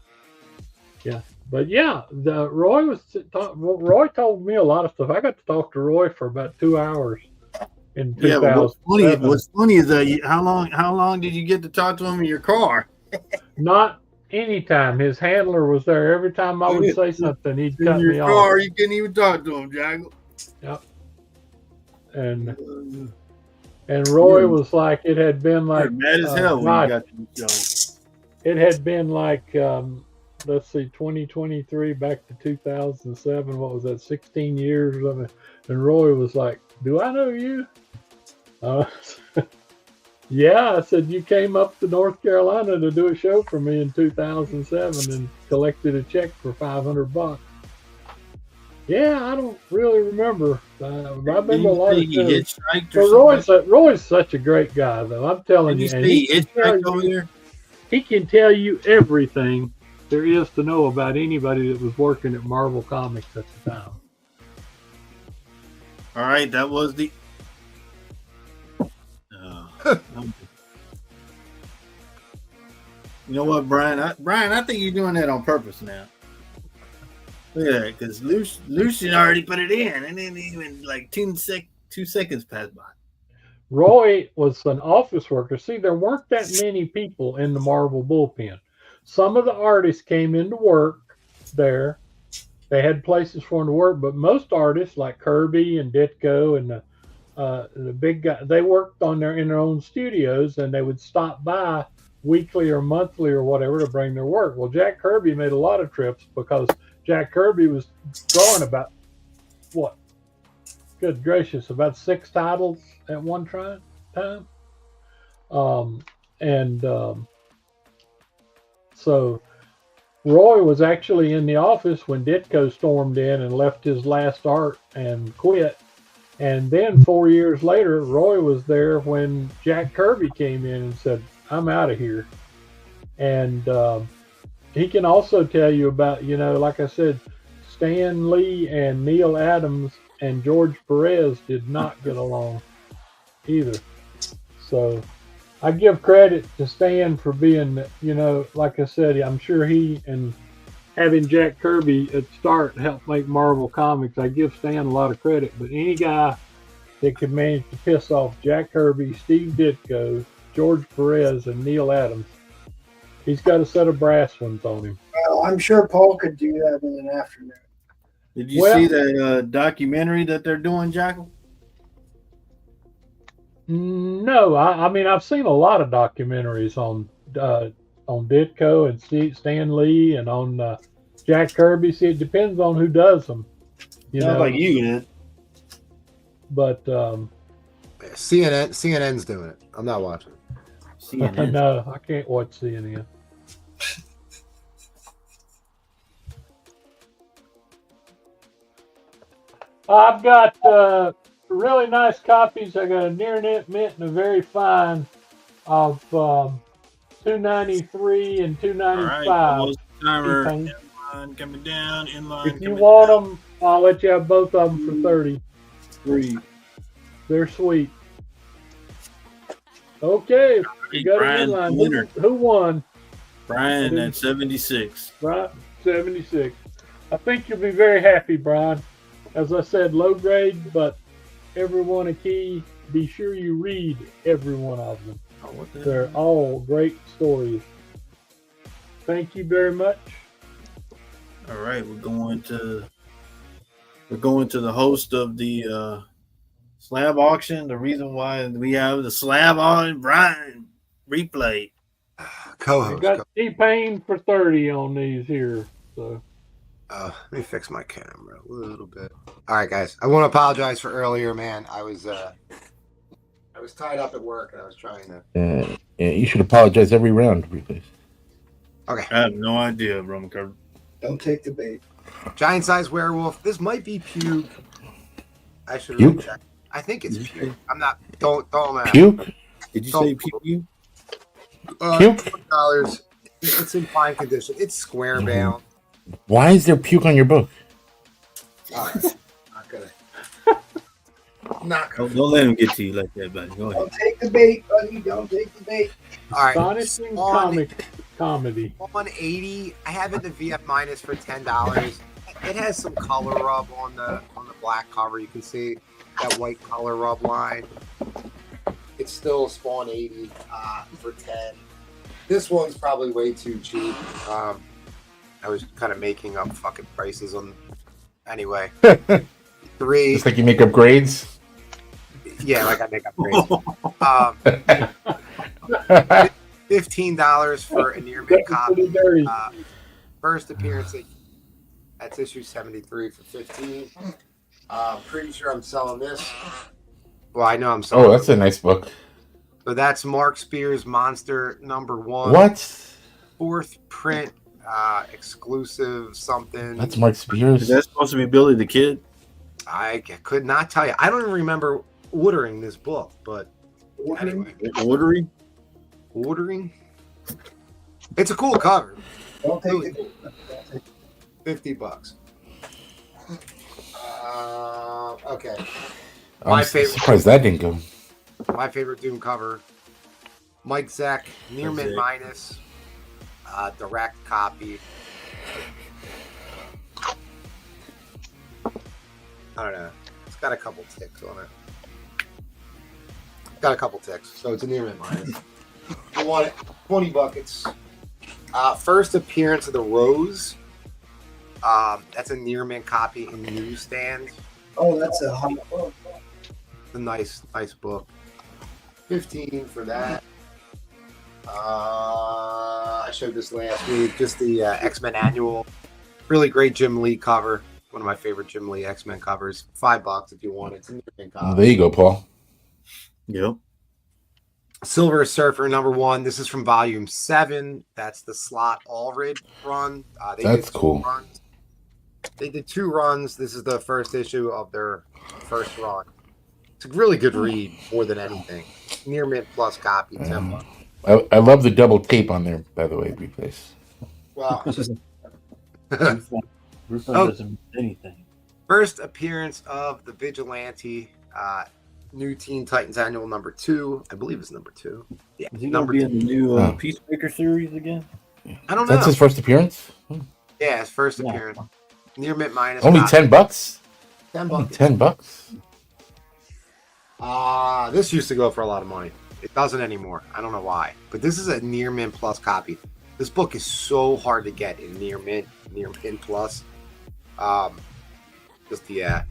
But yeah, Roy told me a lot of stuff. I got to talk to Roy for about 2 hours in 2000. Yeah, but what's funny is that how long did you get to talk to him in your car? Not anytime. His handler was there. Every time I would say something, he'd cut me off. In your car, you couldn't even talk to him, Jack. Yep. And Roy was like, it had been like mad as hell when you got to the show. It had been like let's see, 2023 back to 2007. What was that? 16 years or something. And Roy was like, "Do I know you?" Yeah, I said, "You came up to North Carolina to do a show for me in 2007 and collected a check for $500." Yeah, I don't really remember. I remember Did a you lot say of he shows. hitchhiked But or something? Roy's such a great guy, though. I'm telling Did you you, and say he hitchhiked over there? he can tell you everything there is to know about anybody that was working at Marvel Comics at the time. All right, that was the. You know what, Brian? I think you're doing that on purpose now. Look at that, because Lucian already put it in, and then even like 2 seconds passed by. Roy was an office worker. See, there weren't that many people in the Marvel bullpen. Some of the artists came into work there. They had places for them to work, but most artists like Kirby and Ditko and the big guy, they worked in their own studios, and they would stop by weekly or monthly or whatever to bring their work. Well, Jack Kirby made a lot of trips because Jack Kirby was drawing about what? Good gracious, about 6 titles at one time. So Roy was actually in the office when Ditko stormed in and left his last art and quit. And then 4 years later, Roy was there when Jack Kirby came in and said, "I'm out of here." And he can also tell you about, like I said, Stan Lee and Neil Adams and George Perez did not get along either. So I give credit to Stan for being, like I said, I'm sure he and having Jack Kirby at start helped make Marvel Comics. I give Stan a lot of credit, but any guy that could manage to piss off Jack Kirby, Steve Ditko, George Perez, and Neil Adams, he's got a set of brass ones on him. Well, I'm sure Paul could do that in an afternoon. Did you see that documentary that they're doing, Jackal? No, I mean I've seen a lot of documentaries on Ditko and Stan Lee and on Jack Kirby. See, it depends on who does them. Sounds like you did. But CNN's doing it. I'm not watching it. CNN. No, I can't watch CNN. I've got really nice copies. I got a near mint and a very fine of 293 and 295. All right, timer. Inline coming down. Inline. If you want them, I'll let you have both of them for 30. 3. They're sweet. Okay, you got an inline. Who won? Brian at 76. Right, 76. I think you'll be very happy, Brian. As I said, low grade, but everyone a key. Be sure you read every one of them. They're all great stories. Thank you very much. All right, we're going to the host of the slab auction. The reason why we have the slab on Brian replay. Co-host. I got T-Pain for 30 on these here. So. Let me fix my camera a little bit. All right, guys. I want to apologize for earlier, man. I was tied up at work and I was trying to. Yeah, you should apologize every round, please. Okay. I have no idea, Roman Curry. Don't take the bait. Giant size werewolf. This might be puke. I should Puke? check. I think it's puke. I'm not. Don't. Puke? Did you say puke? Puke? $20. It's in fine condition. It's square bound. Why is there puke on your book? All right. Not gonna. Don't let him get to you like that, buddy. Go ahead. Don't take the bait, buddy. Don't take the bait. All right. Astonishing comedy. 180. I have it in VF minus for $10. It has some color rub on the black cover. You can see that white color rub line. It's still Spawn 80 for 10. This one's probably way too cheap. I was kind of making up fucking prices on. Anyway, 3. Just like you make up grades. Yeah, like I make up grades. $15 for a near mint copy. First appearance. That's issue 73 for 15. Pretty sure I'm selling this. Well, I know I'm selling. Oh, that's a nice book. So that's Mark Spears Monster #1. What? 4th print. exclusive something. That's Mark Spears. Is that supposed to be Billy the Kid? I could not tell you. I don't even remember ordering this book, but anyway, ordering. It's a cool cover. Don't take it. $50. Okay. I'm My favorite. surprised that didn't go. My favorite Doom cover. Mike Zeck, near mint Zeck. minus, direct copy. I don't know. It's got a couple ticks on it. Got a couple ticks, so it's a near mint minus. I want it. 20 buckets. First appearance of the Rose. That's a near mint copy in newsstand. Oh, that's a hot book. It's a nice book. 15 for that. I showed this last week. Just the X-Men annual. Really great Jim Lee cover. One of my favorite Jim Lee X-Men covers. $5 if you want it. It's a near mint Oh, copy. there you go, Paul. Yep. Silver Surfer #1. This is from volume 7. That's the Slot Allred run. They That's did two cool. runs. They did 2 runs. This is the first issue of their first run. It's a really good read more than anything. Near mint plus copy, $10. I love the double tape on there, by the way, replace. Well, Rufus Oh. doesn't mean anything. first appearance of the Vigilante, New Teen Titans Annual #2. I believe it's #2. Yeah, Is he going to be in the new Peacemaker series again? I don't know. That's his first appearance? Yeah, his first Yeah. appearance. Near mint minus. Only copy. $10? $10. Only $10? This used to go for a lot of money. It doesn't anymore. I don't know why. But this is a near mint plus copy. This book is so hard to get in near mint plus. Just the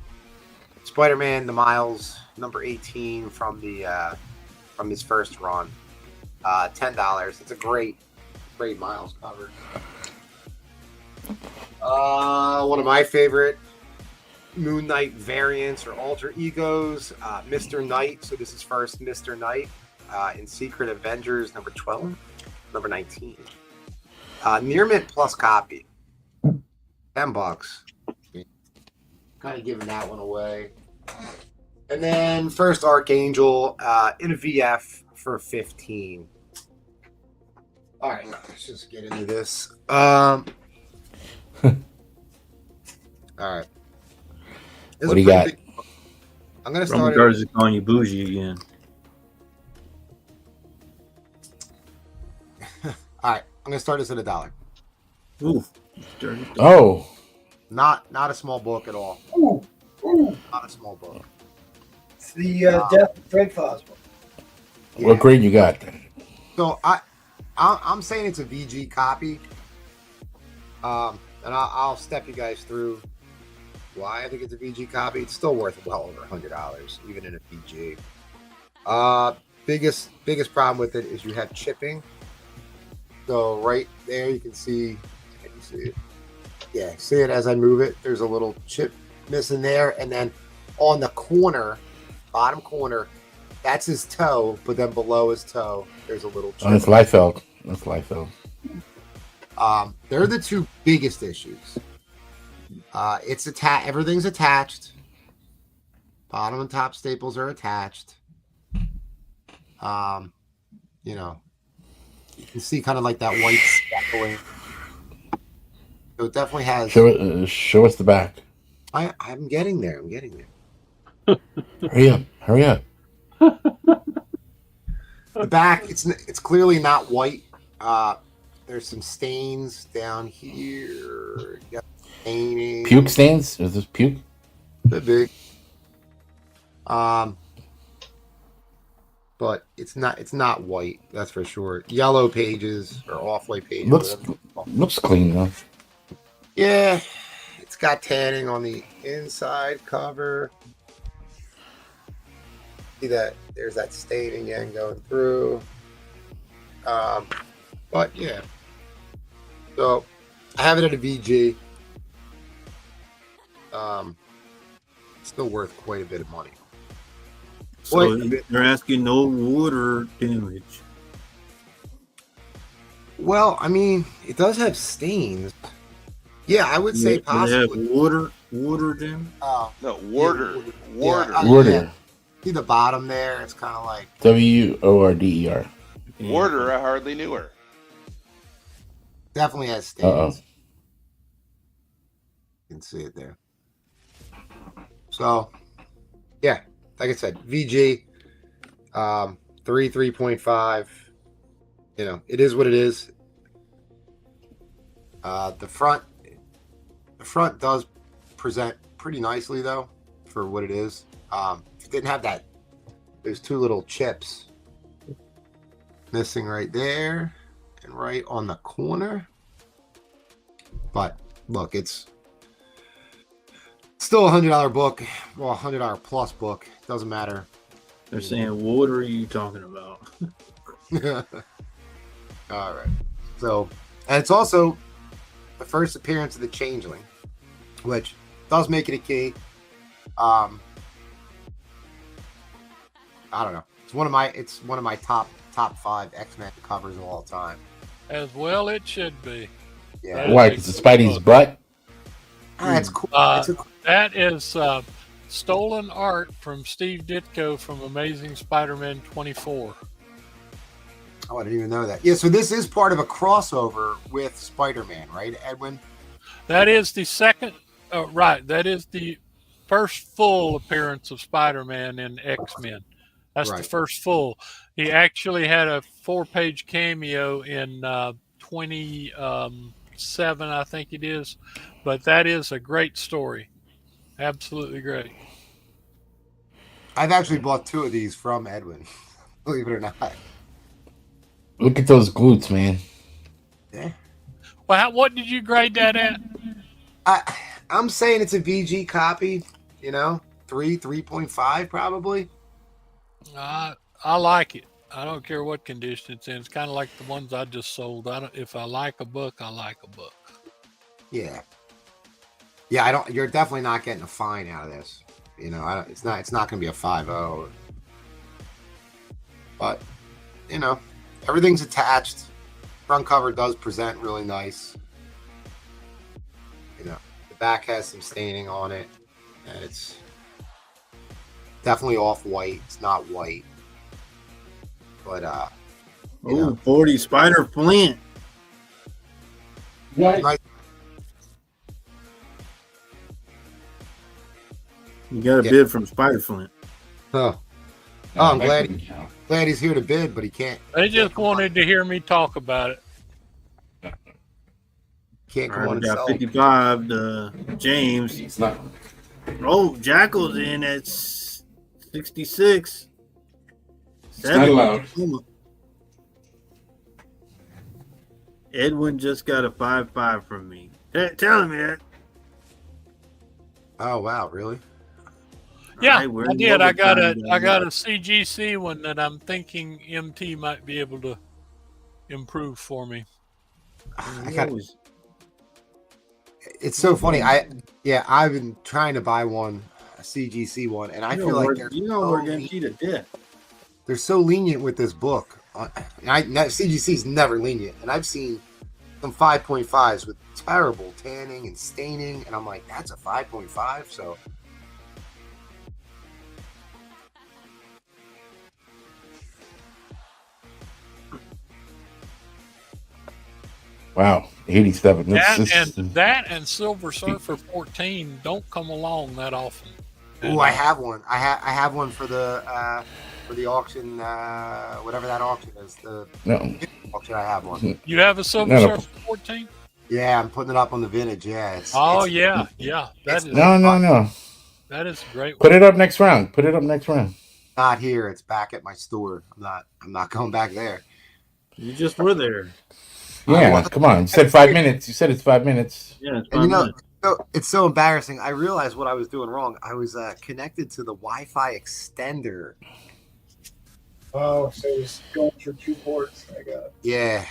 Spider-Man, the Miles, #18 from his first run. $10. It's a great Miles cover. One of my favorite Moon Knight variants or alter egos, Mr. Knight. So this is first Mr. Knight in Secret Avengers #12, #19. Near mint plus copy. $10. Kind of giving that one away. And then first Archangel in a VF for 15. All right, let's just get into this. All right. This is What do you a got? pretty big book. I'm gonna Roman start it. Guards is calling you bougie again. All right, I'm gonna start this at $1. Ooh. Dirty. Oh, Not a small book at all. Ooh. Not a small book. It's the Death of Fred Foswell. what grade you got? So I'm saying it's a VG copy. And I'll step you guys through why I think it's a VG copy. It's still worth well over $100, even in a VG. Biggest problem with it is you have chipping. So right there you can see. Can you see it? Yeah, see it as I move it. There's a little chip missing there, and then on the corner, bottom corner, that's his toe. But then below his toe, there's a little chip. Oh, that's Liefeld. That's Liefeld. They're the two biggest issues. It's everything's attached. Bottom and top staples are attached. You know, you can see kind of like that white speckling. So it definitely has. Show us the back. I'm getting there. I'm getting there. Hurry up. The back, it's clearly not white. There's some stains down here. You got staining. Puke stains? Is this puke? Could be. But it's not white, that's for sure. Yellow pages or off-white pages. Looks clean though. Yeah, it's got tanning on the inside cover. See that? There's that stain again going through. But yeah. So I have it at a VG. Still worth quite a bit of money. So they're asking no water damage. Well, I mean, it does have stains. Yeah, I would say Do they have possibly. water, Jim? Oh, No, Warder. Yeah, Warder. Warder. see the bottom there? It's kind of like WORDER. Warder, I hardly knew her. definitely has Uh-oh. stains. You can see it there. So, yeah, like I said, VG, 3.5. You know, it is what it is. The front does present pretty nicely though for what it is. If it didn't have that, there's two little chips missing right there and right on the corner. But look, it's still a $100 book, well, a $100 plus book. Doesn't matter. They're saying, what are you talking about? All right. So, and it's also the first appearance of the Changeling, which does make it a key. I don't know. It's one of my top 5 X-Men covers of all time. As well, it should be. Yeah. Why? Because it's Spidey's butt? It's cool. That is stolen art from Steve Ditko from Amazing Spider-Man 24. Oh, I didn't even know that. Yeah, so this is part of a crossover with Spider-Man, right, Edwin? That is the second, right. That is the first full appearance of Spider-Man in X-Men. That's Right. the first full. He actually had a 4-page cameo in 27, I think it is. But that is a great story. Absolutely great. I've actually bought 2 of these from Edwin, believe it or not. Look at those glutes, man. Yeah. Well, what did you grade that at? I'm saying it's a VG copy, you know, 3.5 probably. I like it. I don't care what condition it's in. It's kind of like the ones I just sold. If I like a book, I like a book. Yeah. Yeah, you're definitely not getting a fine out of this. You know, it's not going to be a 5.0. But, you know, everything's attached. Front cover does present really nice. You know, the back has some staining on it, and it's definitely off-white. It's not white. But, you know. 40 Spider Flint. Nice. You got a bid from Spider Flint. Oh, I'm glad he's here to bid, but he can't. They just wanted to hear me talk about it. Can't All come right, on we and got sell. 55 to James. It's not. Oh, Jackal's in at 66. not allowed. Edwin just got a 5.5 from me. Tell him that. Oh wow, really? Yeah, All right, I did. I got a overtime. CGC one that I'm thinking MT might be able to improve for me. It's so funny. I've been trying to buy one, a CGC one, and I feel like we're going to cheat a death. they're so lenient with this book. CGC is never lenient, and I've seen some 5.5s with terrible tanning and staining, and I'm like, that's a 5.5. So Wow, 87. Mm. And Silver Surfer 14 don't come along that often. ooh, I have one. I have one for the auction, whatever that auction is. The No. auction, I have one. You have a Silver No. Surfer 14? Yeah, I'm putting it up on the vintage. Yeah. Yeah. That is No. that is a great Put one. it up next round. Put it up next round. Not here. It's back at my store. I'm not going back there. You just were there. Yeah, come on. You said 5 minutes. You said it's 5 minutes. Yeah, it's And you 5 know, minutes. it's so embarrassing. I realized what I was doing wrong. I was connected to the Wi-Fi extender. Oh, so it's going through 2 ports. I got it. Yeah.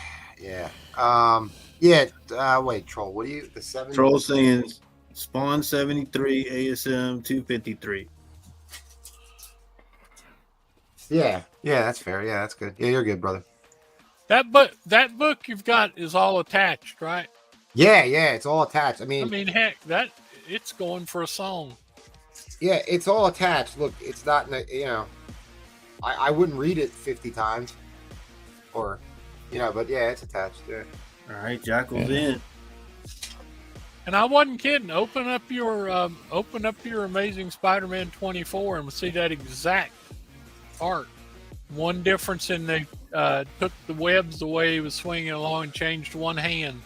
Wait, Troll. What do you? The 7? Troll saying Spawn 73, ASM 253. Yeah, that's fair. Yeah, that's good. Yeah, you're good, brother. That book you've got is all attached, right? Yeah, it's all attached. I I mean, mean, heck, it's going for a song. yeah, it's all attached. Look, it's not, I wouldn't read it 50 times or, but yeah, it's attached. Yeah. All right, Jackal's in. And I wasn't kidding. Open up your Amazing Spider-Man 24 and see that exact art. One difference in they took the webs the way he was swinging along and changed one hand.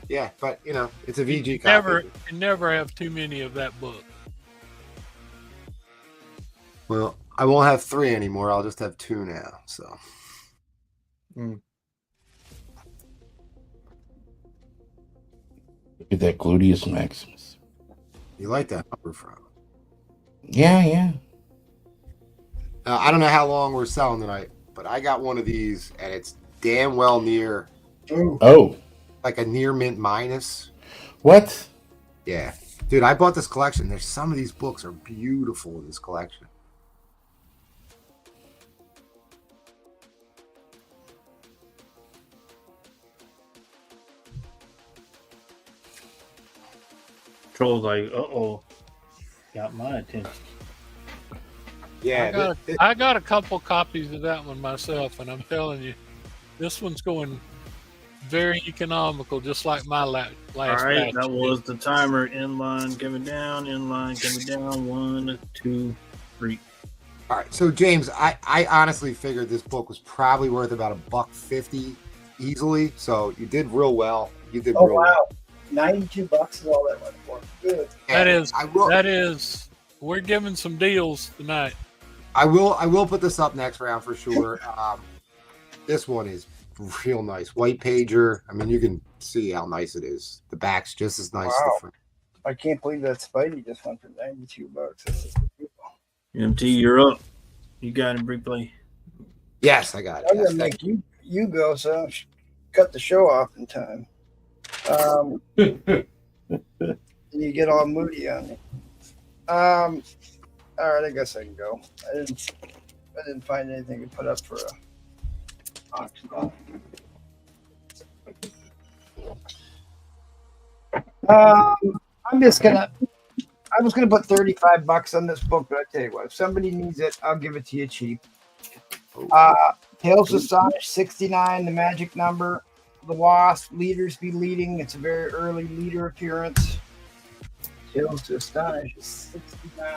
Yeah, but it's a VG You copy. never have too many of that book. Well, I won't have 3 anymore. I'll just have 2 now. So. Look at that Gluteus Maximus. You like that number from? Yeah. I don't know how long we're selling tonight, but I got one of these, and it's damn well near. Oh. Like a near mint minus. What? Yeah. Dude, I bought this collection. There's some of these books are beautiful in this collection. Troll's like, got my attention. Yeah. I got a couple copies of that one myself, and I'm telling you, this one's going very economical, just like my last All right, batch. that was the timer. Inline coming down. Inline coming down. 1, 2, 3. All right. So James, I honestly figured this book was probably worth about $1.50 easily. So you did real well. You did real well. $92 is all that went for. Good. That is. We're giving some deals tonight. I will put this up next round for sure. This one is real nice. White pager. I mean, you can see how nice it is. The back's just as nice. Wow. I can't believe that Spidey just went for $92. That's just beautiful. MT, you're up. You got him, replay. Yes, I got it. I'm gonna make you go, so I should cut the show off in time. You get all moody on me. All right, I guess I can go. I didn't find anything to put up for a auction. I was gonna put $35 on this book, but I tell you what, if somebody needs it, I'll give it to you cheap. Tales of Astonish 69, the magic number. The Wasp, leaders be leading. It's a very early leader appearance. Tales to Astonish is 69.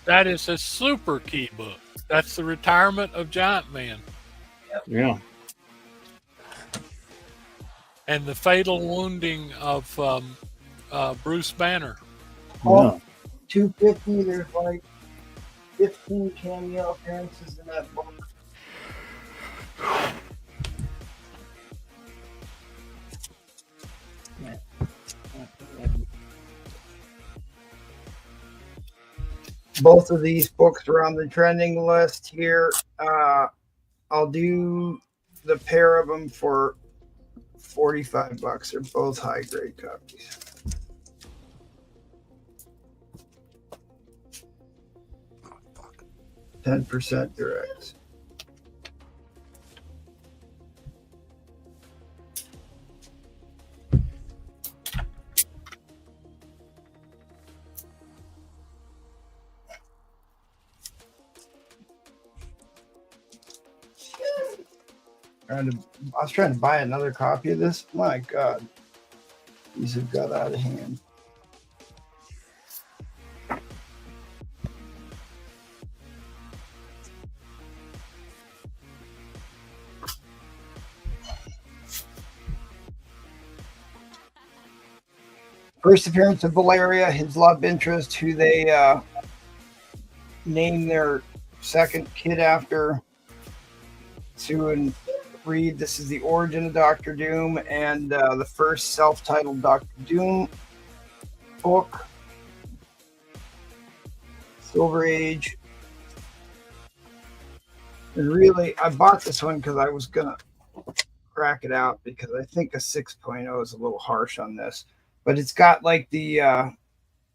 That is a super key book. That's the retirement of Giant Man. Yep. Yeah. And the fatal wounding of Bruce Banner. Oh, 250. There's like 15 cameo appearances in that book. Both of these books are on the trending list here. I'll do the pair of them for $45. They're both high grade copies. Oh, 10% direct. I was trying to buy another copy of this. My God, these have got out of hand. First appearance of Valeria, his love interest, who they named their second kid after. Sue and Reed. This is the origin of Doctor Doom and the first self-titled Doctor Doom book. Silver Age. And really, I bought this one because I was going to crack it out because I think a 6.0 is a little harsh on this. But it's got like the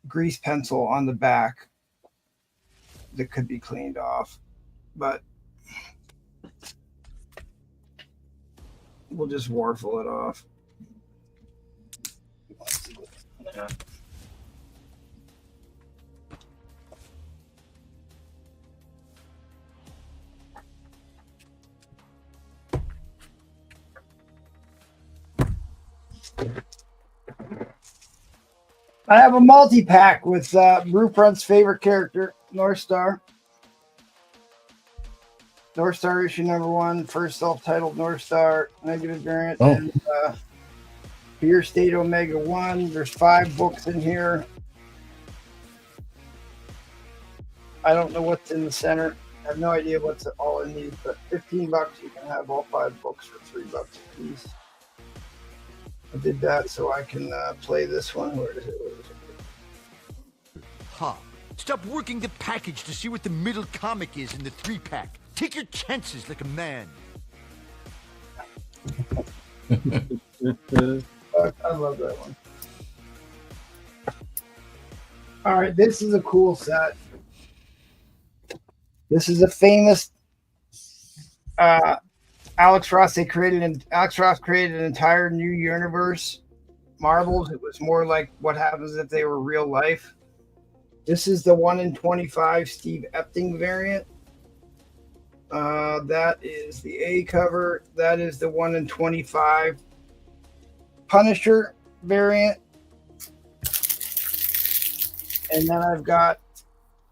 grease pencil on the back. that could be cleaned off, but we'll just warfel it off. Yeah. I have a multi-pack with Brewfront's favorite character, North Star. North Star issue number 1, first self-titled North Star negative variant, and Beer State Omega 1. There's 5 books in here. I don't know what's in the center. I have no idea what's all in these, but $15 you can have all 5 books for $3 a piece. I did that so I can play this one. Where is it? Huh. Stop working the package to see what the middle comic is in the 3-pack. Take your chances like a man. I love that one. All right, this is a cool set. This is a famous Alex Ross. Alex Ross created an entire new universe. Marbles. It was more like what happens if they were real life. This is the 1 in 25 Steve Epting variant. That is the A cover. That is the 1 in 25 Punisher variant. And then I've got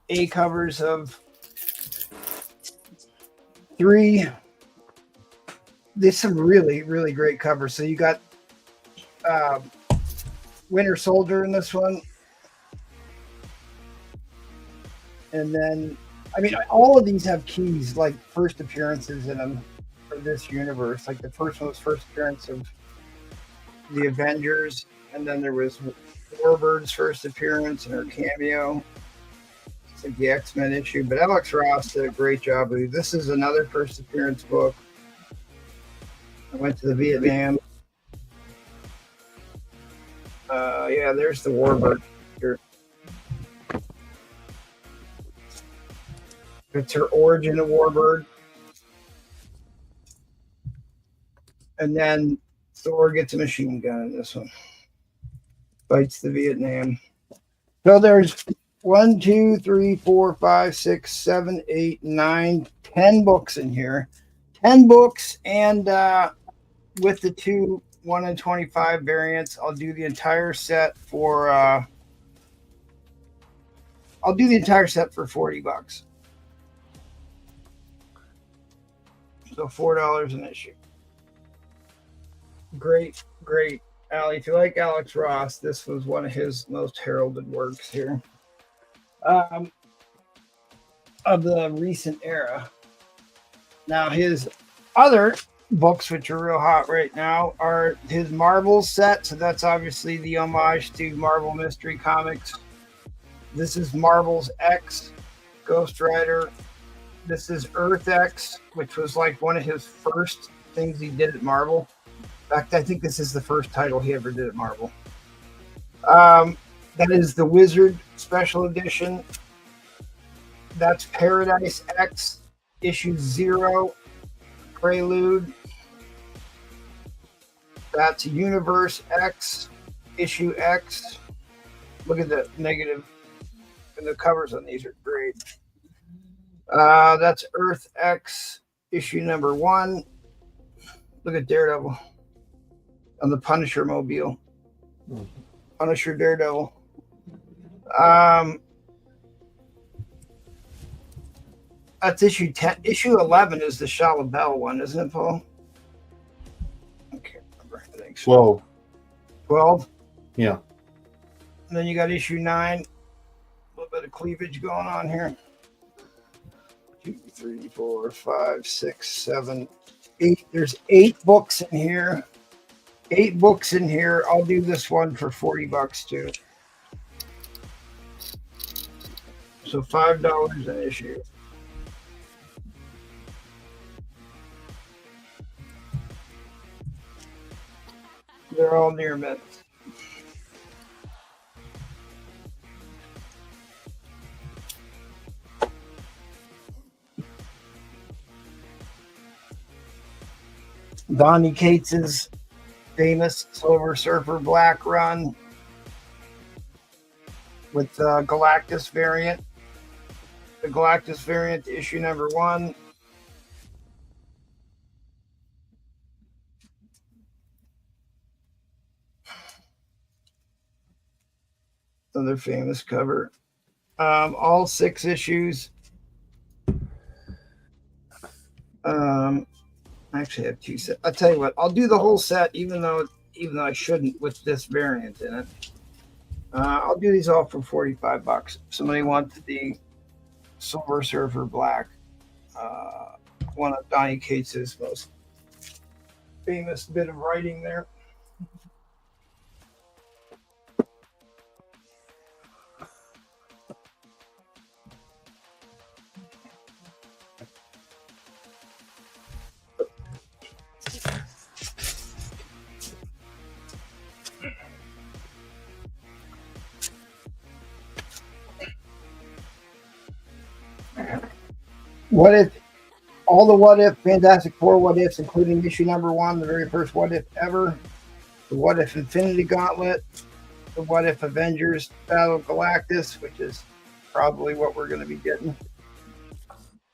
A covers of 3. There's some really, really great covers. So you got Winter Soldier in this one. And then, I mean, all of these have keys, like first appearances in them for this universe. Like the first one was first appearance of the Avengers. And then there was Warbird's first appearance and her cameo. It's like the X-Men issue. But Alex Ross did a great job with it. This is another first appearance book. I went to the Vietnam. Yeah, there's the Warbird here. It's her origin of Warbird. And then Thor gets a machine gun in this one. Fights the Vietnam. So there's 1, 2, 3, 4, 5, 6, 7, 8, 9, 10 books in here. 10 books, and with the 2 1 in 25 variants, I'll do the entire set for $40. So $4 an issue. Great, great. Allie, if you like Alex Ross, this was one of his most heralded works here. Of the recent era. Now, his other books, which are real hot right now, are his Marvels set. So that's obviously the homage to Marvel Mystery Comics. This is Marvel's X, Ghost Rider. This is Earth X, which was like one of his first things he did at Marvel. In fact, I think this is the first title he ever did at Marvel. That is the Wizard Special Edition. That's Paradise X, issue 0, Prelude. That's Universe X, issue X. Look at the negative, and the covers on these are great. That's Earth X, issue number 1. Look at Daredevil on the Punisher mobile. Punisher Daredevil. That's issue 10. Issue 11 is the Shalabel one, isn't it, Paul? I can't remember. I think so. 12? Yeah. And then you got issue 9. A little bit of cleavage going on here. 2, 3, 4, 5, 6, 7, 8. There's 8 books in here. 8 books in here. I'll do this one for $40 too. So $5 an issue. They're all near mints. Donnie Cates's famous Silver Surfer Black run with the Galactus variant. The Galactus variant, issue number 1. Another famous cover. All 6 issues. I actually have 2 sets. I'll tell you what, I'll do the whole set, even though I shouldn't with this variant in it. I'll do these all for $45. If somebody wants the Silver Surfer Black, one of Donnie Cates's most famous bit of writing there. What if all the What If Fantastic Four What Ifs, including issue number 1, the very first What If ever, the What If Infinity Gauntlet, the What If Avengers Battle of Galactus, which is probably what we're going to be getting.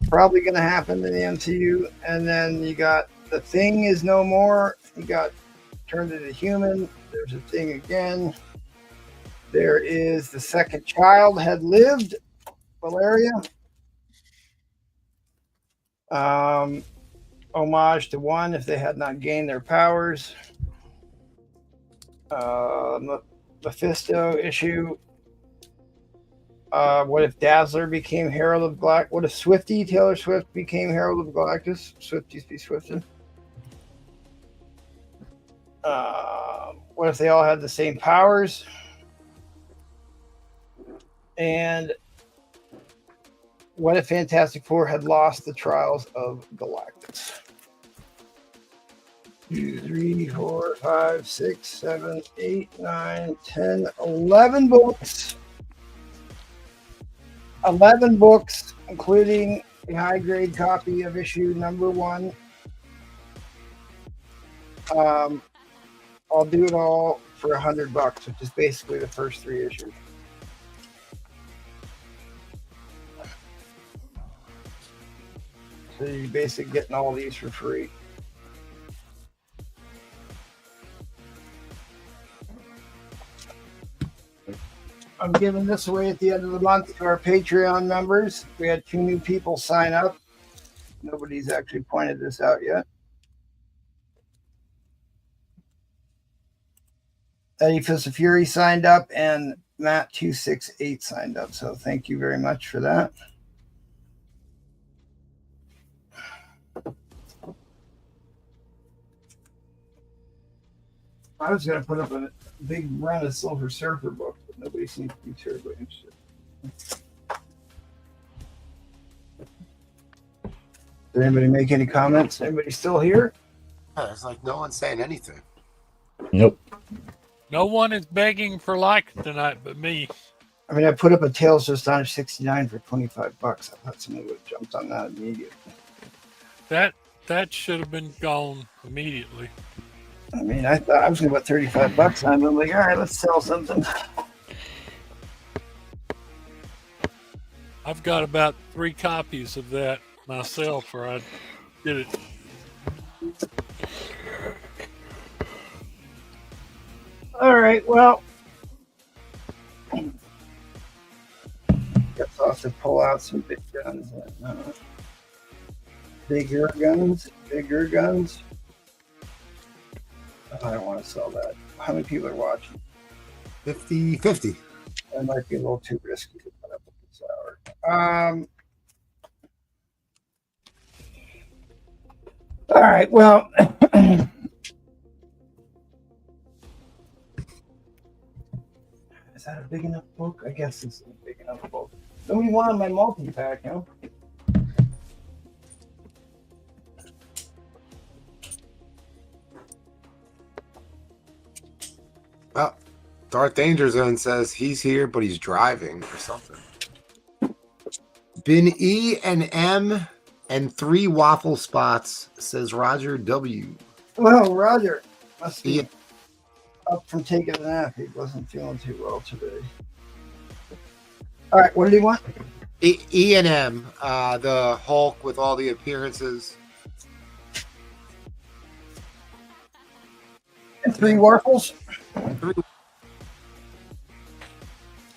Probably going to happen in the MCU. And then you got The Thing is no more. You got Turned into Human. There's a Thing again. There is The Second Child Had Lived, Valeria. Homage to One if they had not gained their powers. Mephisto issue. What if Dazzler became Herald of Galactus? What if Swifty, Taylor Swift, became Herald of Galactus? Swifties be Swifting. What if they all had the same powers? And what if Fantastic Four had lost the trials of Galactus? 2, 3, 4, 5, 6, 7, 8, 9, 10, 11 books. 11 books, including a high-grade copy of issue number 1. I'll do it all for $100, which is basically the first 3 issues. So you're basically getting all these for free. I'm giving this away at the end of the month to our Patreon members. We had 2 new people sign up. Nobody's actually pointed this out yet. Eddie Fist of Fury signed up, and Matt268 signed up. So thank you very much for that. I was going to put up a big run of Silver Surfer book, but nobody seems to be terribly interested. Did anybody make any comments? Anybody still here? Yeah, it's like no one's saying anything. Nope. No one is begging for like tonight but me. I mean, I put up a Tales to Astonish 69 for $25. I thought somebody would have jumped on that immediately. That should have been gone immediately. I mean, I thought I was going to put $35 on it. I'm like, all right, let's sell something. I've got about 3 copies of that myself, or I did it. All right, well, guess I'll have to pull out some big guns. Bigger guns. I don't want to sell that. How many people are watching? 50-50. That might be a little too risky to put up at this hour. All right, well, is that a big enough book? I guess it's a big enough book. Nobody wanted my multi-pack, you know? Well, Darth Danger Zone says he's here, but he's driving or something. Been E and M and 3 waffle spots, says Roger W. Well, Roger must be Yeah. up from taking a nap. He wasn't feeling too well today. All right, what did he want? E&M, the Hulk with all the appearances. And 3 Warfels.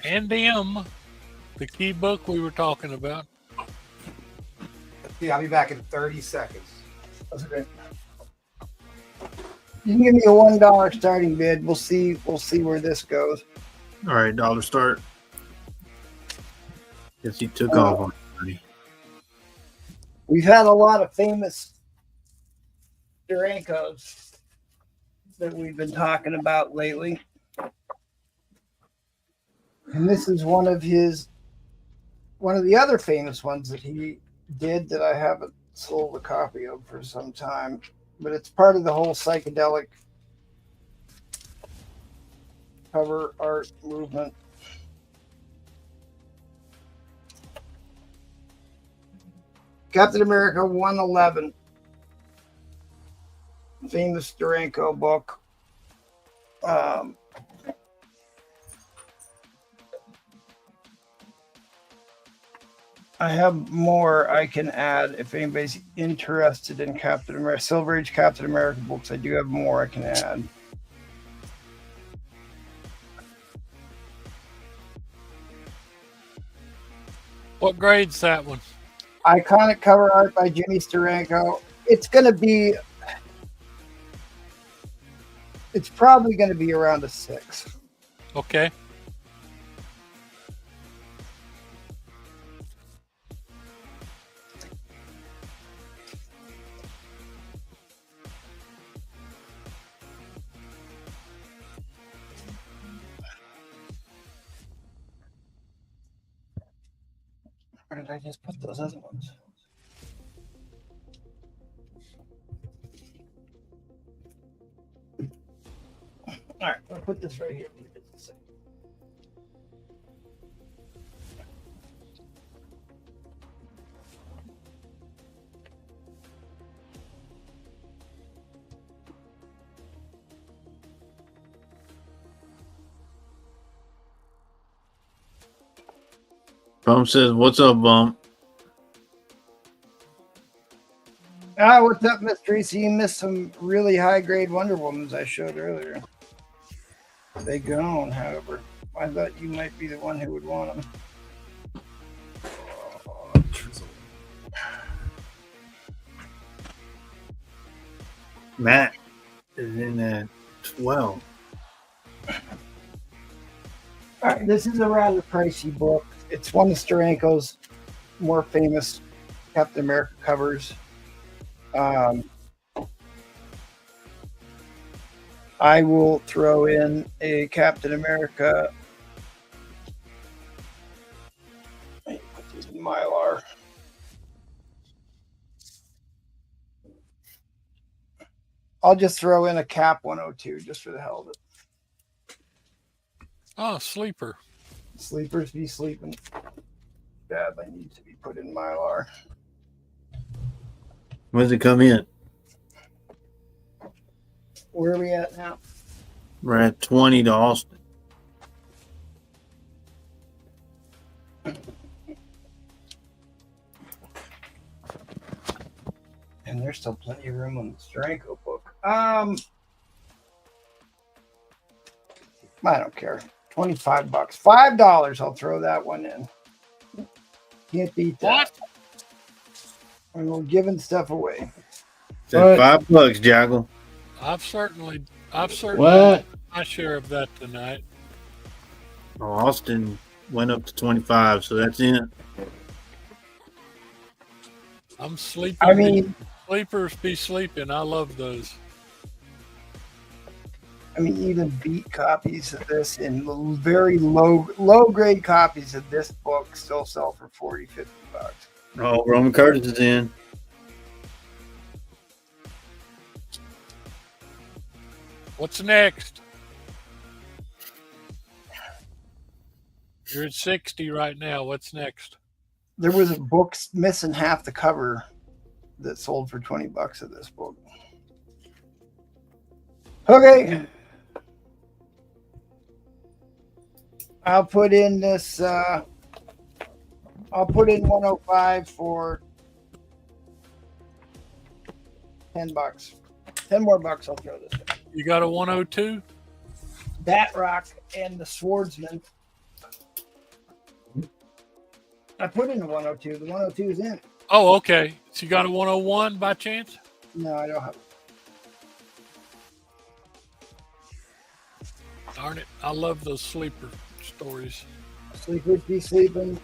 And the key book we were talking about. Yeah, I'll be back in 30 seconds. That's okay. You can give me a $1 starting bid. We'll see where this goes. All right, dollar start. Guess he took off on me. We've had a lot of famous Durancos that we've been talking about lately. And this is one of the other famous ones that he did that I haven't sold a copy of for some time. But it's part of the whole psychedelic cover art movement. Captain America 111. Famous Duranko book. I have more I can add if anybody's interested in Captain America, Silver Age Captain America books. I do have more I can add. What grade's that one? Iconic cover art by Jimmy Steranko. It's probably going to be around a 6. Okay. Where did I just put those other ones? All right, I'll put this right here. Bump says, "What's up, Bump?" What's up, Miss Tracy? You missed some really high-grade Wonder Womans I showed earlier. They gone, however. I thought you might be the one who would want them. Matt is in at 12. All right, this is a rather pricey book. It's one of Steranko's more famous Captain America covers. I will throw in a Captain America. Let me put these in Mylar. I'll just throw in a Cap 102 just for the hell of it. Oh, sleeper. Sleepers be sleeping. Badly need to be put in Mylar. When does it come in? Where are we at now? We're at 20 to Austin. And there's still plenty of room on the Steranko book. I don't care. $25. $5. I'll throw that one in. Can't beat that. What? And we're giving stuff away. Said $5, Jaggle. I've certainly What? my share of that tonight. Oh, Austin went up to 25, so that's it. I'm sleeping. I mean, Sleepers be sleeping. I love those. even beat copies of this and very low grade copies of this book still sell for $40, $50. Oh, Roman Curtis is in. What's next? You're at 60 right now. What's next? There was a book missing half the cover that sold for $20 of this book. Okay. I'll put in this. I'll put in 105 for $10. 10 more bucks. I'll throw this in. You got a 102? Bat Rock and the Swordsman. I put in the 102. The 102 is in. Oh, okay. So you got a 101 by chance? No, I don't have. Darn it. I love those sleeper stories. Sleepers Be Sleeping.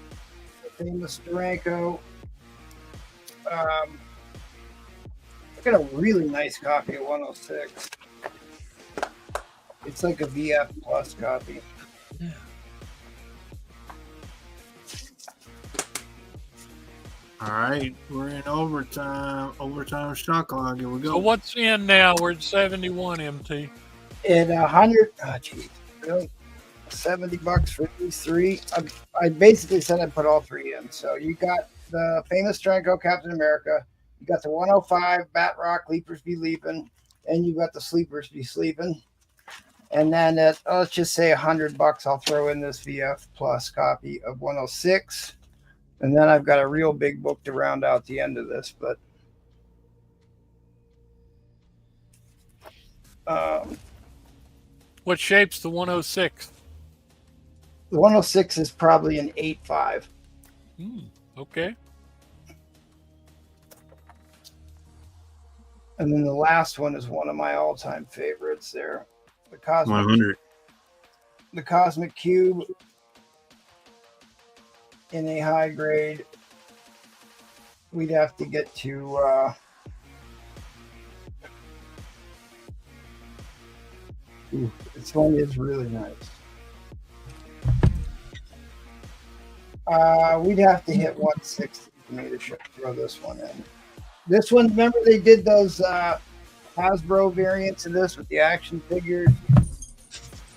The famous Durango. I got a really nice copy of 106. It's like a VF Plus copy. Yeah. All right, we're in overtime. Overtime shot clock. Here we go. So what's in now? We're at 71 MT. And 100. Oh, geez, really? $70 for these three. I basically said I'd put all three in. So you got the famous Durango Captain America. You got the 105 Bat Rock Leapers Be Leaping, and you got the Sleepers Be Sleeping. And then let's just say $100. I'll throw in this VF Plus copy of 106. And then I've got a real big book to round out the end of this. But What shape's the 106? the 106 is probably an 8.5. Okay. And then the last one is one of my all-time favorites there. The Cosmic 100. The Cosmic Cube in a high grade. We'd have to get to this one is really nice. We'd have to hit 160 for me to throw this one in. This one, remember they did those Hasbro variants of this with the action figures,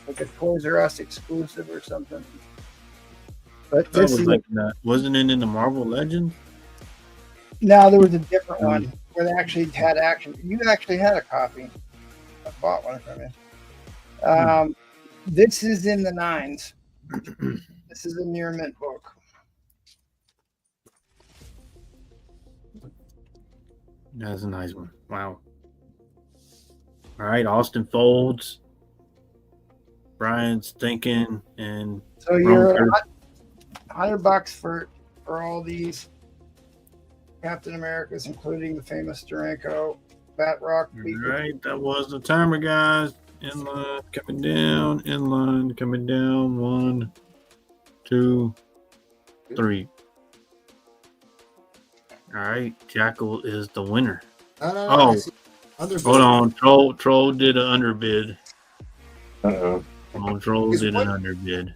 like a Toys R Us exclusive or something. But That this was is like that. Wasn't it in the Marvel Legends? no, there was a different one where they actually had action. You actually had a copy. I bought one from you. This is in the 9s. This is a near mint book. That's a nice one. Wow. All right, Austin Folds. Brian's thinking, and So you're $100 for all these Captain Americas, including the famous Durango, Bat Rock. all right, that was the timer, guys. Inline coming down, inline coming down. 1, 2, 3. All right, Jackal is the winner. No, Oh. I see. Underbid. Hold on, Troll did an underbid. Uh-oh. Troll Is did what- an underbid.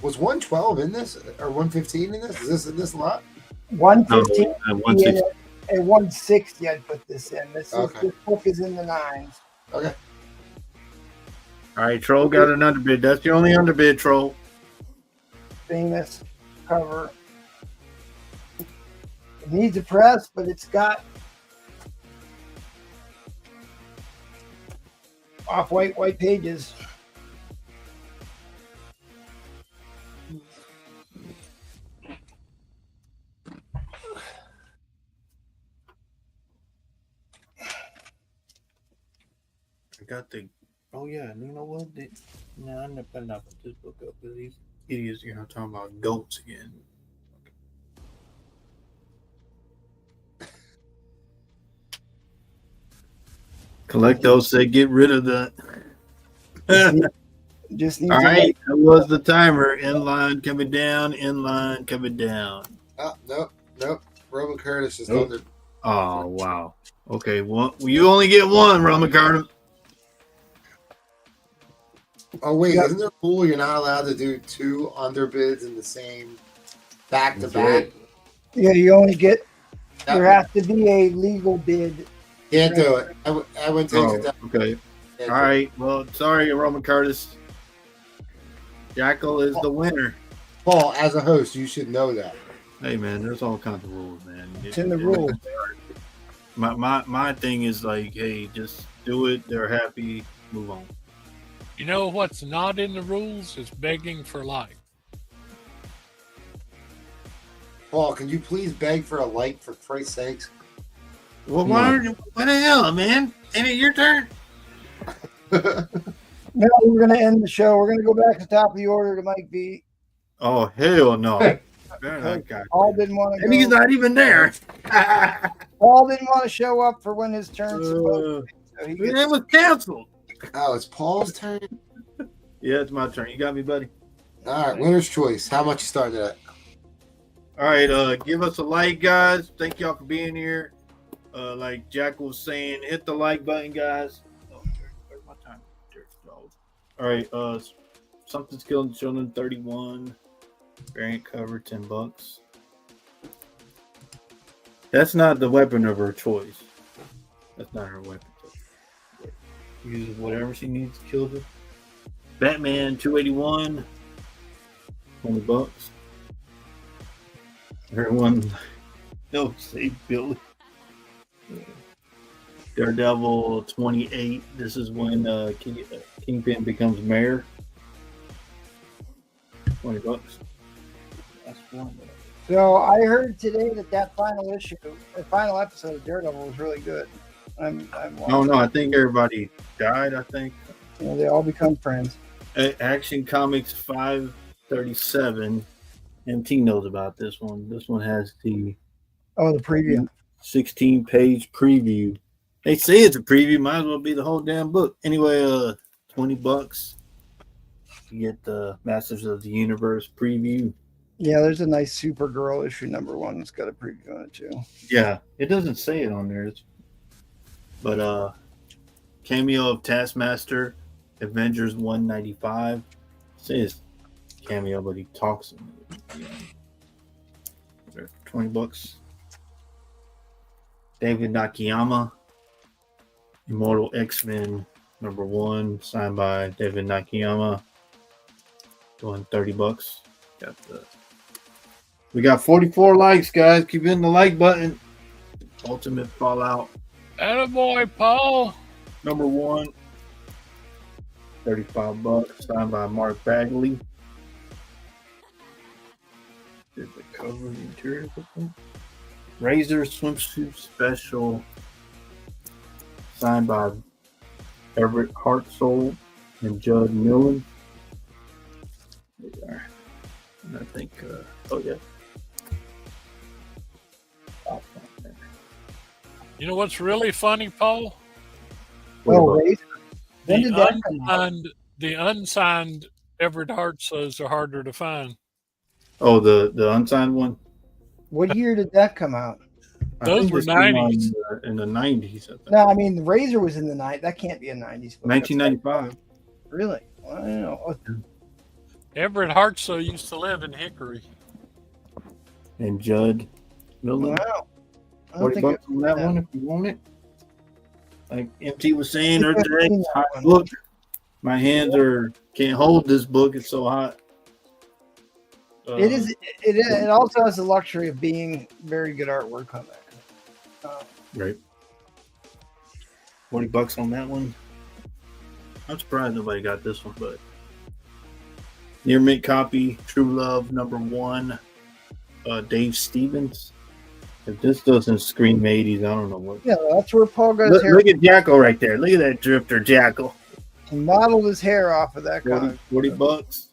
Was 112 in this or 115 in this? Is this in this lot? 115 160. and 160. I'd put this in. This book is in the 9s. Okay. All right, Troll got an underbid. That's the only underbid, Troll. Famous cover. It needs a press, but it's got off-white white pages. I got the. Oh yeah, you know what? No, I'm not putting this book up because these idiots are talking about goats again. Collecto said, "Get rid of that." Just need All to right, that was the timer. Inline coming down. Inline coming down. Oh, nope. Roman Curtis is Nope. under. Oh wow. Okay, well, you only get one, Roman Carter. Oh wait, isn't there a rule you're not allowed to do 2 underbids in the same back to back? Yeah, you only get. That There has to be a legal bid. Can't do it. I wouldn't take it down. Okay. Can't All right. Well, sorry, Roman Curtis. Jackal is the winner. Paul, as a host, you should know that. Hey, man, there's all kinds of rules, man. It's in the rules. My thing is like, hey, just do it. They're happy. Move on. You know what's not in the rules is begging for life. Paul, can you please beg for a light for Christ's sakes? Well, what the hell, man? Ain't it your turn? No, we're going to end the show. We're going to go back to the top of the order to Mike B. Oh, hell no. Paul didn't want to And he's not even there. Paul didn't want to show up for when his turn's supposed to be. So It was canceled. Oh, it's Paul's turn? Yeah, it's my turn. You got me, buddy? All right, winner's choice. How much you starting at? All right, give us a like, guys. Thank y'all for being here. Like Jack was saying, hit the like button, guys. Oh, where's my time? All right, Something's Killing Children 31. Variant cover $10. That's not the weapon of her choice. That's not her weapon. Use whatever she needs to kill them. Batman 281. $20. Everyone, no, save Billy. Daredevil 28. This is when Kingpin becomes mayor. $20. That's one. So I heard today that final issue, or final episode of Daredevil was really good. I'm No, I think everybody died. I think they all become friends. Action Comics 537. MT knows about this one. This one has the preview, 16-page preview. They say it's a preview. Might as well be the whole damn book. Anyway, $20 to get the Masters of the Universe preview. Yeah, there's a nice Supergirl issue #1 that's got a preview on it too. Yeah, it doesn't say it on there, but cameo of Taskmaster, Avengers 195. It says cameo, but he talks in it. Yeah. $20. David Nakayama, Immortal X-Men #1, signed by David Nakayama. Doing $30. We got 44 likes, guys. Keep hitting the like button. Ultimate Fallout Attaboy, Paul. #1. $35. Signed by Mark Bagley. Did the cover the interior of the Razor Swimsuit Special. Signed by Everett Hartsoul and Judd Millen. There they are. And I think, yeah. You know what's really funny, Paul? When did that come out? The unsigned Everett Hartsoul's are harder to find. Oh, the unsigned one? What year did that come out? Those were 90s. In the 90s, I think. No, I mean, the Razor was in the 90s. That can't be a 90s book. 1995. Really? Wow. Everett Hartsoul used to live in Hickory. And Judd Millen. Wow. $40 on that one if you want it. Like MT was saying earlier today, it's a hot book. My hands can't hold this book. It's so hot. It is. It also has the luxury of being very good artwork on that. Right. $40 on that one. I'm surprised nobody got this one, but near mint copy, True Love #1, Dave Stevens. If this doesn't scream 80s, I don't know what. Yeah, that's where Paul got his hair. Look at Jackal right there. Look at that drifter Jackal. He modeled his hair off of that comic. $40.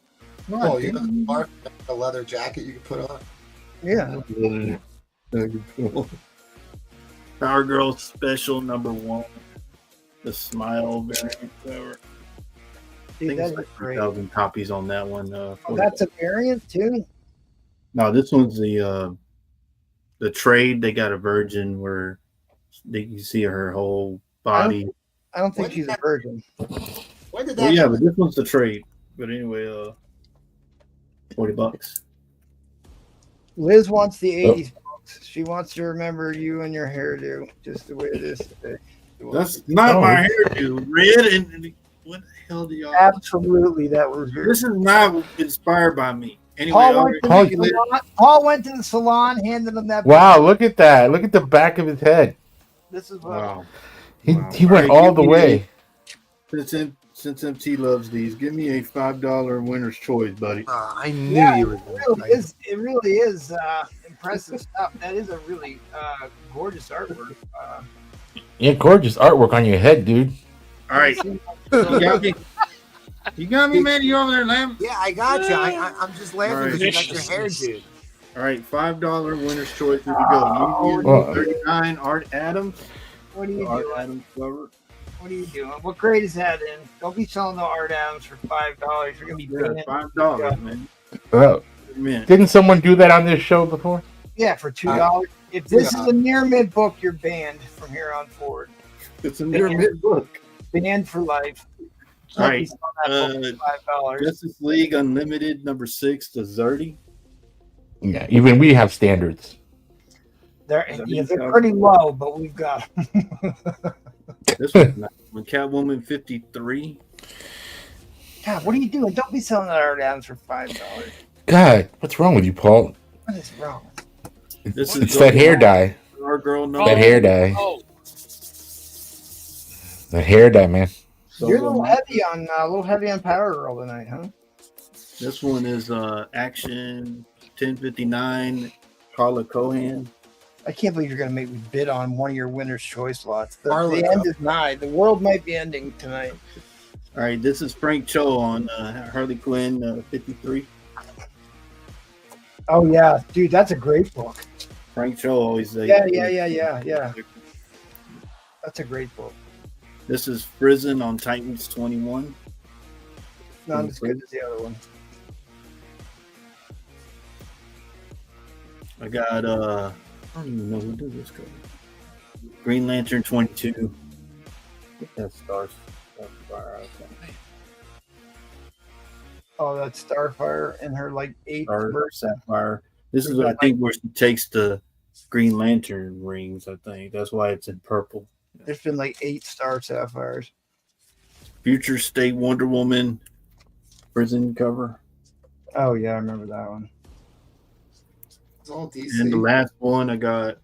Oh, you got a leather jacket you can put on? Yeah. Power Girl Special #1. The Smile variant cover. I think it's like 3,000 copies on that one. That's a variant too? No, this one's the trade. They got a virgin where you see her whole body. I don't think she's a virgin. When did that Well, yeah, but this one's the trade. But anyway, $40. Liz wants the 80s books. She wants to remember you and your hairdo just the way it is today. That's not my hairdo. Red and what the hell do y'all? Absolutely, that was very. This is not inspired by me. Anyway, Paul went to the salon, handed him that. Wow, look at that. Look at the back of his head. This is what. Wow. He Wow. went All right, all the give me way. Since MT loves these, give me a $5 winner's choice, buddy. I knew Yeah, you were it going really is. It really is impressive stuff. That is a really gorgeous artwork. Yeah, gorgeous artwork on your head, dude. All right. You got me. You got me, man. You over there, Lamb? Yeah, I got you. I'm just laughing because you got your hair, dude. All right, $5 winner's choice. Here we go. Medium Well, 39 Art Adams. What are you Art doing? Adams cover. What are you doing? What grade is that in? Don't be selling the Art Adams for $5. You're gonna be Yeah, banned. $5, man. Man. Didn't someone do that on this show before? Yeah, for $2. If this is a near mid book, you're banned from here on forward. It's a near mid book. Banned for life. All right. $5. Justice League Unlimited number 6 to Zerdy. Yeah, even we have standards. They're pretty low, but we've got them. This one's nice. Catwoman 53. God, what are you doing? Don't be selling that Art Adams for $5. God, what's wrong with you, Paul? What is wrong? It's that hair dye. Our girl That hair dye. Oh, That hair dye, man. You're a little heavy on Power Girl tonight, huh? This one is Action 1059 Carla Cohan. I can't believe you're going to make me bid on one of your winner's choice lots. The Harley end is nigh. The world might be ending tonight. All right, this is Frank Cho on Harley Quinn 53. Oh yeah, dude, that's a great book. Frank Cho always Yeah. That's a great book. This is Prison on Titans 21. Not as good as the other one. I got I don't even know who did this cover. Green Lantern 22. That stars. Oh, that's Starfire and her like 8th Star verse. Sapphire. This is I think where she takes the Green Lantern rings. I think that's why it's in purple. There's been like 8 Star Sapphires. Future State Wonder Woman prison cover. Oh yeah, I remember that one. It's all DC. And the last one I got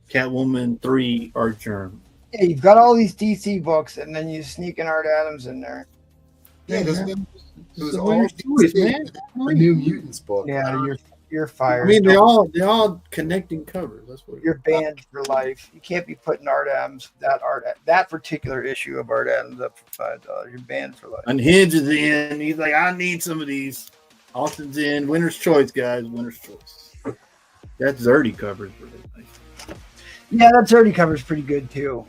Catwoman 3 art germ. Yeah, you've got all these DC books, and then you sneak an Art Adams in there. Yeah, it was all Winner's choice, DC. man. The New Mutants book. Yeah, you're I fired. mean, they're all connecting covers. That's what You're banned for life. You can't be putting Art Adams that particular issue of Art Adams up for $5. You're banned for life. Unhinged is in. He's like, I need some of these. Austin's in. Winner's choice, guys. Winner's choice. That Zerdy cover is really nice. Yeah, that Zerdy cover is pretty good too.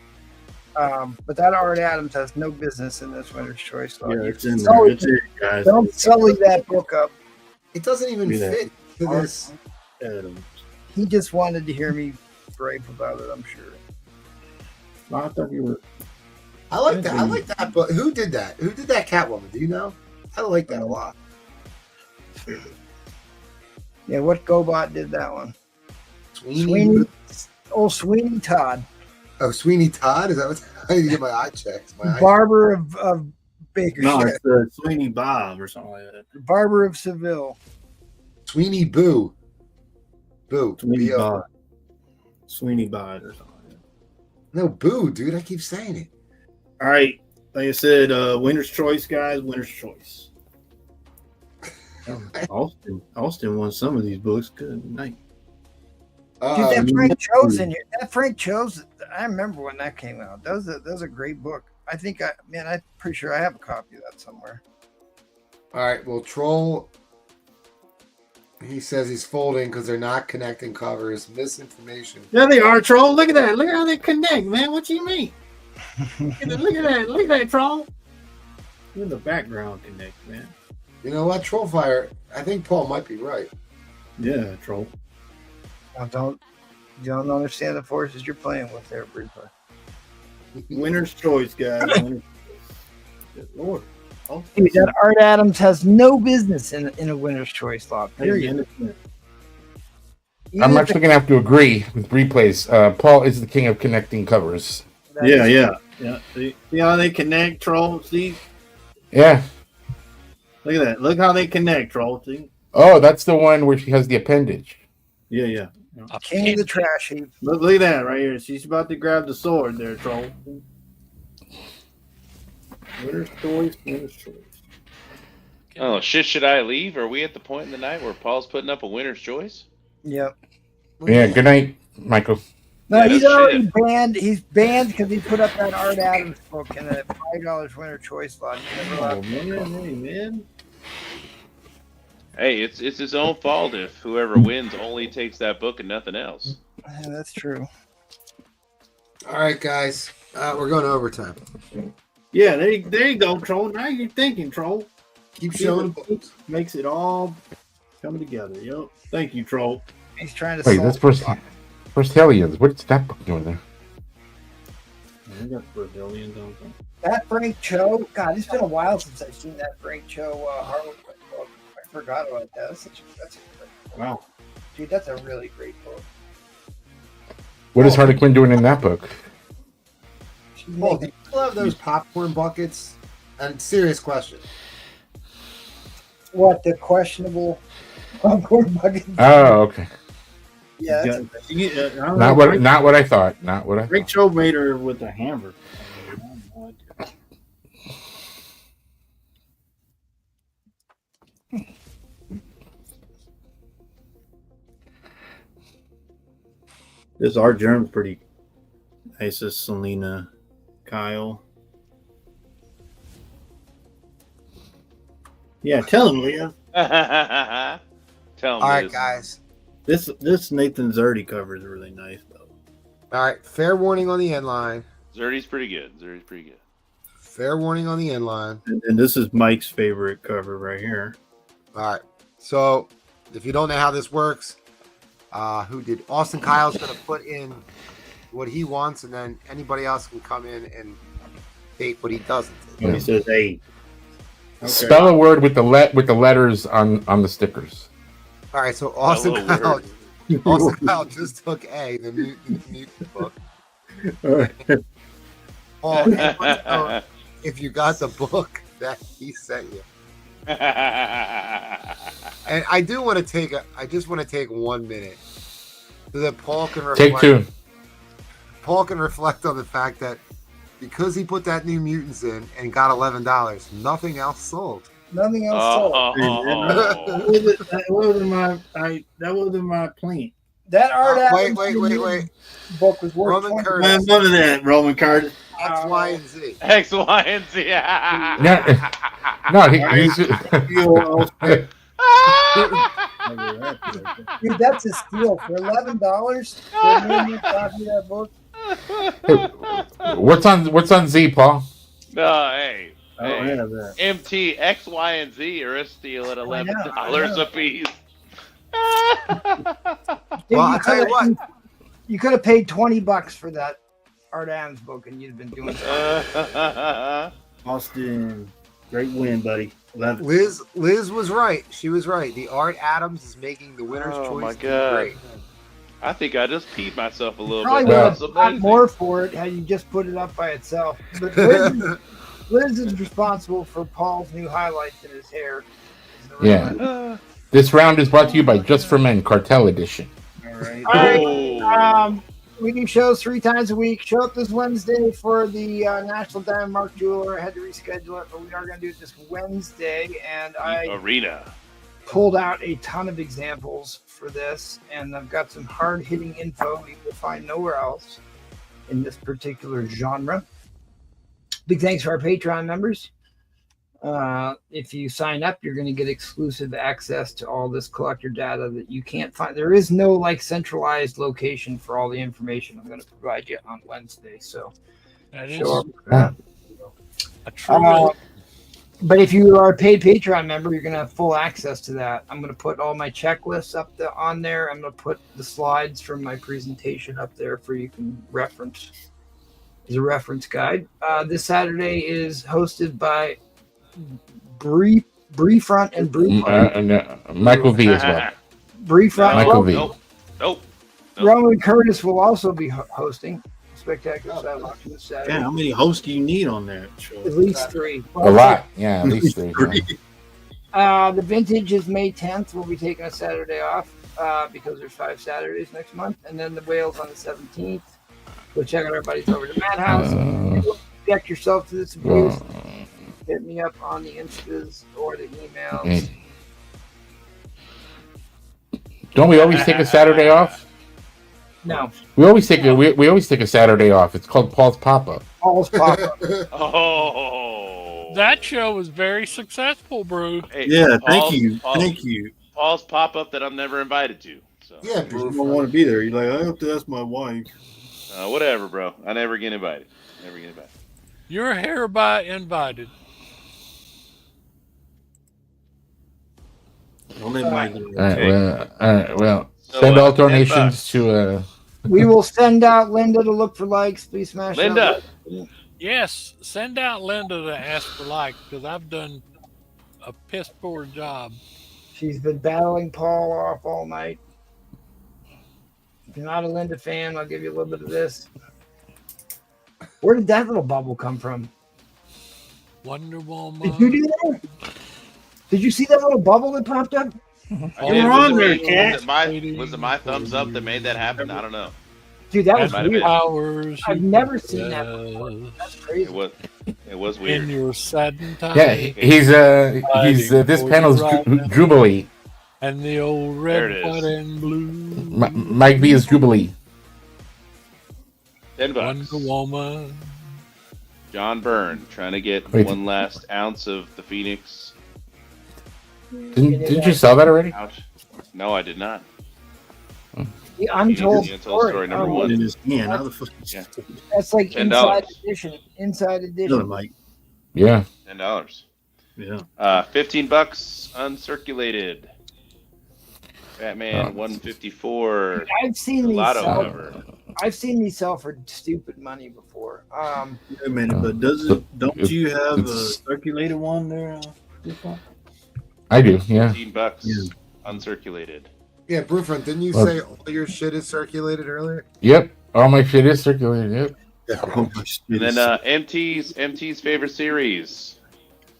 But that Art Adams has no business in this winner's choice. Yeah, it's in there. It's in, guys. Don't sully that book up. It doesn't even fit to this. Adams. He just wanted to hear me gripe about it, I'm sure. I thought you were. I like that. I like that. But who did that? Who did that Catwoman? Do you know? I like that a lot. Yeah, what GoBot did that one? Sweeney. Sweeney Todd. Oh, Sweeney Todd? Is that what I need to get my eye checked? Barber of Baker. No, it's Sweeney Bob or something like that. Barber of Seville. Sweeney Boo. Boo. Sweeney B-O. Bob. Sweeney Bod or something like that. No, Boo, dude. I keep saying it. All right. Like I said, winner's choice, guys. Winner's choice. Austin won some of these books. Good night. Dude, that Frank Cho's in here. That Frank Cho's, I remember when that came out. That was a great book. I'm pretty sure I have a copy of that somewhere. All right. Well, Troll, he says he's folding because they're not connecting covers. Misinformation. Yeah, they are, Troll. Look at that. Look at how they connect, man. What you mean? Look at that. Look at that, Troll. You're in the background connect, man. You know what, Trollfire? I think Paul might be right. Yeah, Troll. Now you don't understand the forces you're playing with there, Briefly. Winner's choice, guys. Winner's choice. Good Lord. Dude, that Art Adams has no business in a winner's choice lot. Period. I'm actually going to have to agree with replays. Paul is the king of connecting covers. Yeah. See how they connect, Troll? See? Yeah. Look at that. Look how they connect, Troll. See? Oh, that's the one where she has the appendage. Yeah. A King of the trash heap. Look at that right here. She's about to grab the sword there, troll. Winner's choice, winner's choice. Oh shit! Should I leave? Are we at the point in the night where Paul's putting up a winner's choice? Yep. Yeah. Good night, Michael. No, Yeah, he's no already shit. banned. He's banned because he put up that Art Adams book in a $5 winner choice slot. He's never Oh allowed. man. Hey, it's his own fault if whoever wins only takes that book and nothing else. Yeah, that's true. All right, guys. We're going to overtime. Yeah, there you go, troll. Now you're thinking, troll. Keep showing books. Makes it all come together. Yep. Thank you, troll. He's trying to Wait, solve that's first Hellions. What's that book doing there? I got Brazilians on them. that Frank Cho. God, it's been a while since I've seen that Frank Cho Harlequin book. I forgot about that. That's a great book. Wow. Dude, that's a really great book. What is Harley Quinn doing in that book? She's Paul, do making, you love those popcorn buckets? And serious question. what, the questionable popcorn bucket? Oh, okay. Yeah, that's Not what I thought. Not what I Rick thought. Cho made her with a hammer. This art germ's pretty nice. This Selena Kyle. Yeah, tell him, Leah. Tell him. All right, Liz. guys. This Nathan Zerdy cover is really nice though. All right. Fair warning on the end line. Zerdy's pretty good. Zerdy's pretty good. Fair warning on the end line. And this is Mike's favorite cover right here. All right. So, if you don't know how this works, who did Austin Kyle's going to put in what he wants, and then anybody else can come in and state what he doesn't. He says, "Hey, okay." Spell a word with the letters on the stickers. All right. So Austin Hello, Kyle, word. Austin Kyle just took A, the mutant book. Paul, anybody know if you got the book that he sent you. And I do want to take I just want to take 1 minute so that Paul can reflect. Take two. Paul can reflect on the fact that because he put that New Mutants in and got $11, nothing else sold. nothing else sold. That wasn't my plan. That Art Adams Wait. book was worth Roman 20 Curtis. Man, none of that, Roman Curtis. X, Y, and Z. X, Y, and Z. No, he's Dude, that's a steal for $11 for a million copy of that book. what's on Z, Paul? No, hey. I don't Hey. have that. MT, X, Y, and Z are a steal at $11 I know. a piece. Dude, Well, I'll tell you what. You could have paid $20 for that Art Adams book, and you'd have been doing that. Austin, great win, buddy. Love it. Liz was right. She was right. The Art Adams is making the winner's Oh, choice. my look God. great. I think I just peed myself a little Probably bit. would That's have got amazing. more for it had you just put it up by itself. But Liz is responsible for Paul's new highlights in his hair. Yeah. This round is brought to you by Just for Men Cartel Edition. All right. All right. Oh. We do shows 3 times a week. Show up this Wednesday for the National Diamond Mark Jeweler. I had to reschedule it, but we are going to do it this Wednesday. And I Arena. pulled out a ton of examples for this, and I've got some hard-hitting info you will find nowhere else in this particular genre. Big thanks to our Patreon members. If you sign up, you're going to get exclusive access to all this collector data that you can't find. There is no centralized location for all the information I'm going to provide you on Wednesday. So That is show up. a true. But if you are a paid Patreon member, you're going to have full access to that. I'm going to put all my checklists on there. I'm going to put the slides from my presentation up there for you can reference as a reference guide. This Saturday is hosted by Bree Front and Bree Michael V as well. Bree Front. Michael V. Nope. Roman Curtis will also be hosting Spectacular Side Auction this Saturday. Yeah, how many hosts do you need on that show? At least 3. A lot. Yeah, at least three. The vintage is May 10th. We'll be taking a Saturday off. because there's 5 Saturdays next month, and then the whales on the 17th. Go check out our buddies over at the Madhouse. If you subject yourself to this abuse, hit me up on the Instas or the emails. Don't we always take a Saturday off? No. We always take we always take a Saturday off. It's called Paul's Pop-Up. Paul's Pop-Up. Oh. That show was very successful, Brew. Hey, Yeah, thank Paul's- you. Paul's- Thank you. Paul's pop-up that I'm never invited to. So Yeah, You don't want to be there. You're like, I hope that's my wife. whatever, bro. I never get invited. Never get invited. You're hereby invited. Don't let Mike. All right. Well, So, send all $10. donations to. We will send out Linda to look for likes. Please smash that Linda. like. Yes, send out Linda to ask for like, because I've done a piss poor job. She's been battling Paul off all night. If you're not a Linda fan, I'll give you a little bit of this. Where did that little bubble come from? Wonder Woman. Did you do that? Did you see that little bubble that popped up? I You're did. on Was there, it me? cat. Was it my thumbs up that made that happen? I don't know. Dude, that was Might have weird. been. Powers I've you never seen that before. possess That's crazy. It was in weird. your saddened time. Yeah, he's this panel's Jubilee. And the old There red, it is. white, and blue. Mike B is Jubilee. $10. Wonder Woman. John Byrne trying to get Wait. one last ounce of the Phoenix. Didn't you sell that already? Ouch. No, I did not. The Untold The Untold Story number Oh, one. In his hand. How the fuck? Yeah. That's like $10. inside edition. Inside Another edition. Mike. Yeah. $10. Yeah. $15 uncirculated. Batman 154. I've seen these Lotto sell. cover. I've seen these sell for stupid money before. Wait a minute, but don't you have a circulated one there? I do. Yeah. $15 Yeah. uncirculated. Yeah, Brewfront, didn't you Oh. say all your shit is circulated earlier? Yep. All my shit is circulated. Yep. And then MT's favorite series.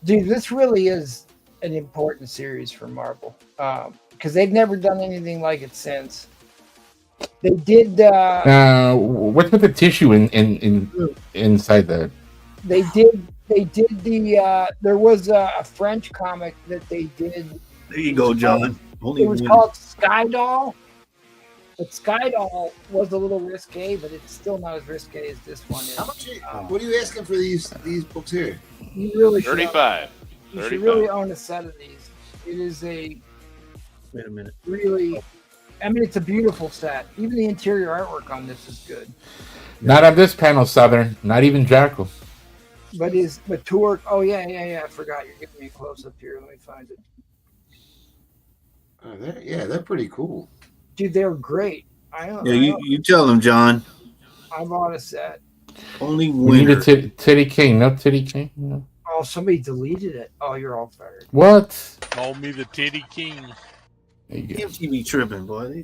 Dude, this really is an important series for Marvel because they've never done anything like it since. They did. What's with the tissue in inside that? They did the. There was a French comic that they did. There you go, John. Only It was one. called Sky Doll. But Sky Doll was a little risque, but it's still not as risque as this one is. How much? What are you asking for these books here? You really should. 35. You should 35. really own a set of these. It is a Wait a minute. really. I mean, it's a beautiful set. Even the interior artwork on this is good. Not on this panel, Southern. Not even Jackal. But Turk? Oh yeah. I forgot. You're giving me a close up here. Let me find it. Oh, they're pretty cool. Dude, they're great. I don't. Yeah, you tell him, John. I bought a set. Only We need winner. a Titty King. No Titty King. No. Oh, somebody deleted it. Oh, you're all fired. What? Call me the Titty King. There you go. He be tripping, boy.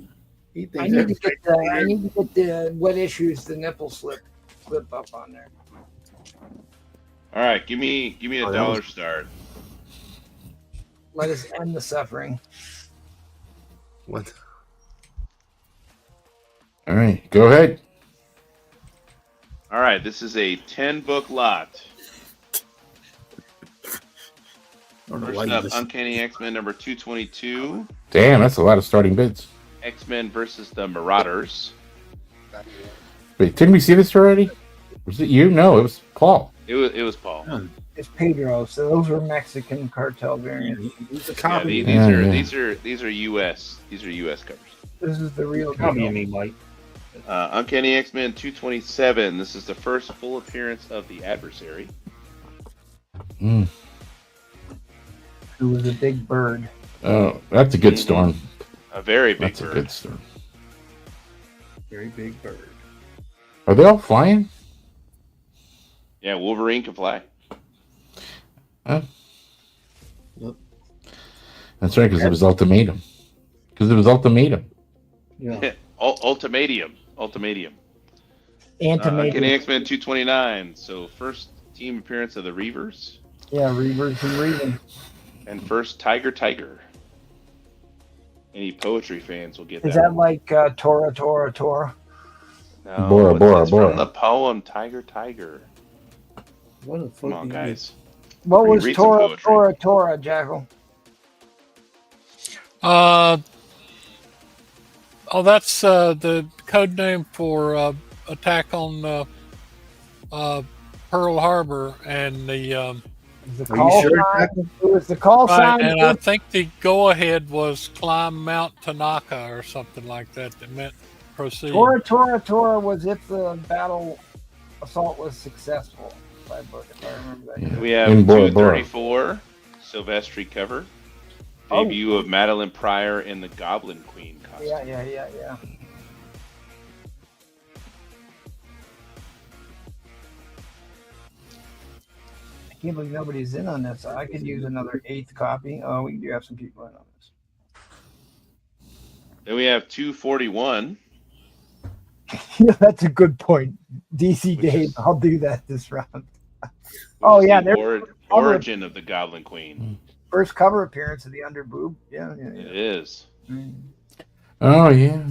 He I thinks need to get the wet issues, the nipple slip up on there. All right, give me a Oh, that dollar was- start. Let us end the suffering. What? All right. Go ahead. All right, this is a 10-book lot. I don't know why First you up, just- Uncanny X-Men number 222. Damn, that's a lot of starting bids. X-Men versus the Marauders. Wait, didn't we see this already? Was it you? No, it was Paul. It was Paul. Yeah, It's Pedro. So those were Mexican cartel variants. he's a Yeah, copy. these are US covers. This is the real Copy deal. me, Mike. Uncanny X-Men 227. This is the first full appearance of the Adversary. Mm. Who was a big bird. Oh, that's a good storm. A very big That's a bird. good storm. Very big bird. Are they all flying? Yeah, Wolverine can fly. Huh? Yep. That's right, because it was ultimatum. Yeah. Ultimatum. Antimated. Uncanny X-Men 229. So first team appearance of the Reavers. Yeah, Reavers and Reavers. And first Tiger. Any poetry fans will get Is that. that like Tora, Tora, Tora? No, Bora, Bora, it's Bora. from the poem Tiger, Tiger. What the fuck? Come on, guys. What was Read some Tora, poetry. Tora, Tora, Jackal? That's the code name for attack on Pearl Harbor and the The Are call you sure? sign. It was the call right, sign. and I think the go ahead was climb Mount Tanaka or something like that. That meant proceed. Tora, Tora, Tora was if the battle assault was successful. If I remember that. We have In Bora Bora. 234, Silvestri cover. Oh. Debut of Madeline Pryor in the Goblin Queen costume. Yeah. I can't believe nobody's in on this. I could use another 8th copy. Oh, we do have some people in on this. Then we have 241. Yeah, that's a good point. DC Which Dave, is- I'll do that this round. which Oh, is yeah, the there's origin of the Goblin Queen. First cover appearance of the underboob. Yeah. It is. Oh yeah.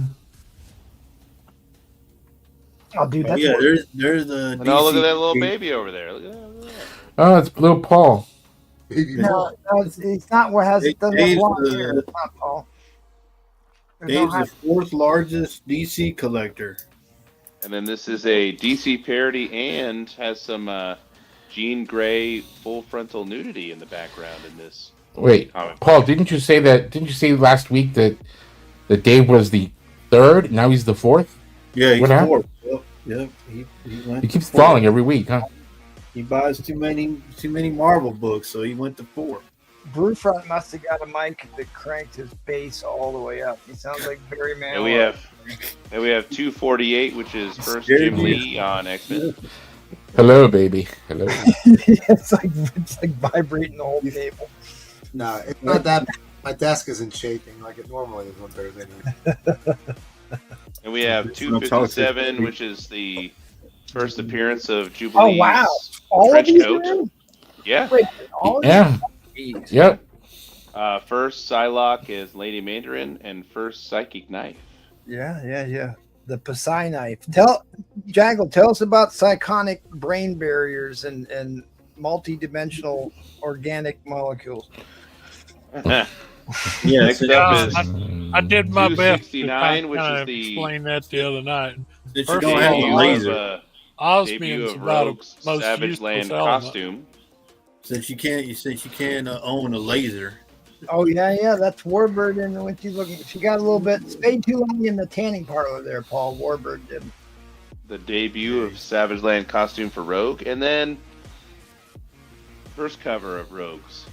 Oh, dude, Oh, that's yeah, there's the. And oh, look at DC that little baby over there. Look at that. Look at that. Oh, it's little Paul. no, it's not what has it doesn't have Dave's blonde the- hair. It's not Paul. There's no Dave's high- the fourth largest DC collector. And then this is a DC parody and has some Jean Grey full frontal nudity in the background in this Wait, comic. Paul, didn't you say last week that Dave was the third? Now he's the fourth? Yeah, he's What happened? fourth. Yep. He went. He keeps to fourth. falling every week, huh? He buys too many Marvel books, so he went to fourth. Brewfront must have got a mic that cranked his bass all the way up. He sounds like Barry Manilow. And we have 248, which is first Scared Jim me. Lee on X-Men. Hello, baby. Hello. it's like vibrating the whole table. No, it's not that. My desk isn't shaking like it normally is on Thursday night. And we have That's what I'm talking 257, about. which is the first appearance of Jubilee's Oh, wow. All trench of these coat. are in? Yeah. Wait, all of Yeah. these? Yep. First Psylocke is Lady Mandarin, and first Psychic Knife. Yeah. The Psy knife. Jaggle, tell us about psychonic brain barriers and multi-dimensional organic molecules. Yeah, Next so up is I did my best to 269, which kinda is the explain that the other night. since you First don't of have all, a debut laser, of, Osmium's about the Rogue's most Savage useless Land element. costume. since you can't own a laser. Oh yeah, that's Warbird. And when she's looking, she got a little bit stayed too long in the tanning parlor there. Paul Warbird did. The debut of Savage Land costume for Rogue, and then first cover of Rogue's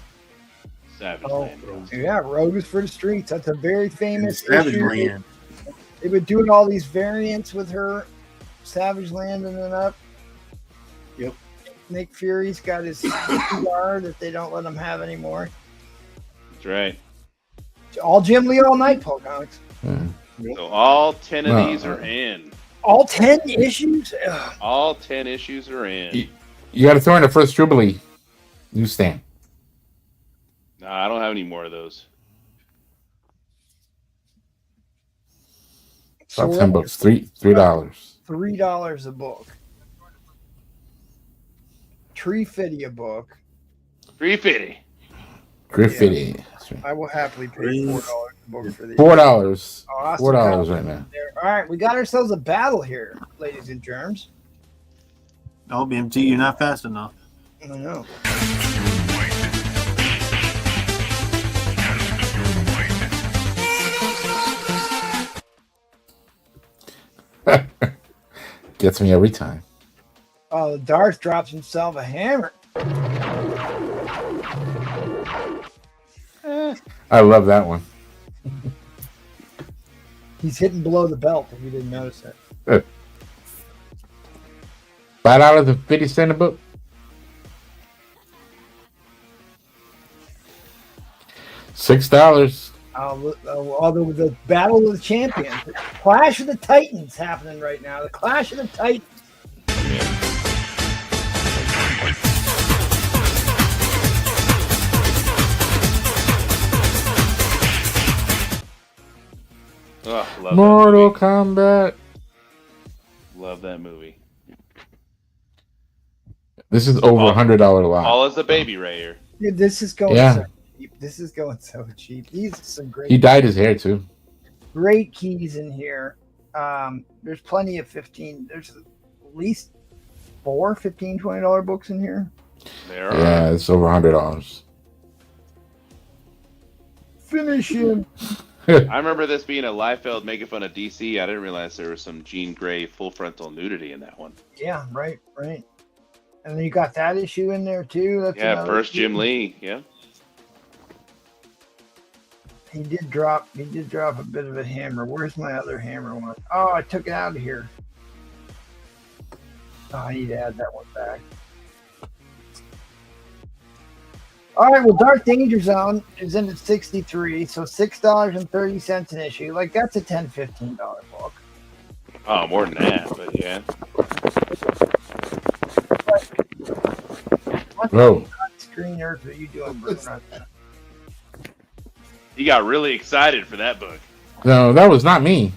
Savage Land costume. Yeah, Rogue is for the streets. That's a very famous Savage issue. Land. They've been doing all these variants with her, Savage Land and then up. Yep. Nick Fury's got his cigar that they don't let him have anymore. That's right. All Jim Lee all night, Paul Comics. So all 10 of Wow. these are in. All 10 issues? Ugh. All 10 issues are in. You got to throw in the first Jubilee newsstand. No, I don't have any more of those. About 10 bucks. $3. $3 a book. Tree Fitty a book. 350. Graffiti. That's right. I will happily pay $4 a book for these. $4. Awesome. $4 right now. All right, we got ourselves a battle here, ladies and germs. Oh, BMT, you're not fast enough. I don't know. Gets me every time. Oh, Darth drops himself a hammer. I love that one. He's hitting below the belt if you didn't notice it. $5 the 50-cent book. $6. Although the battle of the champions, the Clash of the Titans happening right now. The Clash of the Titans. Mortal Kombat. Love that movie. This is over $100 lot. Paul is the baby rayer. Dude, this is going Yeah. so cheap. This is going so cheap. These are some great. He dyed his hair too. Great keys in here. There's plenty of 15. There's at least 4 $15, $20 books in here. There are. Yeah, it's over $100. Finish him. I remember this being a Liefeld making fun of DC. I didn't realize there was some Jean Grey full frontal nudity in that one. Yeah, right. And then you got that issue in there too. That's Yeah, another first issue. Jim Lee. Yeah. He did drop a bit of a hammer. Where's my other hammer one? Oh, I took it out of here. Oh, I need to add that one back. All right, well, Dark Danger Zone is in at 63, so $6.30 an issue. Like, that's a $10, $15 book. Oh, more than that, but yeah. Whoa. Screen Earth, what are you doing, Bruce? He got really excited for that book. No, that was not me.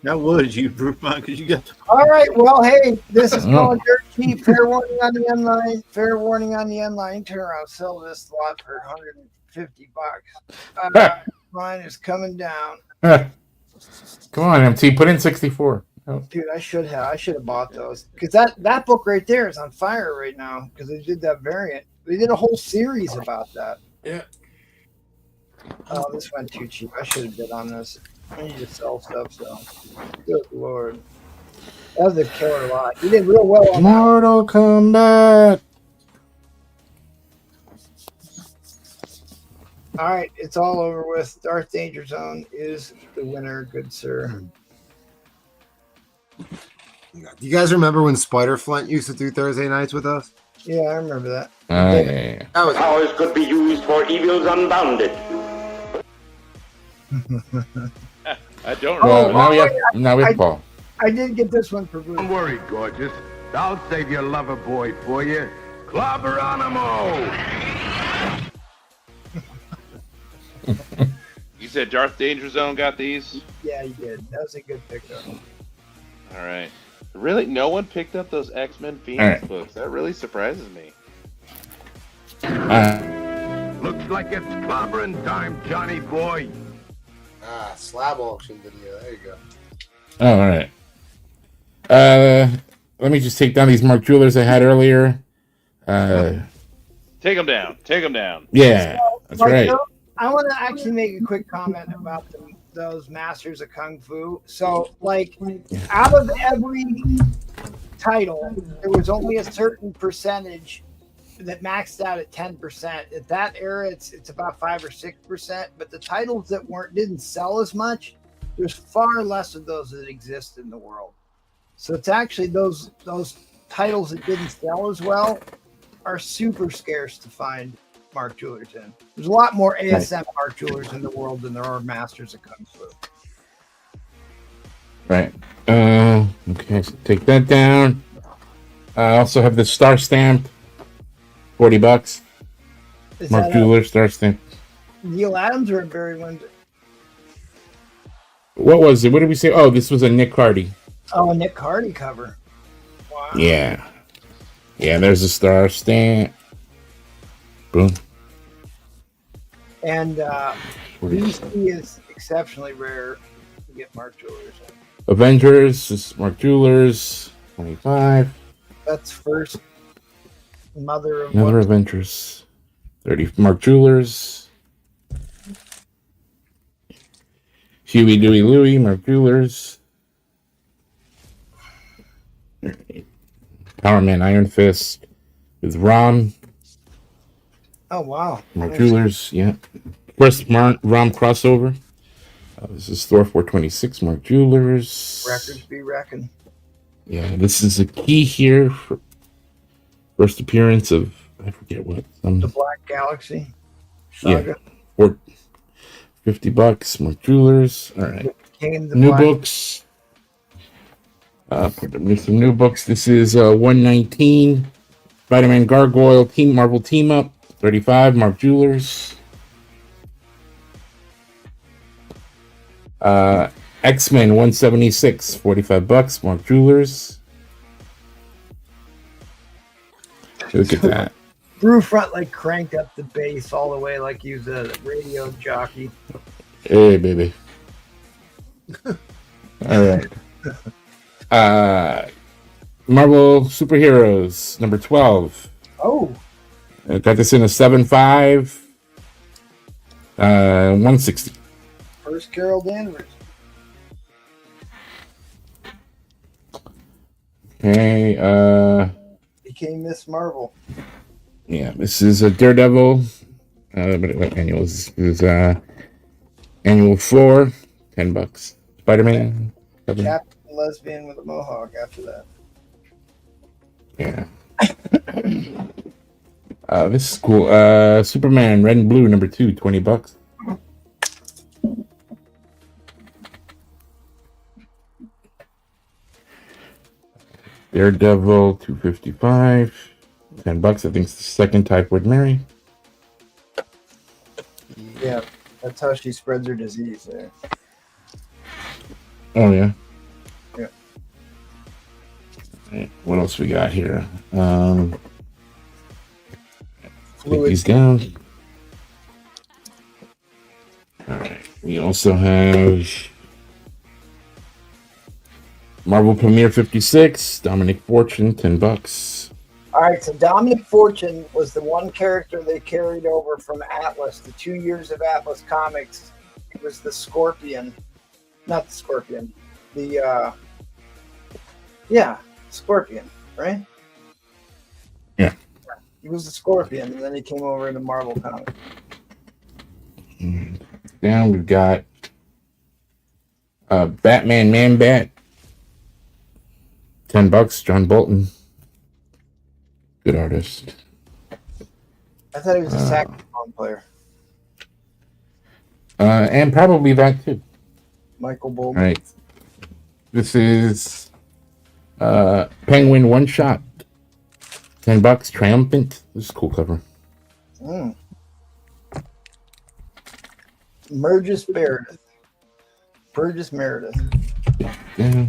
That was you, Brufon, because you got the All right, well, hey, this is Oh. going dirt cheap. Fair warning on the end line. Fair warning on the end line. Turn around, sell this lot for $150. Mine is coming down. Come on, MT, put in 64. Oh. Dude, I should have bought those because that book right there is on fire right now because they did that variant. They did a whole series about that. Yeah. Oh, this went too cheap. I should have bid on this. I need to sell stuff, so good lord. That was a killer lot. You did real well on that. Mortal Kombat. All right, it's all over with. Darth Danger Zone is the winner, good sir. Do you guys remember when Spider Flint used to do Thursday nights with us? Yeah, I remember that. Yeah. That was Powers could be used for evils unbounded. I don't Well, remember. now we have Paul. I did get this one for Bruce. Don't worry, gorgeous. I'll save your lover boy for you. Clobberonimo! You said Darth Danger Zone got these? Yeah, you did. That was a good pickup. All right. Really? No one picked up those X-Men Phoenix All right. books? That really surprises me. Looks like it's clobbering time, Johnny boy. slab auction video. There you go. Oh, all right. Let me just take down these Mark Jewelers I had earlier. Take them down. Take them down. Yeah, that's right. I want to actually make a quick comment about those Masters of Kung Fu. So, like, out of every title, there was only a certain percentage that maxed out at 10%. At that era, it's about 5 or 6%. But the titles that didn't sell as much, there's far less of those that exist in the world. So it's actually those titles that didn't sell as well are super scarce to find Mark Jewelers in. There's a lot more ASM Mark Jewelers in the world than there are Masters of Kung Fu. Right. Okay, so take that down. I also have the star stamp, $40. Is Mark that Jewelers star stamp. Neil Adams or Barry Windham? What was it? What did we say? Oh, this was a Nick Hardy. Oh, a Nick Hardy cover. Wow. Yeah. Yeah, there's a star stamp. Boom. And DC is exceptionally rare to get Mark Jewelers in. Avengers, this is Mark Jewelers, 25. That's first mother of Another what? Avengers, 30. Mark Jewelers. Huey, Dewey, Louie, Mark Jewelers. Power Man, Iron Fist with Rom, Oh, wow. Mark Jewelers, yeah. First Rom crossover. This is Thor 426, Mark Jewelers. Records be reckoned. Yeah, this is a key here for first appearance of, I forget what. The Black Galaxy Saga. Yeah, $50, Mark Jewelers. All right. Came the New Black- books. Put them in some new books. This is 119. Spider-Man Gargoyle Marvel Team Up, 35, Mark Jewelers. X-Men 176, $45. Mark Jewelers. Look at that. Brewfront like cranked up the bass all the way like he was a radio jockey. Hey, baby. All right. Marvel Superheroes, number 12. Oh. I got this in a 7.5. 160. First Carol Danvers. Okay. Became Miss Marvel. Yeah, this is a Daredevil. What annual is this? This is annual 4, $10. Spider-Man. Captain Lesbian with a mohawk after that. Yeah. This is cool. Superman, red and blue, number 2, $20. Daredevil, $255, $10. I think it's the second Typhoid Mary. Yeah, that's how she spreads her disease there. Oh yeah. Yeah. Right, what else we got here? Take these Fluids. down. All right. We also have Marvel Premiere 56, Dominic Fortune, $10. All right, so Dominic Fortune was the one character they carried over from Atlas, the 2 years of Atlas Comics. It was the Scorpion. Not the Scorpion. The, Scorpion, right? Yeah. He was the Scorpion, and then he came over into Marvel Comics. Down we've got Batman Man-Bat, $10, John Bolton. Good artist. I thought he was a saxophone player. And probably that too. Michael All Bolton. right. This is Penguin One Shot, $10, Triumphant. This is a cool cover. Burgess Meredith. Burgess Meredith. Yeah.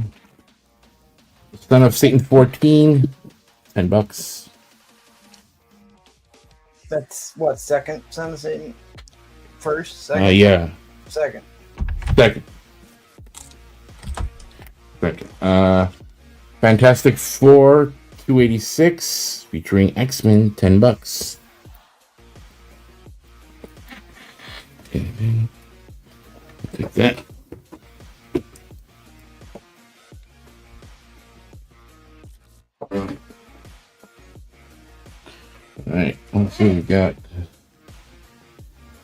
Son of Satan 14, $10. That's what, second Son of Satan? First? Second? Yeah. Second. Second. Fantastic Four, $286, featuring X-Men, $10. Okay, take that. All right, let's see. We got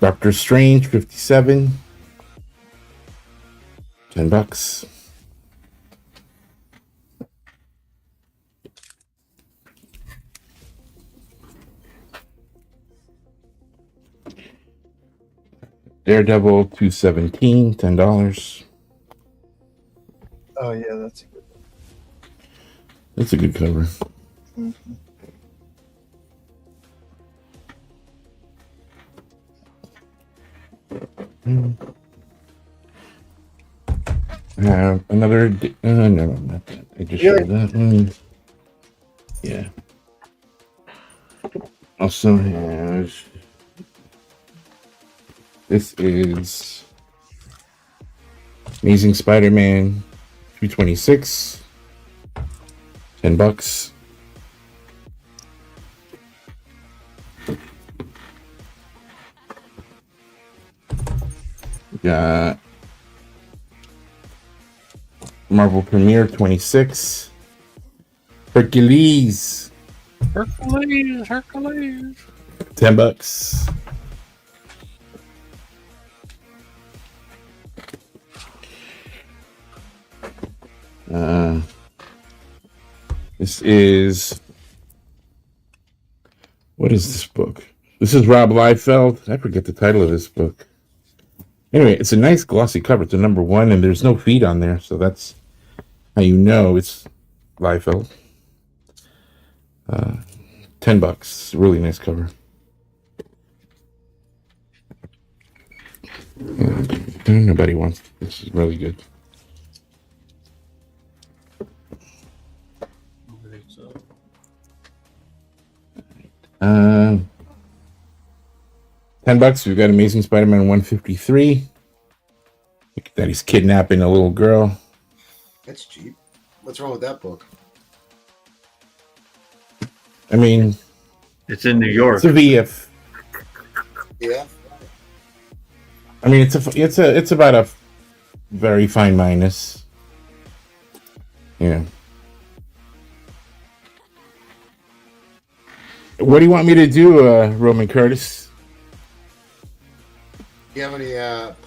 Doctor Strange, 57, $10. Daredevil, 217, $10. Oh, yeah, that's a good one. That's a good cover. Mm-hmm. I have another. No, not that. I just showed that one. Yeah. Also has. This is Amazing Spider-Man 226, $10. We got Marvel Premiere 26, Hercules, Hercules. $10. This is, what is this book? This is Rob Liefeld. I forget the title of this book. Anyway, it's a nice glossy cover. It's a number 1, and there's no feet on there, so that's how you know it's Liefeld. $10. Really nice cover. Nobody wants it. This is really good. $10. We've got Amazing Spider-Man 153. Look at that, he's kidnapping a little girl. That's cheap. What's wrong with that book? I mean, It's in New York. it's a VF. Yeah. I mean, it's about a very fine minus. Yeah. What do you want me to do, Roman Curtis? You have any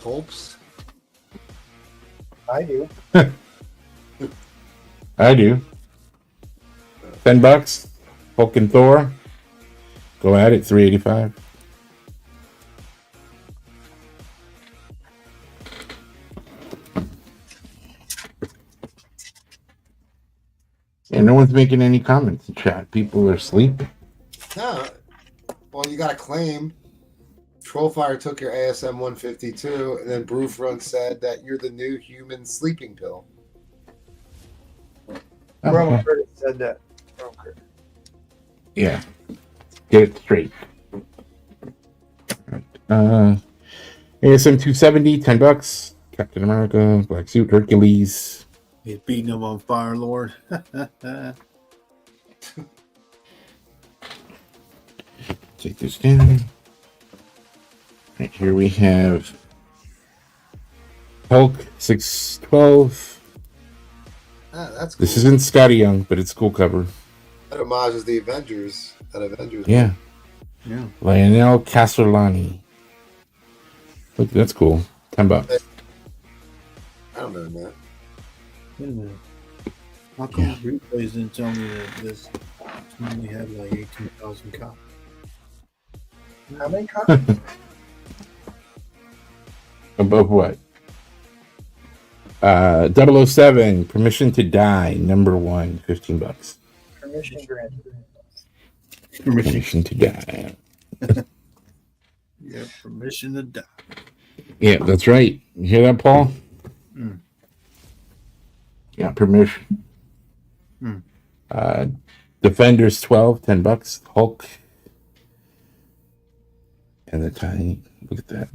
pulps? I do. I do. $10. Hulk and Thor. Go at it. $3.85. And no one's making any comments in chat. People are sleeping. No. Well, you got to claim. Trollfire took your ASM 152, and then Brewfront said that you're the new human sleeping pill. Roman Curtis said that. Roman Curtis. Yeah. Get it straight. ASM 270, $10. Captain America, Black Suit, Hercules. He's beating him on Fire Lord. Take this down. Right here we have Hulk 612. That's cool. This isn't Scotty Young, but it's cool cover. That homages the Avengers. That Avengers. Yeah. Yeah. Lionel Castellani. Look, that's cool. $10. I don't know that. Wait a minute. How come replays didn't tell me that this only had like 18,000 copies? How many copies? Above what? 007, Permission to Die, number 1, $15. Permission granted. Permission to Die. Yeah, permission to die. Yeah, that's right. You hear that, Paul? Mm. Yeah, permission. Mm. Defenders 12, $10. Hulk. And the tiny. Look at that.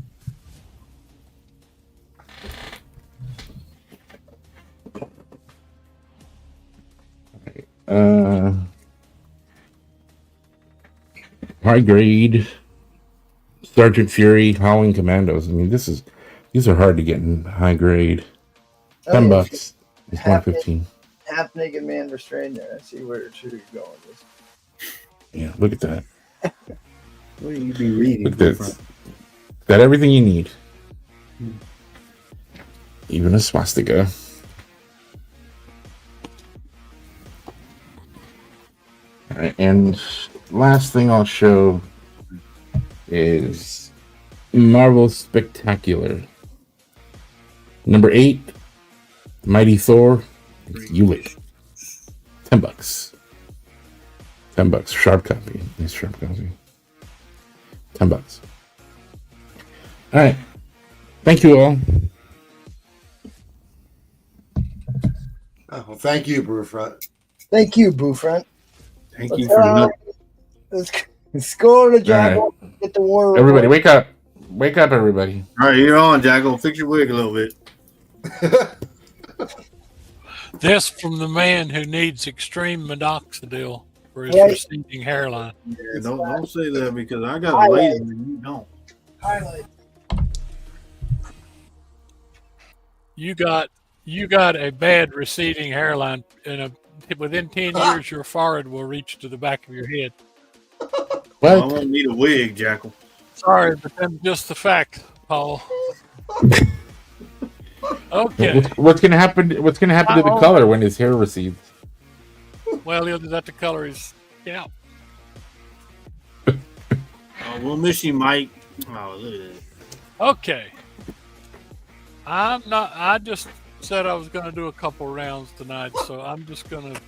High grade. Sergeant Fury, Howling Commandos. I mean, these are hard to get in high grade. $10. It's 115. Half naked man restrained there. I see where it's going with this. Yeah, look at that. What do you be reading? Look at this. Got everything you need. Even a swastika. All right, and last thing I'll show is Marvel Spectacular. Number 8, Mighty Thor, Ulick. $10. $10. Sharp copy. Nice sharp copy. $10. All right. Thank you all. Oh, well, thank you, Brewfront. Thank you, Brewfront. Thank you for the Let's go to Jackal. Right. Get the war. Everybody, wake up. Wake up, everybody. All right, you're on, Jackal. Fix your wig a little bit. This from the man who needs extreme minoxidil for his receding hairline. Yeah, don't say that because I got a laser and you don't. Highlight. You got a bad receding hairline, and within 10 years, your forehead will reach to the back of your head. Well, I won't need a wig, Jackal. Sorry, but that's just the fact, Paul. Okay. What's gonna happen? What's gonna happen to the color when his hair recedes? Well, he'll just have to color his scalp. We'll miss you, Mike. Oh, look at that. Okay. I just said I was going to do a couple rounds tonight, so I'm just going to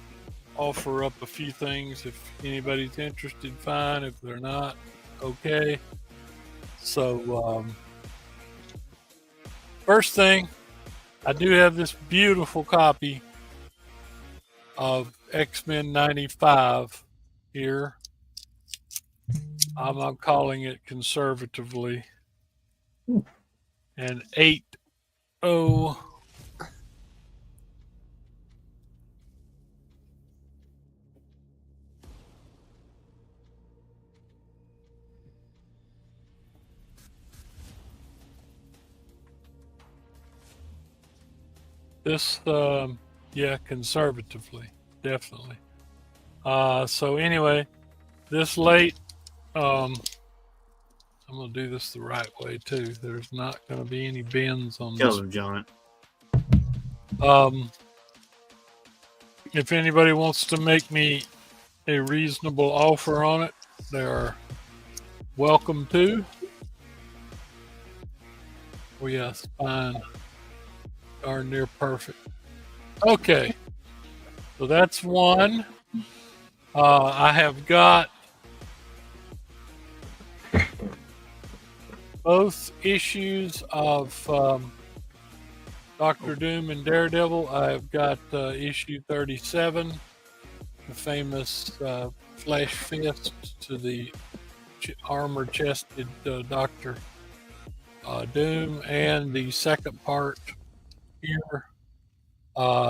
offer up a few things. If anybody's interested, fine. If they're not, okay. So, first thing, I do have this beautiful copy of X-Men 95 here. I'm calling it conservatively. And 8-0. This, yeah, conservatively, definitely. So anyway, this late, I'm gonna do this the right way too. There's not gonna be any bends on Tell this. him, John. If anybody wants to make me a reasonable offer on it, they are welcome to. Oh yes, fine. Darn near perfect. Okay, so that's one. I have got both issues of Doctor Doom and Daredevil. I've got issue 37, the famous flash fist to the armor-chested Doctor Doom, and the second part here,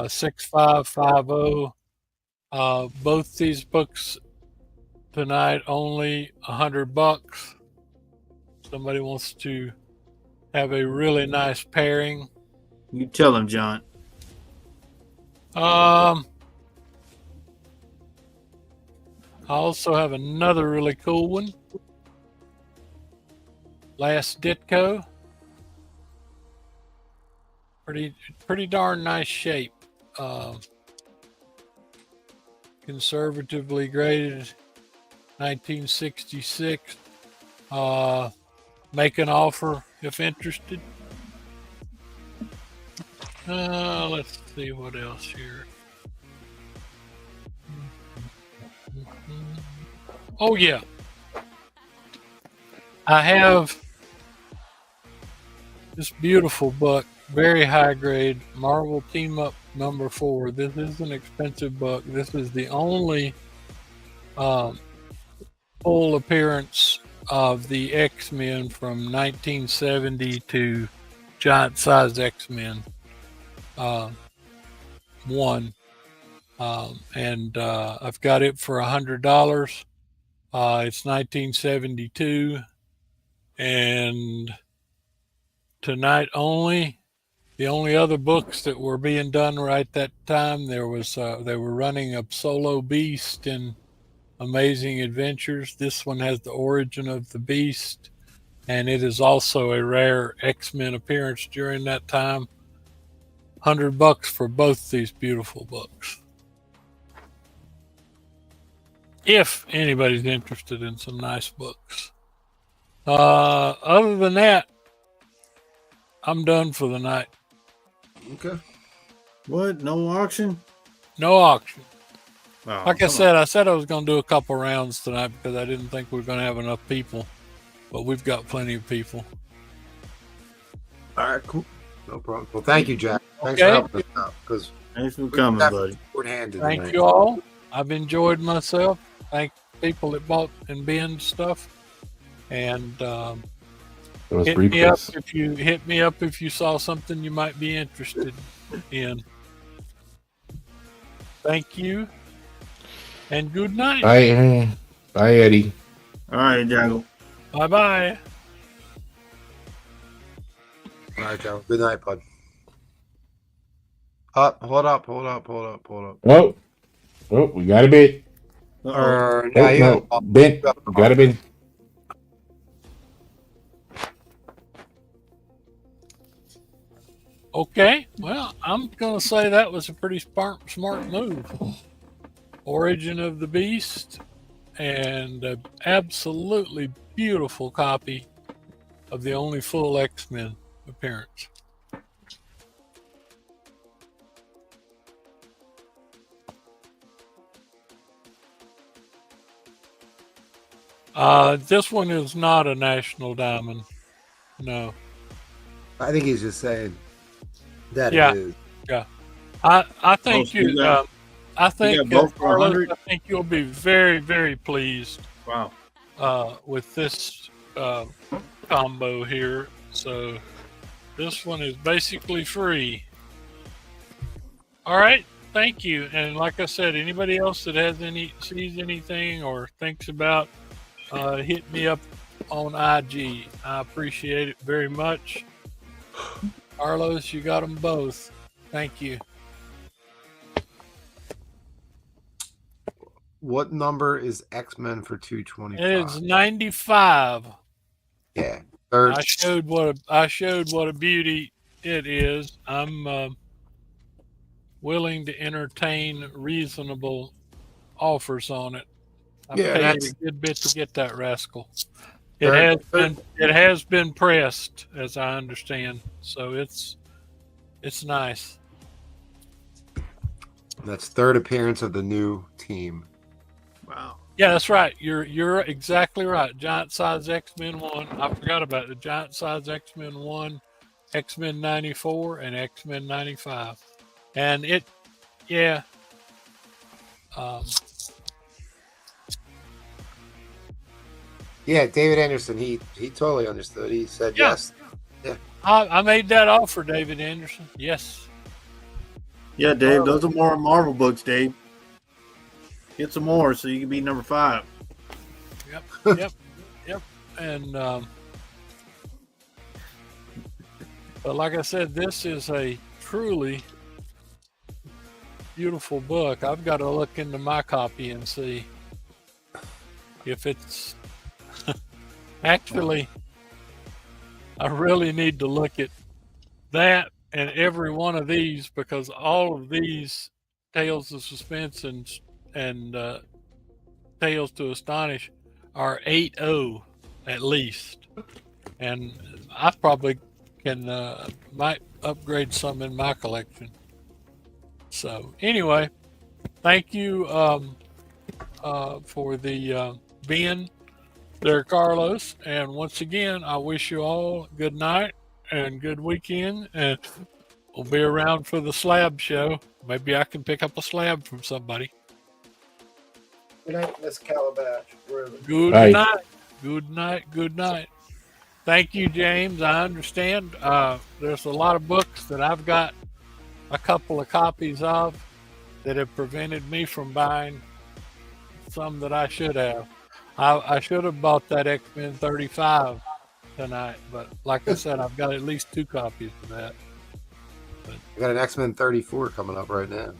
6550. Both these books tonight only $100. Somebody wants to have a really nice pairing. You tell him, John. I also have another really cool one. Last Ditko. Pretty darn nice shape. Conservatively graded 1966. Make an offer if interested. Let's see what else here. Oh yeah, I have this beautiful book, very high grade, Marvel Team Up number 4. This is an expensive book. This is the only full appearance of the X-Men from 1970 to giant size X-Men 1. And I've got it for $100. It's 1972, and tonight only. The only other books that were being done right that time, they were running a solo Beast in Amazing Adventures. This one has the origin of the Beast, and it is also a rare X-Men appearance during that time. $100 for both these beautiful books. If anybody's interested in some nice books. Other than that, I'm done for the night. Okay. What? No auction? No auction. Oh, Like I said I was going to do a couple rounds tonight because I didn't think we were going to have enough people, but we've got plenty of people. All right, cool. No problem. Well, thank you, Jack. Thanks Okay. for helping us out. Because thanks for coming, buddy. Thank you all. I've enjoyed myself. Thank people that bought and binned stuff. And hit me up if you saw something you might be interested in. Thank you. And good night. Bye, Eddie. All right, Jago. Bye-bye. All right, Joe. Good night, bud. Hold up. Oh, we got a bid. No, bid. Got a bid. Okay, well, I'm going to say that was a pretty smart move. Origin of the Beast, and an absolutely beautiful copy of the only full X-Men appearance. This one is not a National Diamond. No. I think he's just saying that Yeah. it is. Yeah. I think so you got- I think you got both for Carlos, 100? I think you'll be very, very pleased. Wow. with this combo here. So this one is basically free. All right. Thank you. And like I said, anybody else that sees anything or thinks about, hit me up on IG. I appreciate it very much. Carlos, you got them both. Thank you. What number is X-Men for 225? It is 95. Yeah. Third. I showed what a beauty it is. I'm willing to entertain reasonable offers on it. I paid a good bit to get that rascal. It has been pressed, as I understand, so it's nice. That's third appearance of the new team. Wow. Yeah, that's right. You're exactly right. Giant size X-Men 1. I forgot about the giant size X-Men 1, X-Men 94, and X-Men 95. And yeah. Yeah, David Anderson, he totally understood. He said yes. Yeah. I made that offer, David Anderson. Yes. Yeah, Dave, those are more Marvel books, Dave. Get some more so you can be number 5. Yep. And but like I said, this is a truly beautiful book. I've got to look into my copy and see if it's actually, I really need to look at that and every one of these, because all of these Tales of Suspense and Tales to Astonish are 8.0 at least, and I probably can might upgrade some in my collection. So anyway, thank you for the being there, Carlos, and once again I wish you all good night and good weekend, and we'll be around for the slab show. Maybe I can pick up a slab from somebody. Good night, Miss Calabash. Good night. Good night. Good night. Thank you, James. I understand. There's a lot of books that I've got a couple of copies of that have prevented me from buying some that I should have. I should have bought that X-Men 35 tonight, but like I said, I've got at least 2 copies of that. I got an X-Men 34 coming up right now.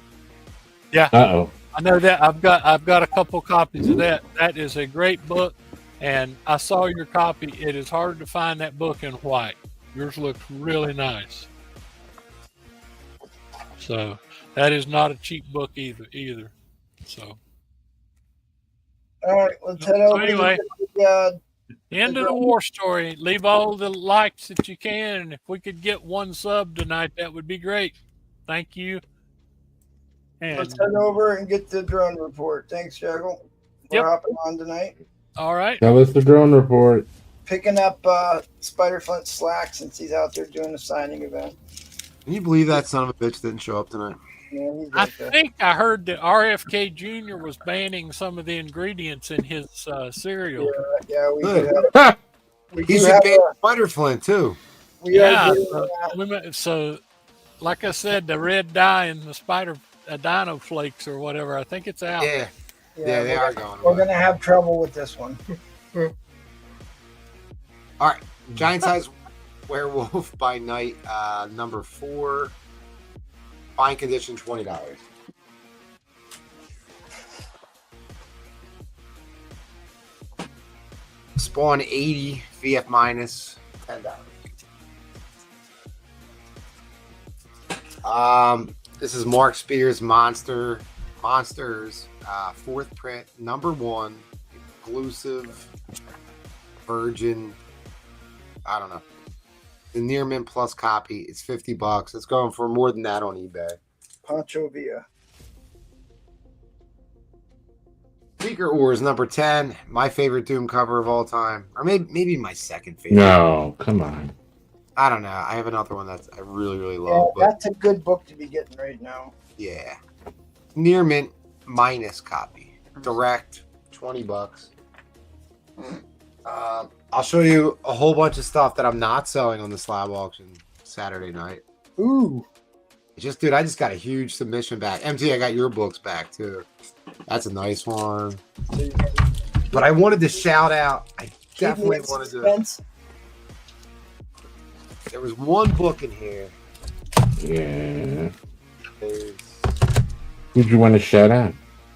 Yeah. Uh-oh. I know that. I've got a couple copies of that. That is a great book, and I saw your copy. It is hard to find that book in white. Yours looks really nice. So that is not a cheap book either. So. All right, let's head over. Anyway, to end of the war story. Leave all the likes that you can, and if we could get 1 sub tonight, that would be great. Thank you. And let's head over and get the drone report. Thanks, Juggle, for hopping on tonight. All right. Tell us the drone report. Picking up Spider Flint slack since he's out there doing a signing event. Can you believe that son of a bitch didn't show up tonight? Yeah, he's I think I heard that RFK Jr. was banning some of the ingredients in his cereal. Yeah, we do Good. have. We He do should have ban Spider Flint too. we are Yeah. getting, So, like I said, the red dye in the spider dino flakes or whatever, I think it's out. Yeah, they are going. We're gonna have trouble with this one. All right, Giant Size Werewolf by Night, number 4, fine condition, $20. Spawn 80, VF minus, $10. This is Mark Spears Monsters, 4th print, number 1, exclusive, virgin. I don't know. The near mint plus copy. It's $50. It's going for more than that on eBay. Pancho Villa. Secret Wars number 10. My favorite Doom cover of all time, or maybe my second favorite. No, come on. I don't know. I have another one that I really Yeah, love. But that's a good book to be getting right now. yeah, near mint minus copy. Direct, $20. I'll show you a whole bunch of stuff that I'm not selling on the slab auction Saturday night. Ooh. Dude, I just got a huge submission back. MT, I got your books back too. That's a nice one. But I wanted to shout out. I definitely wanted to. There was one book in here. Yeah. Who'd you want to shout out?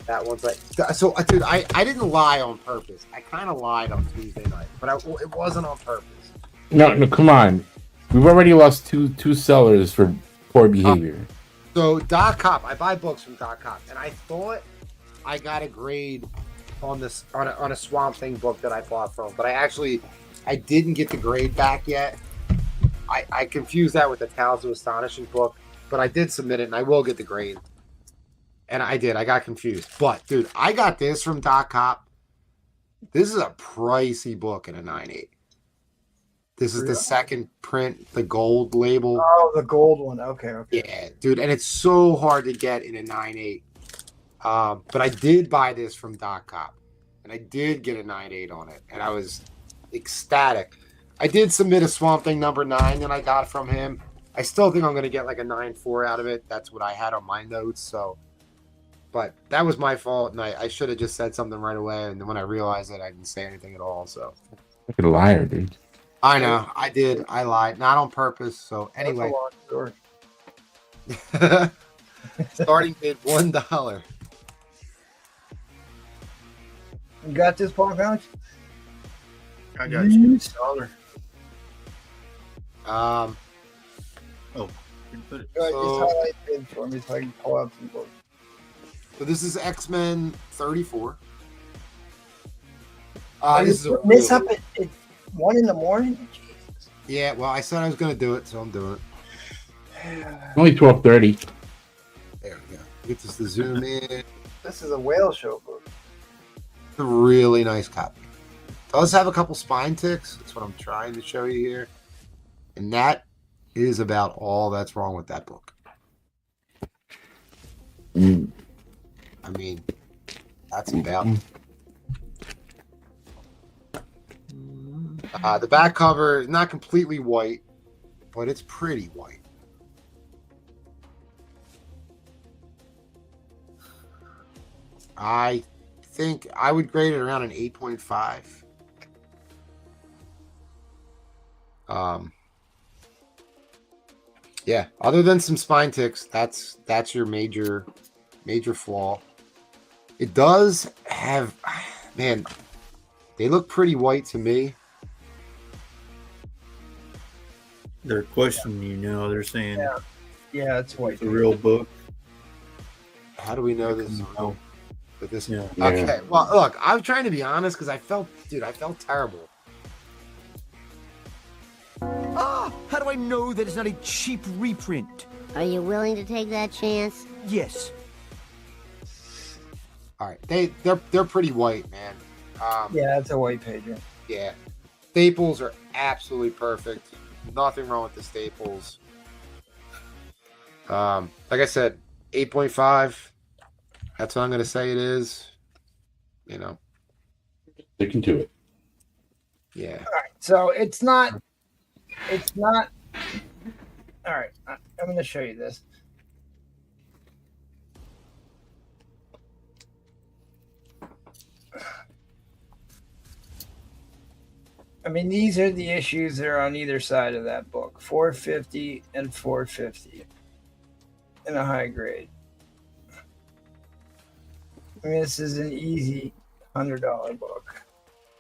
That one's like. So, dude, I didn't lie on purpose. I kind of lied on Tuesday night, but it wasn't on purpose. No, come on. We've already lost two sellers for poor behavior. So Doc Cop, I buy books from Doc Cop, and I thought I got a grade on this on a Swamp Thing book that I bought from, but I didn't get the grade back yet. I confused that with the Tales of Astonishing book, but I did submit it, and I will get the grade. And I did. I got confused, but dude, I got this from Doc Cop. This is a pricey book in a 9.8. This is the second print, the gold label. Oh, the gold one. Okay. Yeah, dude, and it's so hard to get in a 9.8. But I did buy this from Doc Cop, and I did get a 9.8 on it, and I was ecstatic. I did submit a Swamp Thing number 9 that I got from him. I still think I'm going to get like a 9.4 out of it. That's what I had on my notes. So, but that was my fault, and I should have just said something right away. And then when I realized it, I didn't say anything at all. So, Look at a liar, dude. I know I did. I lied, not on purpose. So anyway, starting bid $1. You got this, Paul Alex? I got you. $1. Um. Oh, you put it. Just So, highlight bid for me so I can pull out some books. so this is X-Men 34. This This is this up at 1 in the morning? Jesus. yeah. Well, I said I was going to do it, so I'm doing it. Only 12:30. There we go. Get this to zoom in. This is a whale show book. It's a really nice copy. It does have a couple spine ticks. That's what I'm trying to show you here. And that is about all that's wrong with that book. Mm. I mean, that's about. The back cover is not completely white, but it's pretty white. I think I would grade it around an 8.5. Yeah, other than some spine ticks, that's your major flaw. It does have, man, they look pretty white to me. They're questioning you now. They're saying, Yeah, it's white. it's a real book. How do we know this is real? But this, Yeah. okay. Well, look, I'm trying to be honest because I felt terrible. Ah, how do I know that it's not a cheap reprint? Are you willing to take that chance? Yes. All right, they're pretty white, man. Yeah, it's a white pager. Yeah, staples are absolutely perfect. Nothing wrong with the staples. Like I said, 8.5. That's what I'm gonna say it is. You know. Sticking to it. Yeah. All right, so it's not. All right, I'm going to show you this. I mean, these are the issues that are on either side of that book. 450 and 450 in a high grade. I mean, this is an easy $100 book.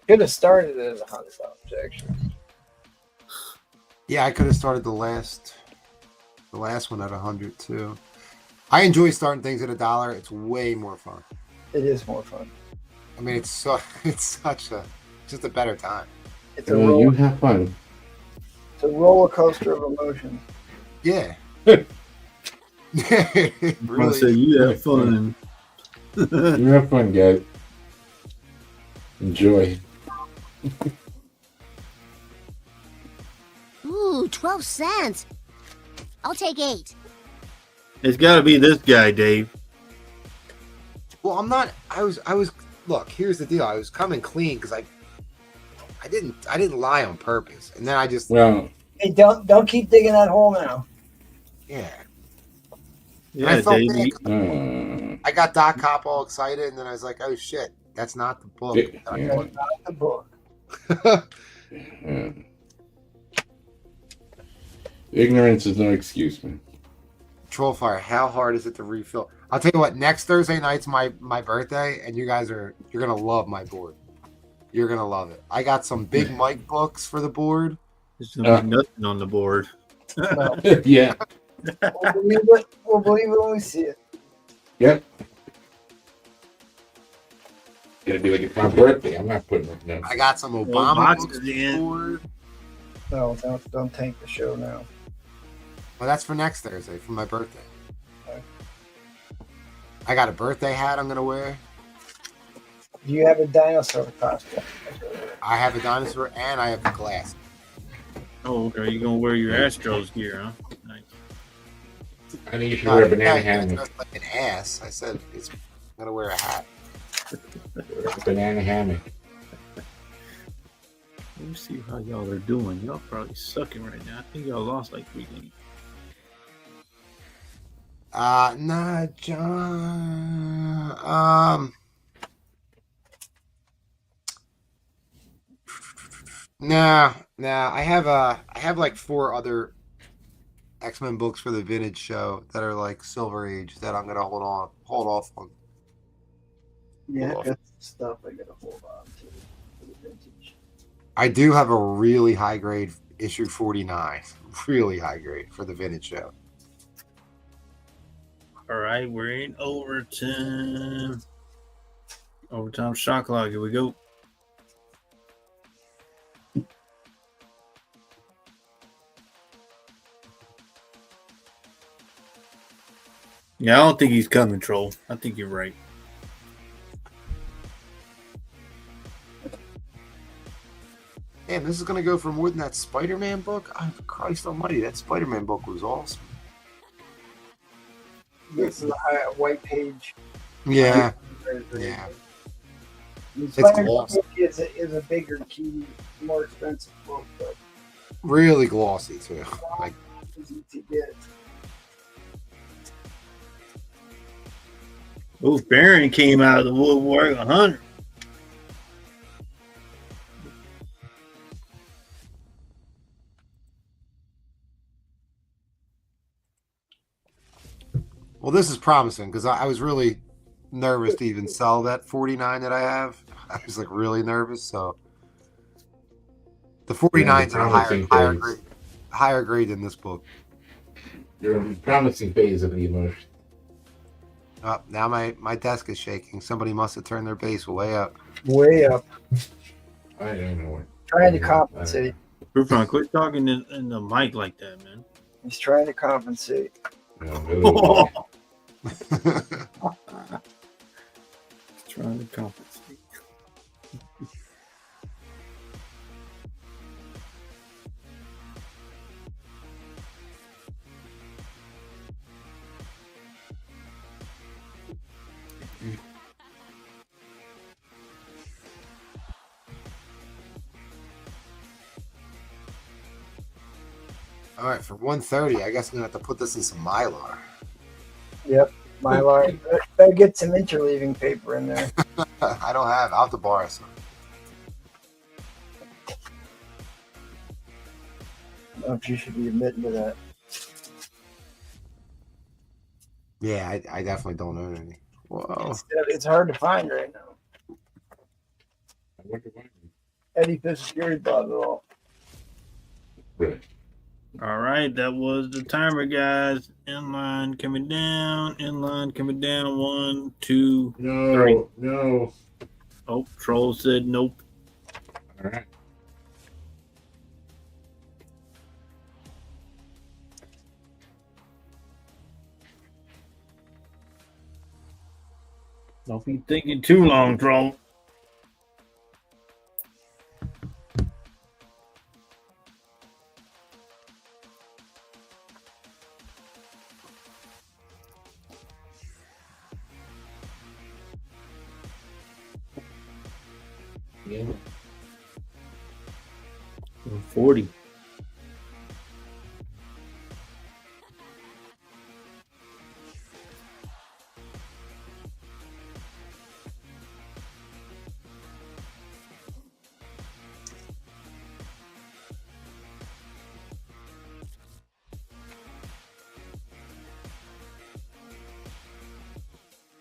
Could have started it as $100, actually. Yeah, I could have started the last one at 100 too. I enjoy starting things at $1. It's way more fun. It is more fun. I mean, it's such a just a better time. It's a You have fun. It's a roller coaster of emotions. Yeah. I want to say you have fun. You have fun, guys. Enjoy. Ooh, 12 cents. I'll take 8. It's got to be this guy, Dave. Well, I'm not. I was. Look, here's the deal. I was coming clean because I I didn't lie on purpose, and then I just Well, Hey, don't keep digging that hole now. yeah. Yeah, I felt Dave. bad 'cause I got Doc Cop all excited, and then I was like, "Oh shit, that's not the book." yeah. Not the book. Yeah. Ignorance is no excuse, man. Trollfire, how hard is it to refill? I'll tell you what. Next Thursday night's my birthday, and you're gonna love my board. You're gonna love it. I got some big Mike books for the board. There's gonna be nothing on the board. Yeah. We'll believe it when we see it. Yep. Gonna be like it's my birthday. I'm not putting it down. I got some Well, Obama boxes books for in. the board. No, don't tank the show now. Well, that's for next Thursday for my birthday. I got a birthday hat I'm gonna wear. Do you have a dinosaur costume? I have a dinosaur and I have the glass. Oh, okay. You're gonna wear your Astros gear, huh? Nice. I think you should wear a banana Yeah, hammock. dressed like an ass. I said I'm gonna wear a hat. Banana hammock. Let me see how y'all are doing. Y'all probably sucking right now. I think y'all lost like 3 games. Nah, John. Nah. I have like 4 other X-Men books for the vintage show that are like Silver Age that I'm gonna hold off on. Yeah, Hold off. that's stuff I gotta hold on to for the vintage. I do have a really high grade issue 49, really high grade for the vintage show. All right, we're in overtime. Overtime shot clock. Here we go. Yeah, I don't think he's coming, Troll. I think you're right. Damn, this is gonna go for more than that Spider-Man book. Oh, Christ Almighty, that Spider-Man book was awesome. This is a white page. Yeah. Yeah. It's Spider-Man glossy. is a bigger, key, more expensive book, but Really glossy too. Like, easy to get. Oh, Baron came out of the woodwork 100. well, this is promising because I was really nervous to even sell that 49 that I have. I was like really nervous. So the 49s are higher grade than this book. You're in a promising phase of the emotion. Oh, now my desk is shaking. Somebody must have turned their base way up. Way up. I don't know what. Trying to compensate. Rufron, quit talking in the mic like that, man. He's trying to compensate. No, Trying to compensate. All right, for 130, I guess I'm gonna have to put this in some Mylar. Yep. Mylar. Better get some interleaving paper in there. I don't have. I'll have to borrow some. I don't know if you should be admitting to that. Yeah, I definitely don't own any. Whoa. It's hard to find right now. Eddie Fitzgerald bought it all. All right, that was the timer, guys. Inline coming down. Inline coming down. 1, 2, 3. No. Oh, Troll said nope. All right. Don't be thinking too long, Troll. Yeah. 140.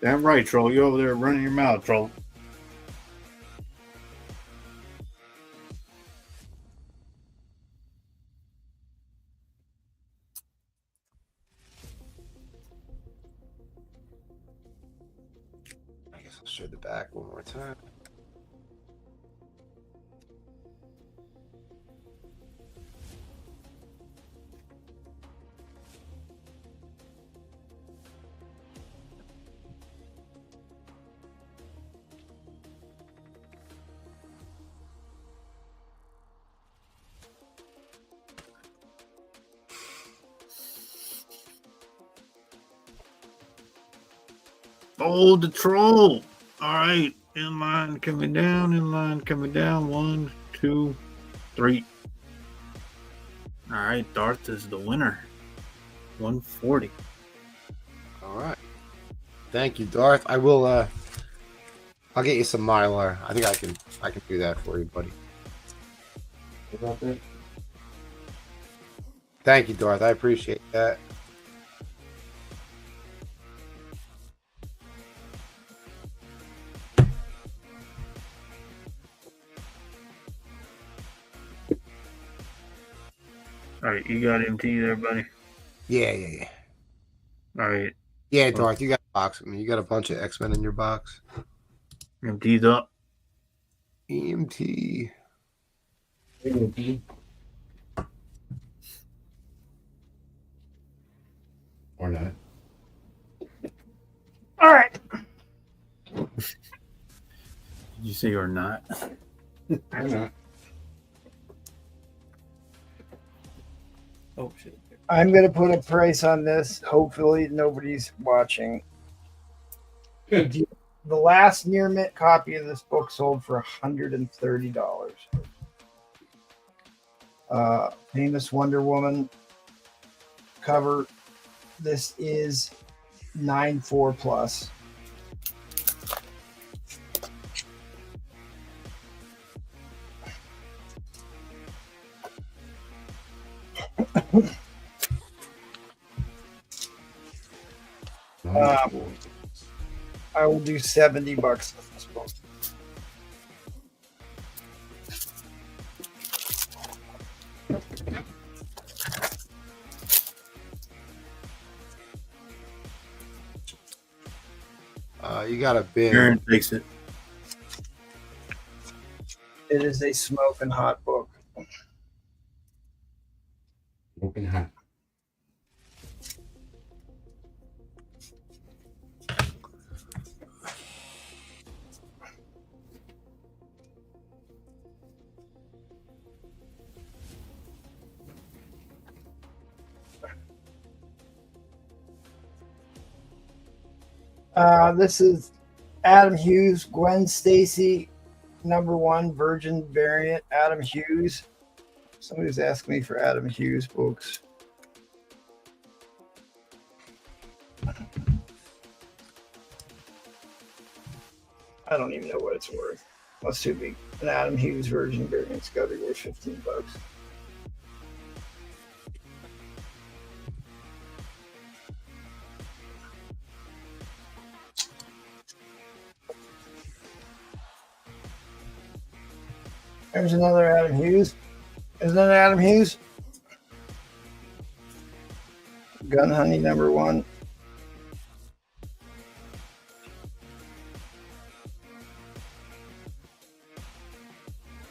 Damn right, Troll. You over there running your mouth, Troll. I guess I'll show the back one more time. Oh, the Troll. All right. In line coming down. In line coming down. 1, 2, 3. All right. Darth is the winner. 140. All right. Thank you, Darth. I will. I'll get you some Mylar. I think I can do that for you, buddy. About that? Thank you, Darth. I appreciate that. All right. You got MT there, buddy? Yeah. All right. Yeah, Darth, you got a box. I mean, you got a bunch of X-Men in your box. MT's up. EMT. Or not. All right. Did you say or not? Or not. Oh, shit. I'm going to put a price on this. Hopefully, nobody's watching. The last near mint copy of this book sold for $130. Famous Wonder Woman cover. This is 9.4 plus. I will do $70 on this book. You got a bid. Aaron takes it. It is a smoking hot book. Smoking hot. This is Adam Hughes, Gwen Stacy, #1 Virgin variant. Adam Hughes. Somebody's asking me for Adam Hughes books. I don't even know what it's worth. Let's too big. An Adam Hughes Virgin variant's got to be worth $15. There's another Adam Hughes. There's another Adam Hughes. Gun Honey #1.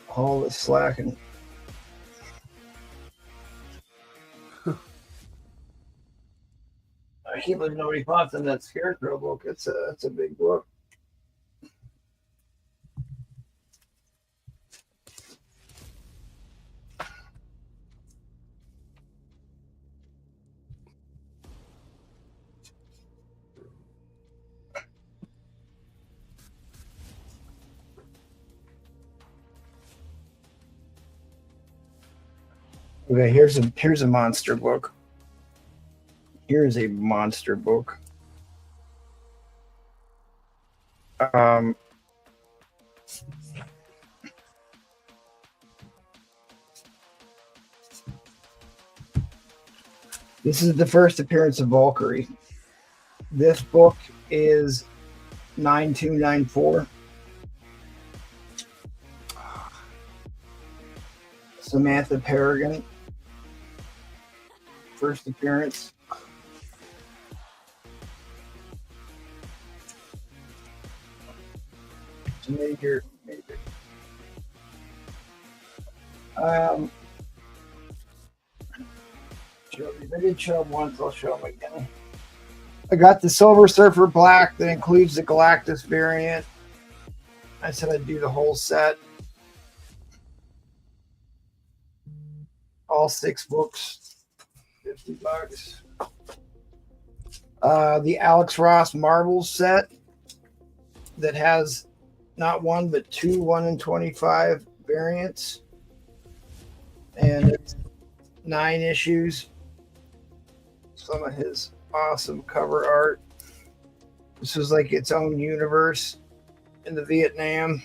All is slacking. I can't believe nobody popped in that Scarecrow book. It's a big book. Okay, here's a monster book. Here's a monster book. This is the first appearance of Valkyrie. This book is 9294. Samantha Peregrine. First appearance. Major. I did show them once, I'll show them again. I got the Silver Surfer Black that includes the Galactus variant. I said I'd do the whole set. All 6 books, $50. The Alex Ross Marvels set that has not one but 2 1 in 25 variants, and it's 9 issues. Some of his awesome cover art. This was like its own universe in the Vietnam.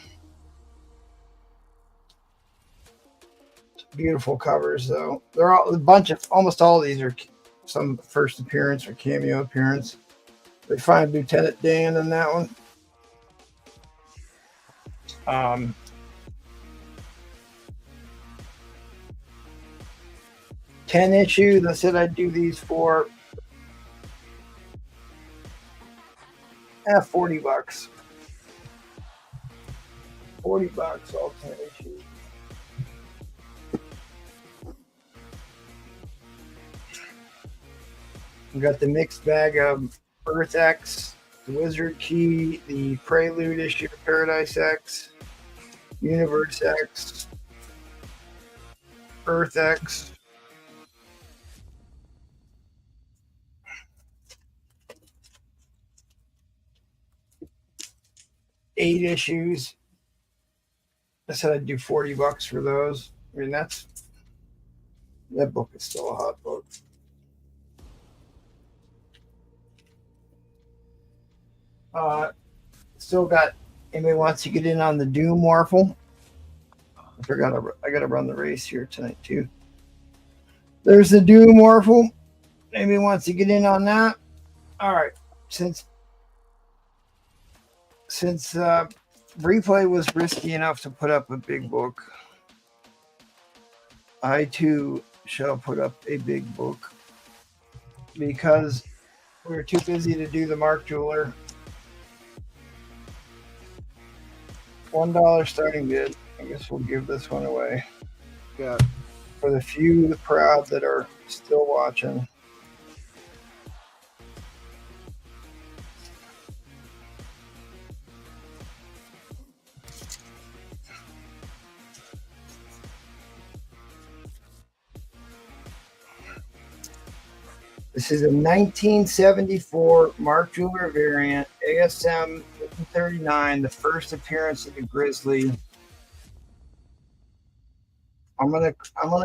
Beautiful covers, though. They're all a bunch of, almost all of these are some first appearance or cameo appearance. They find Lieutenant Dan in that one. 10 issues. I said I'd do these for $40. $40, all 10 issues. We got the mixed bag of Earth X, the Wizard Key, the Prelude issue of Paradise X, Universe X, Earth X. Eight issues. I said I'd do $40 for those. I mean, that book is still a hot book. Still got, anybody wants to get in on the Doom Morphle? I gotta run the race here tonight too. There's the Doom Morphle. Anybody wants to get in on that? All right. Since Replay was risky enough to put up a big book, I too shall put up a big book because we were too busy to do the Mark Jeweler. $1 starting bid. I guess we'll give this one away. Yeah. For the few, the proud that are still watching. This is a 1974 Mark Jeweler variant, ASM 39, the first appearance of the Grizzly. I'm gonna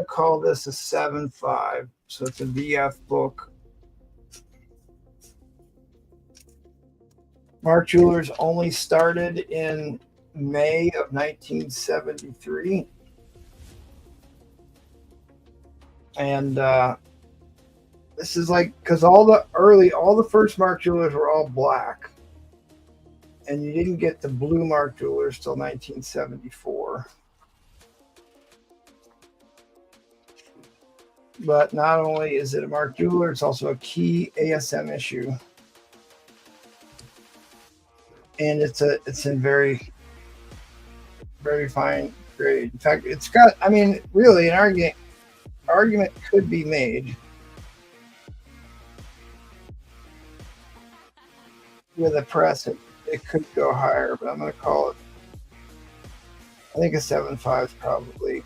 call this a 7.5, so it's a VF book. Mark Jewelers only started in May of 1973, and this is like, because all the first Mark Jewelers were all black, and you didn't get the blue Mark Jewelers till 1974. But not only is it a Mark Jeweler, it's also a key ASM issue, and it's in very, very fine grade. In fact, it's got, I mean, really, an argument could be made with a press, it could go higher, but I'm going to call it, I think a 7.5 is probably,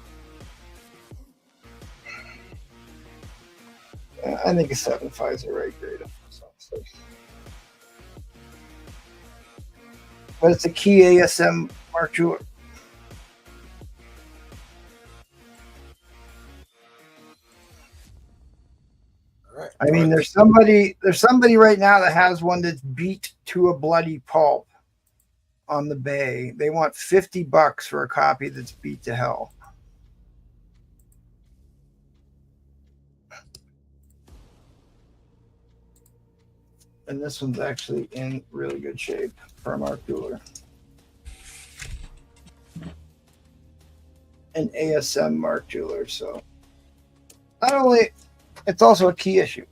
I think a 7.5 is the right grade. But it's a key ASM Mark Jeweler. I mean, there's somebody right now that has one that's beat to a bloody pulp on the bay. They want $50 for a copy that's beat to hell. And this one's actually in really good shape for a Mark Jeweler. An ASM Mark Jeweler. So not only, it's also a key issue.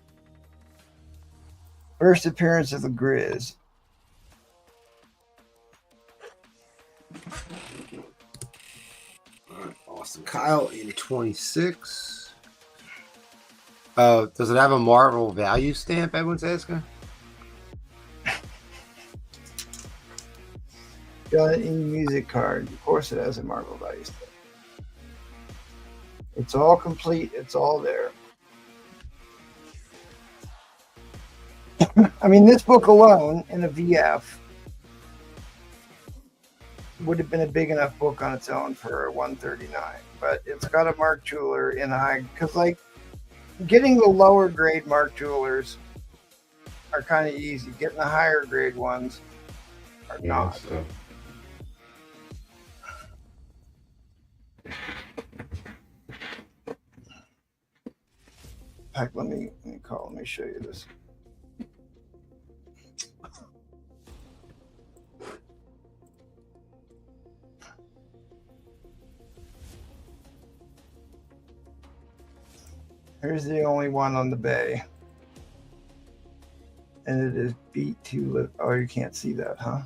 First appearance of the Grizz. All right, Austin Kyle, 8026. Does it have a Marvel value stamp? Everyone's asking. Got an e-music card. Of course it has a Marvel value stamp. It's all complete. It's all there. I mean, this book alone in a VF would have been a big enough book on its own for $139, but it's got a Mark Jeweler in a high, because like getting the lower grade Mark Jewelers are kind of easy. Getting the higher grade ones are not. In fact, let me show you this. Here's the only one on the bay. And it is beat to, oh, you can't see that, huh?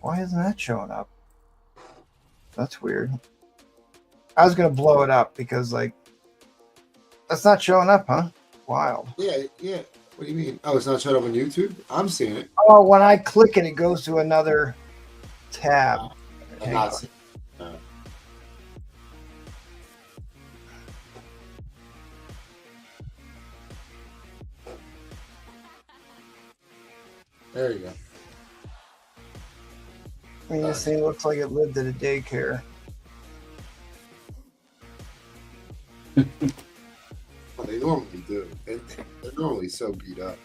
Why isn't that showing up? That's weird. I was going to blow it up because, like, that's not showing up, huh? Wild. Yeah. What do you mean? Oh, it's not showing up on YouTube? I'm seeing it. Oh, when I click it, it goes to another tab. I'm not seeing it. There you go. I mean, this thing looks like it lived at a daycare. Well, they normally do. They're normally so beat up.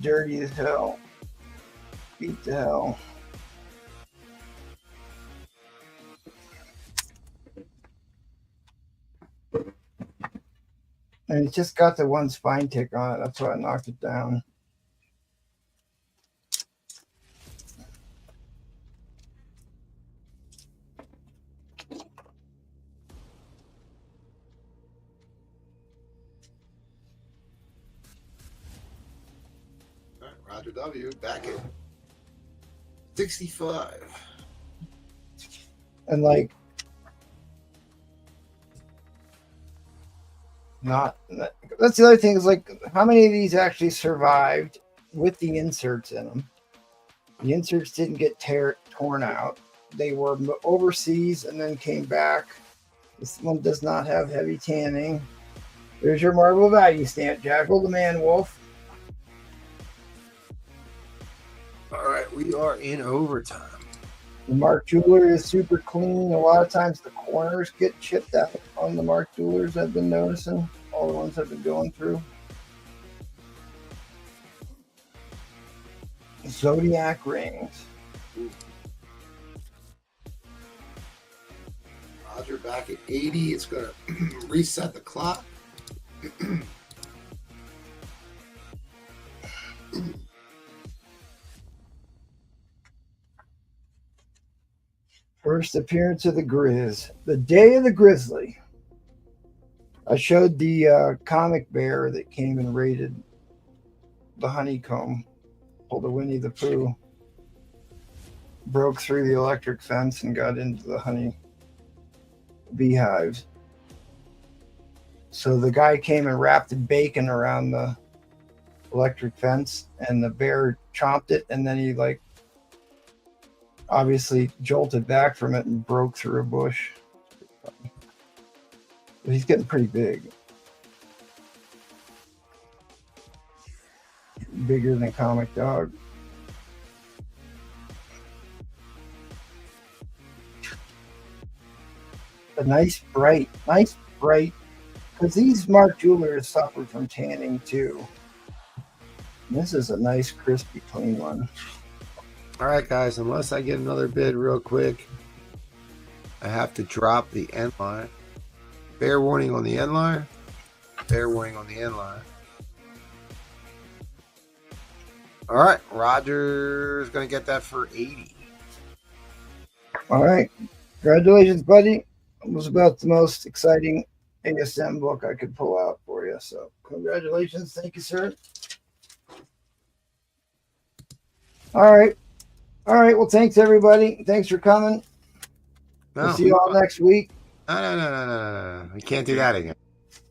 Dirty as hell. Beat to hell. And it's just got the one spine tick on it. That's why I knocked it down. All right, Roger W. back at 65. And like, that's the other thing is like, how many of these actually survived with the inserts in them? The inserts didn't get torn out. They were overseas and then came back. This one does not have heavy tanning. There's your Marvel value stamp, Jackal the Man Wolf. All right, we are in overtime. The Mark Jeweler is super clean. A lot of times the corners get chipped out on the Mark Jewelers, I've been noticing. All the ones I've been going through. Zodiac rings. Roger back at 80. It's going to reset the clock. First appearance of the Grizz. The Day of the Grizzly. I showed the comic bear that came and raided the honeycomb. Pulled a Winnie the Pooh. Broke through the electric fence and got into the honey beehives. So the guy came and wrapped bacon around the electric fence, and the bear chomped it, and then he like obviously jolted back from it and broke through a bush. But he's getting pretty big. Bigger than Comic Dog. A nice bright, because these Mark Jewelers suffer from tanning too. This is a nice, crispy, clean one. All right, guys, unless I get another bid real quick, I have to drop the end line. Fair warning on the end line. Fair warning on the end line. All right, Roger's going to get that for 80. All right. Congratulations, buddy. It was about the most exciting ASM book I could pull out for you. So congratulations. Thank you, sir. All right. All right. Well, thanks, everybody. Thanks for coming. No, We'll see you all next week. No. We can't do that again.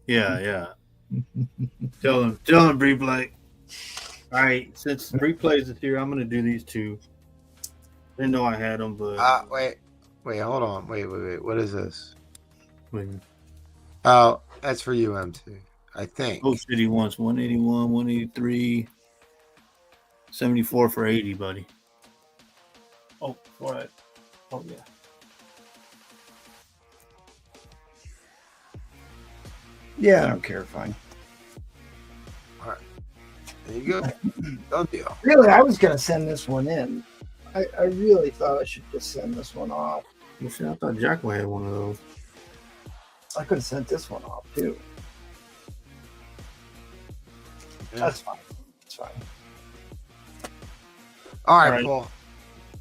Yeah. Tell them, Bree Blake. All right, since replays is here, I'm gonna do these two. Didn't know I had them, but Wait, hold on. Wait. What is this? when Oh, that's for you, MT. I think. Oh shit, he wants 181, 183, 74 for 80, buddy. Oh, all right. Oh yeah. Yeah, I don't care. Fine. All right. There you go. Done deal. Really, I was going to send this one in. I really thought I should just send this one off. You see, I thought Jacko had one of those. I could have sent this one off too. Yeah. That's fine. It's fine. All right, All right.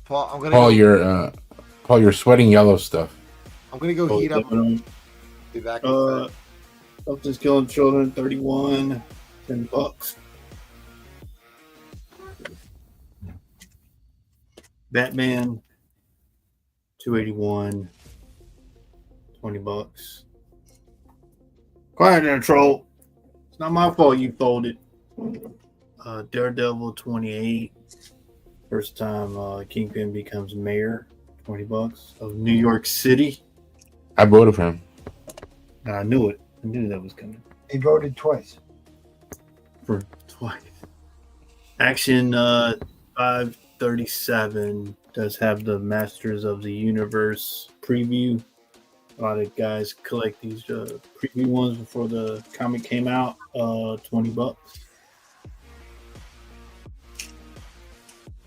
Paul, I'm gonna Paul, you're sweating yellow stuff. I'm gonna go heat up. Be back. Something's Killing Children, 31, $10. Batman, 281, $20. Quiet there, troll. It's not my fault you folded. Daredevil, 28. First time Kingpin becomes mayor, $20 of New York City. I voted for him. I knew it. I knew that was coming. He voted twice. For twice. Action 537 does have the Masters of the Universe preview. A lot of guys collect these preview ones before the comic came out. $20.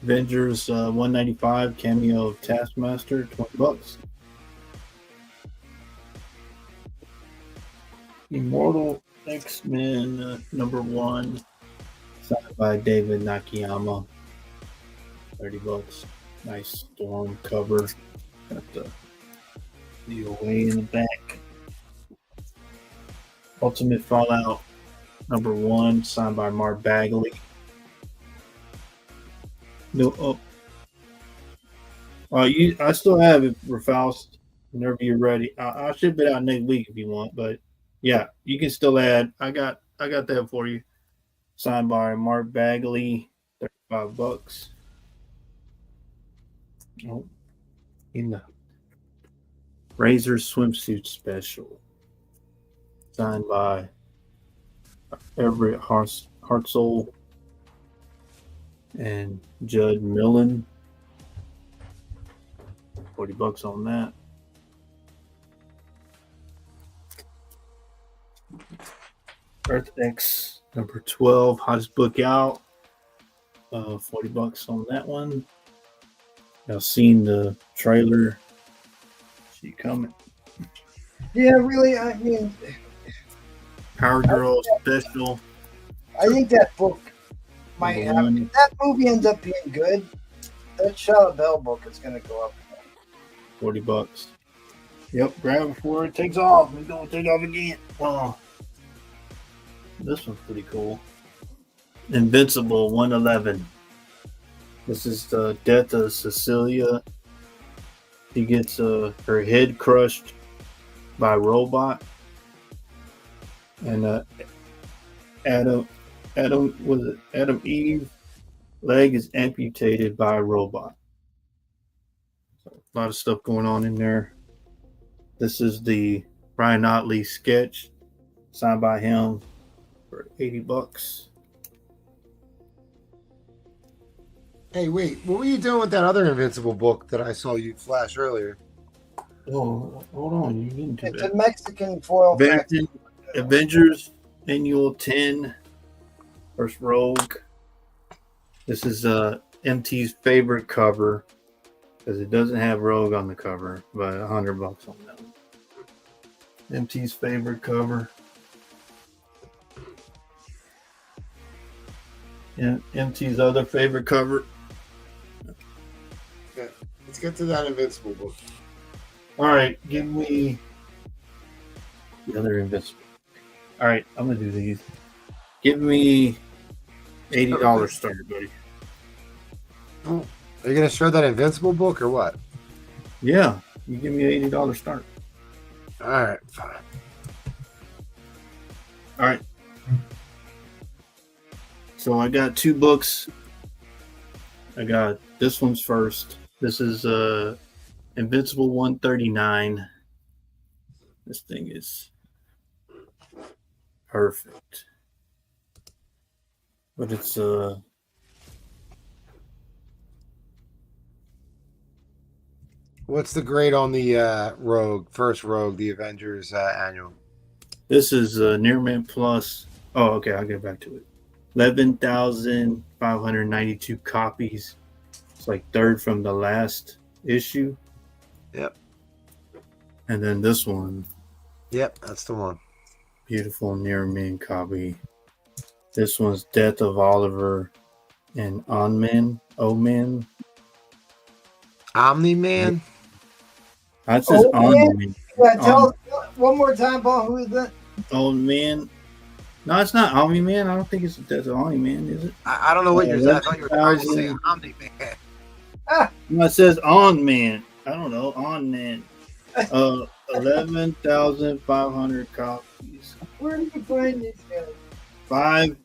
Avengers 195 cameo of Taskmaster, $20. Immortal X-Men #1, signed by David Nakayama, $30. Nice Storm cover. Got the away in the back. Ultimate Fallout #1, signed by Mark Bagley. No, I still have it, Rafaust. Whenever you're ready, I'll ship it out next week if you want. But yeah, you can still add. I got that for you. Signed by Mark Bagley, $35. Oh, in the Razor swimsuit special, signed by Everett Hartzell and Judd Millen. $40 on that. Earth X #12, hottest book out. $40 on that one. I've seen the trailer. See coming. Yeah, really. I mean, Power Girl special. I think that book might have. If that movie ends up being good, that Shia Bell book is going to go up. $40. Yep, grab it before it takes off. It's going to take off again. Oh, this one's pretty cool. Invincible 111. This is the death of Cecilia. She gets her head crushed by a robot, and Adam Eve leg is amputated by a robot. So, a lot of stuff going on in there. This is the Brian Otley sketch, signed by him for $80. Hey, wait. What were you doing with that other Invincible book that I saw you flash earlier? Oh, hold on. You didn't do It's that. a Mexican foil factory. Avengers Annual 10. First Rogue. This is MT's favorite cover because it doesn't have Rogue on the cover, but $100 on that one. MT's favorite cover. And MT's other favorite cover. Okay, let's get to that Invincible book. All right, give me the other Invincible. All right, I'm gonna do these. Give me $80 start, buddy. Oh, are you gonna show that Invincible book or what? Yeah, you give me an $80 start. All right, fine. All right. So I got 2 books. I got this one's first. This is Invincible 139. This thing is perfect. But it's What's the grade on the first Rogue, the Avengers annual? this is Near Mint Plus. Oh, okay, I'll get back to it. 11,592 copies. It's like third from the last issue. Yep. And then this one, Yep, that's the one. beautiful Near Mint copy. This one's Death of Oliver and Omen. Omni-Man? That says Omen. Yeah, tell us one more time, Paul. Who is that? Omen. No, it's not Omni Man. I don't think it's Death of Omni Man, is it? I don't know what you're saying. I thought you were trying to say Omni-Man. No, it says On Man. I don't know. On Man. 11,500 copies. Where do you find these guys? 5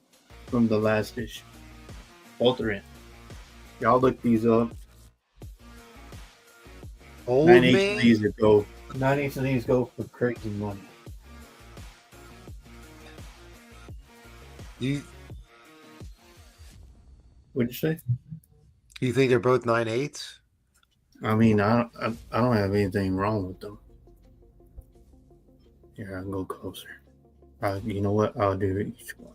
from the last issue. Both are in. Y'all look these up. Old 9 each man? of these go. 9 each of these go for crazy money. What'd you say? You think they're both 9/8? I mean, I don't have anything wrong with them. Here, I'll go closer. You know what? I'll do each one.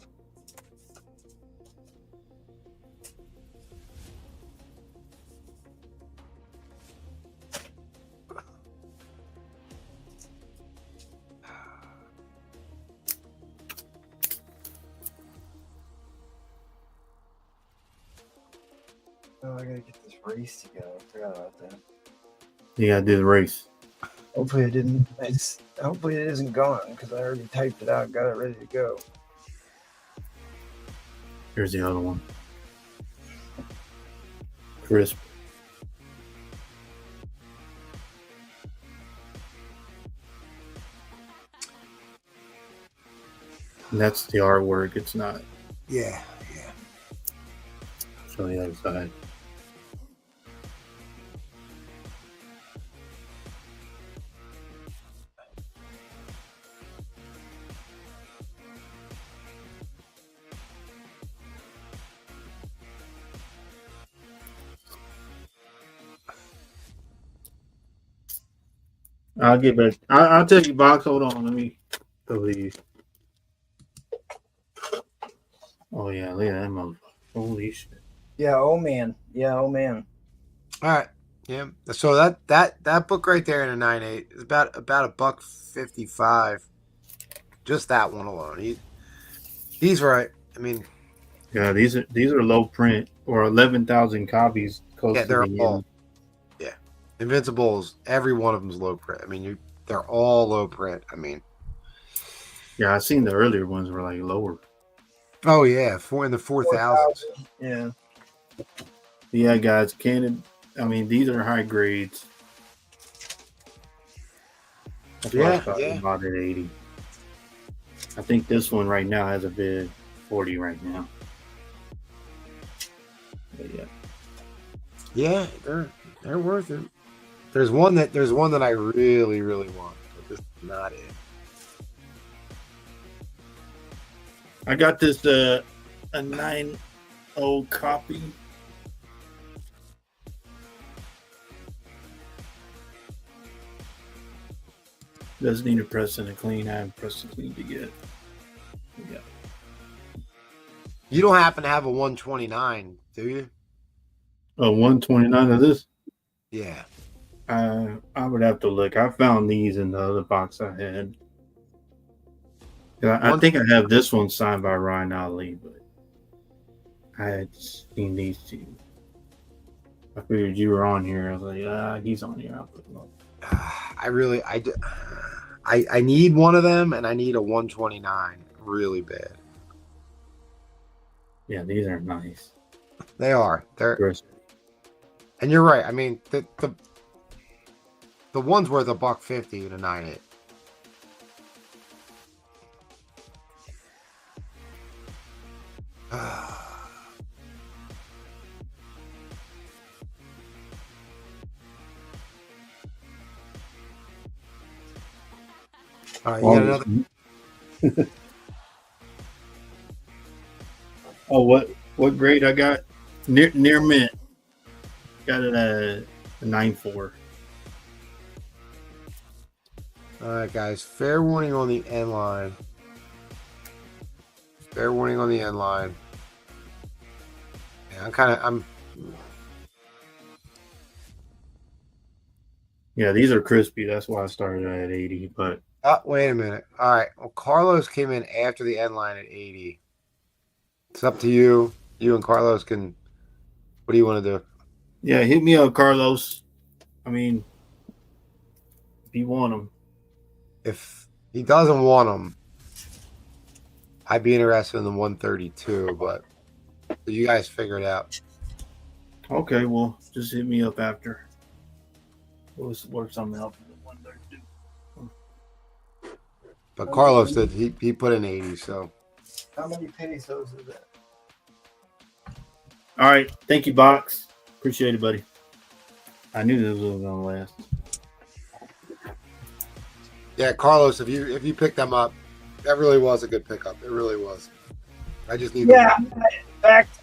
Oh, I gotta get this race together. I forgot about that. You gotta do the race. Hopefully it didn't. Hopefully it isn't gone because I already typed it out, got it ready to go. Here's the other one. Crisp. And that's the artwork. It's not. Yeah. Show the other side. I'll get back. I'll tell you, Box. Hold on. Let me go these. Oh, yeah. Look at that motherfucker. Holy shit. Yeah, oh man. Yeah, oh man. All right. Yeah. So that book right there in a 9/8 is about $1.55. Just that one alone. He's right. I mean, Yeah, these are low print or 11,000 copies. Close yeah, to they're the all. end. Yeah, Invincibles. Every one of them's low print. I mean, they're all low print. I mean, Yeah, I seen the earlier ones were like lower. oh yeah, in the 4,000s. Yeah. Yeah, guys, Canon. I mean, these are high grades. That's why I thought about it 80. I think this one right now has a bid 40 right now. But yeah. Yeah, they're worth it. There's one that I really want, but this is not it. I got this a 9.0 copy. Does need a press and a clean. I haven't pressed and cleaned it yet. Yeah. You don't happen to have a 129, do you? Oh, 129 of this? Yeah. I would have to look. I found these in the other box I had. I think I have this one signed by Ryan Ali, but I had seen these two. I figured you were on here. I was like, he's on here. I'll put him up. I need one of them, and I need a 129 really bad. Yeah, these are nice. They are. They're Gross. And you're right. I mean, the one's worth $150 in a 9.8. All right, you got another. Oh, what grade I got? Near mint. Got it at a 9.4. All right, guys. Fair warning on the end line. Fair warning on the end line. Yeah, Yeah, these are crispy. That's why I started at 80. But wait a minute. All right. Well, Carlos came in after the end line at 80. It's up to you. You and Carlos can. What do you want to do? yeah, hit me up, Carlos. I mean, if you want them. If he doesn't want them, I'd be interested in the 132, but you guys figure it out. Okay, well, just hit me up after. We'll work something out for the 132. But Carlos did. He put in 80, so. How many pesos is that? All right. Thank you, Box. Appreciate it, buddy. I knew this was going to last. Yeah, Carlos, if you pick them up, that really was a good pickup. It really was. I just need. Yeah, in fact,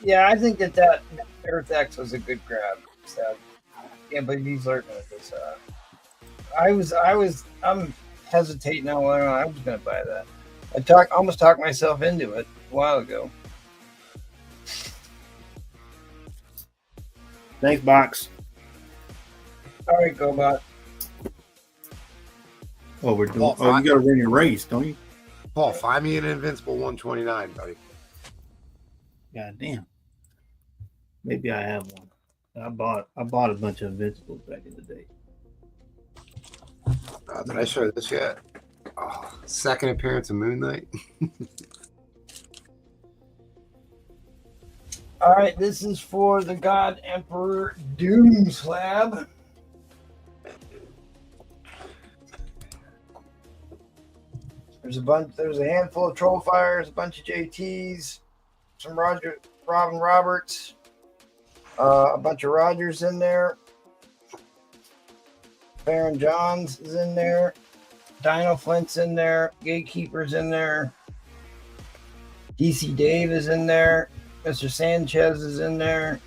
yeah, I think that Earth X was a good grab. So, yeah, but he's lurking at this. I'm hesitating on whether or not I was going to buy that. I almost talked myself into it a while ago. Thanks, Box. All right, GoBot. Oh, we're doing. Paul, Oh, you got to run your race, don't you? Paul, find me an Invincible 129, buddy. God damn. Maybe I have one. I bought a bunch of Invincibles back in the day. Did I show this yet? Oh, second appearance of Moon Knight. All right, this is for the God Emperor Doom slab. There's a handful of Troll Fires, a bunch of JTs, some Robin Roberts, a bunch of Rogers in there. Baron Johns is in there. Dino Flint's in there. Gatekeeper's in there. DC Dave is in there. Mr. Sanchez is in there.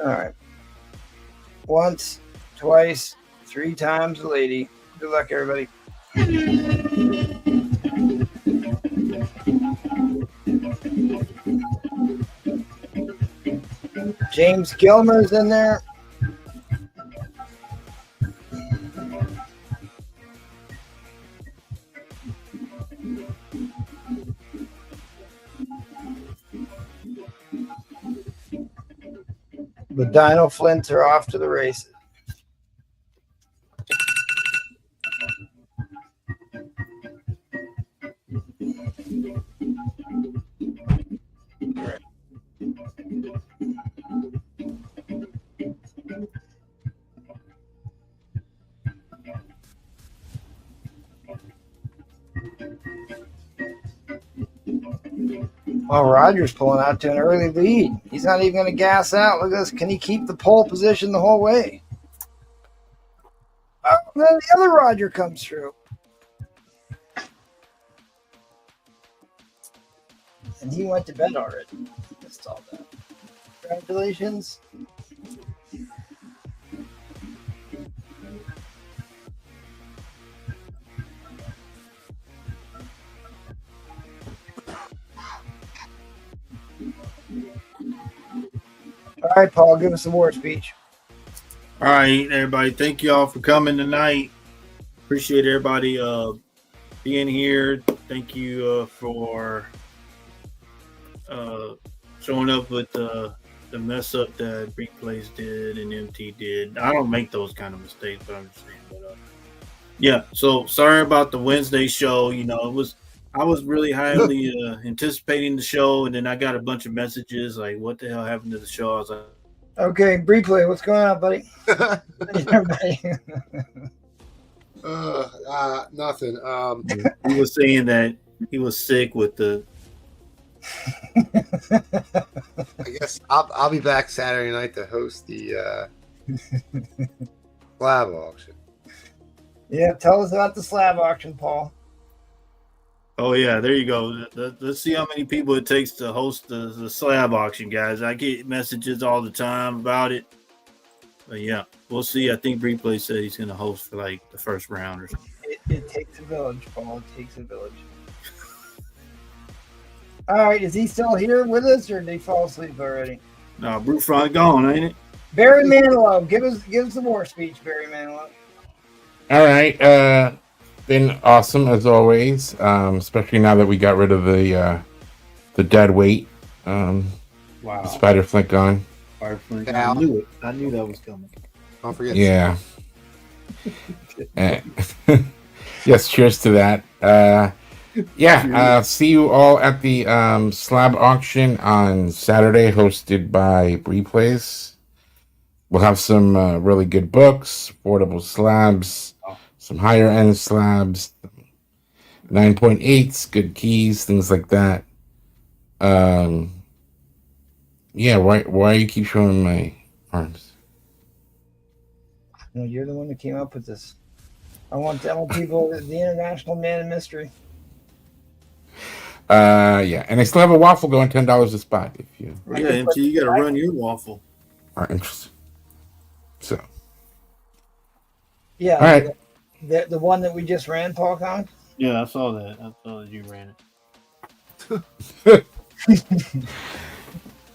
All right. Once, twice, 3 times the lady. Good luck, everybody. James Gilmer's in there. The Dino Flints are off to the races. Well, Roger's pulling out to an early lead. He's not even going to gas out. Look at this. Can he keep the pole position the whole way? Oh, then the other Roger comes through. And he went to bed already. That's all that. Congratulations. right, Paul, give us the war speech. All right, everybody. Thank you all for coming tonight. Appreciate everybody being here. Thank you for showing up with the mess up that Replays did and MT did. I don't make those kind of mistakes, but I'm just saying. But yeah, so sorry about the Wednesday show. You know, I was really highly anticipating the show, and then I got a bunch of messages like, "What the hell happened to the show?" I was like, Okay, Replay, what's going on, buddy? Everybody. Nothing. he was saying that he was sick with the. I guess I'll be back Saturday night to host the slab auction. Yeah, tell us about the slab auction, Paul. Oh yeah, there you go. Let's see how many people it takes to host the slab auction, guys. I get messages all the time about it. But yeah, we'll see. I think Replay said he's going to host for like the first round or something. It takes a village, Paul. It takes a village. All right, is he still here with us, or did he fall asleep already? No, Brufron gone, ain't it? Barry Manilow, give us the war speech, Barry Manilow. All right. Been awesome as always, especially now that we got rid of the dead weight. Wow. Spider Flint gone. Fireflint. I knew it. I knew that was coming. Don't forget. Yeah. Yes, cheers to that. See you all at the slab auction on Saturday, hosted by Replays. We'll have some really good books, affordable slabs, some higher end slabs, 9.8s, good keys, things like that. Why you keep showing my arms? No, you're the one that came up with this. I want people the international man of mystery. And I still have a waffle going $10 a spot if you MT, you got to run your waffle. are interested. So Yeah. all right. The one that we just ran, Paul Con? Yeah, I saw that. I saw that you ran it.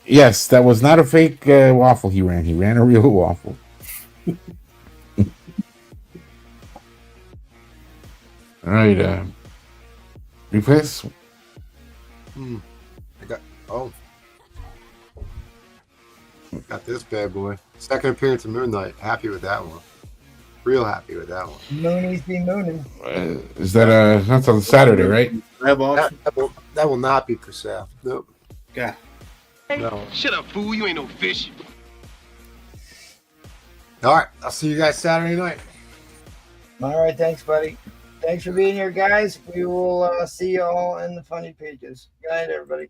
Yes, that was not a fake waffle he ran. He ran a real waffle. All right, Replace. Got this bad boy. Second appearance of Moonlight. Happy with that one. Real happy with that one. Moonies be mooning. Is that that's on Saturday, right? That will not be for sale. Nope. Yeah. No. Shut up, fool. You ain't no fish. All right. I'll see you guys Saturday night. All right. Thanks, buddy. Thanks for being here, guys. We will see you all in the funny pages. Good night, everybody.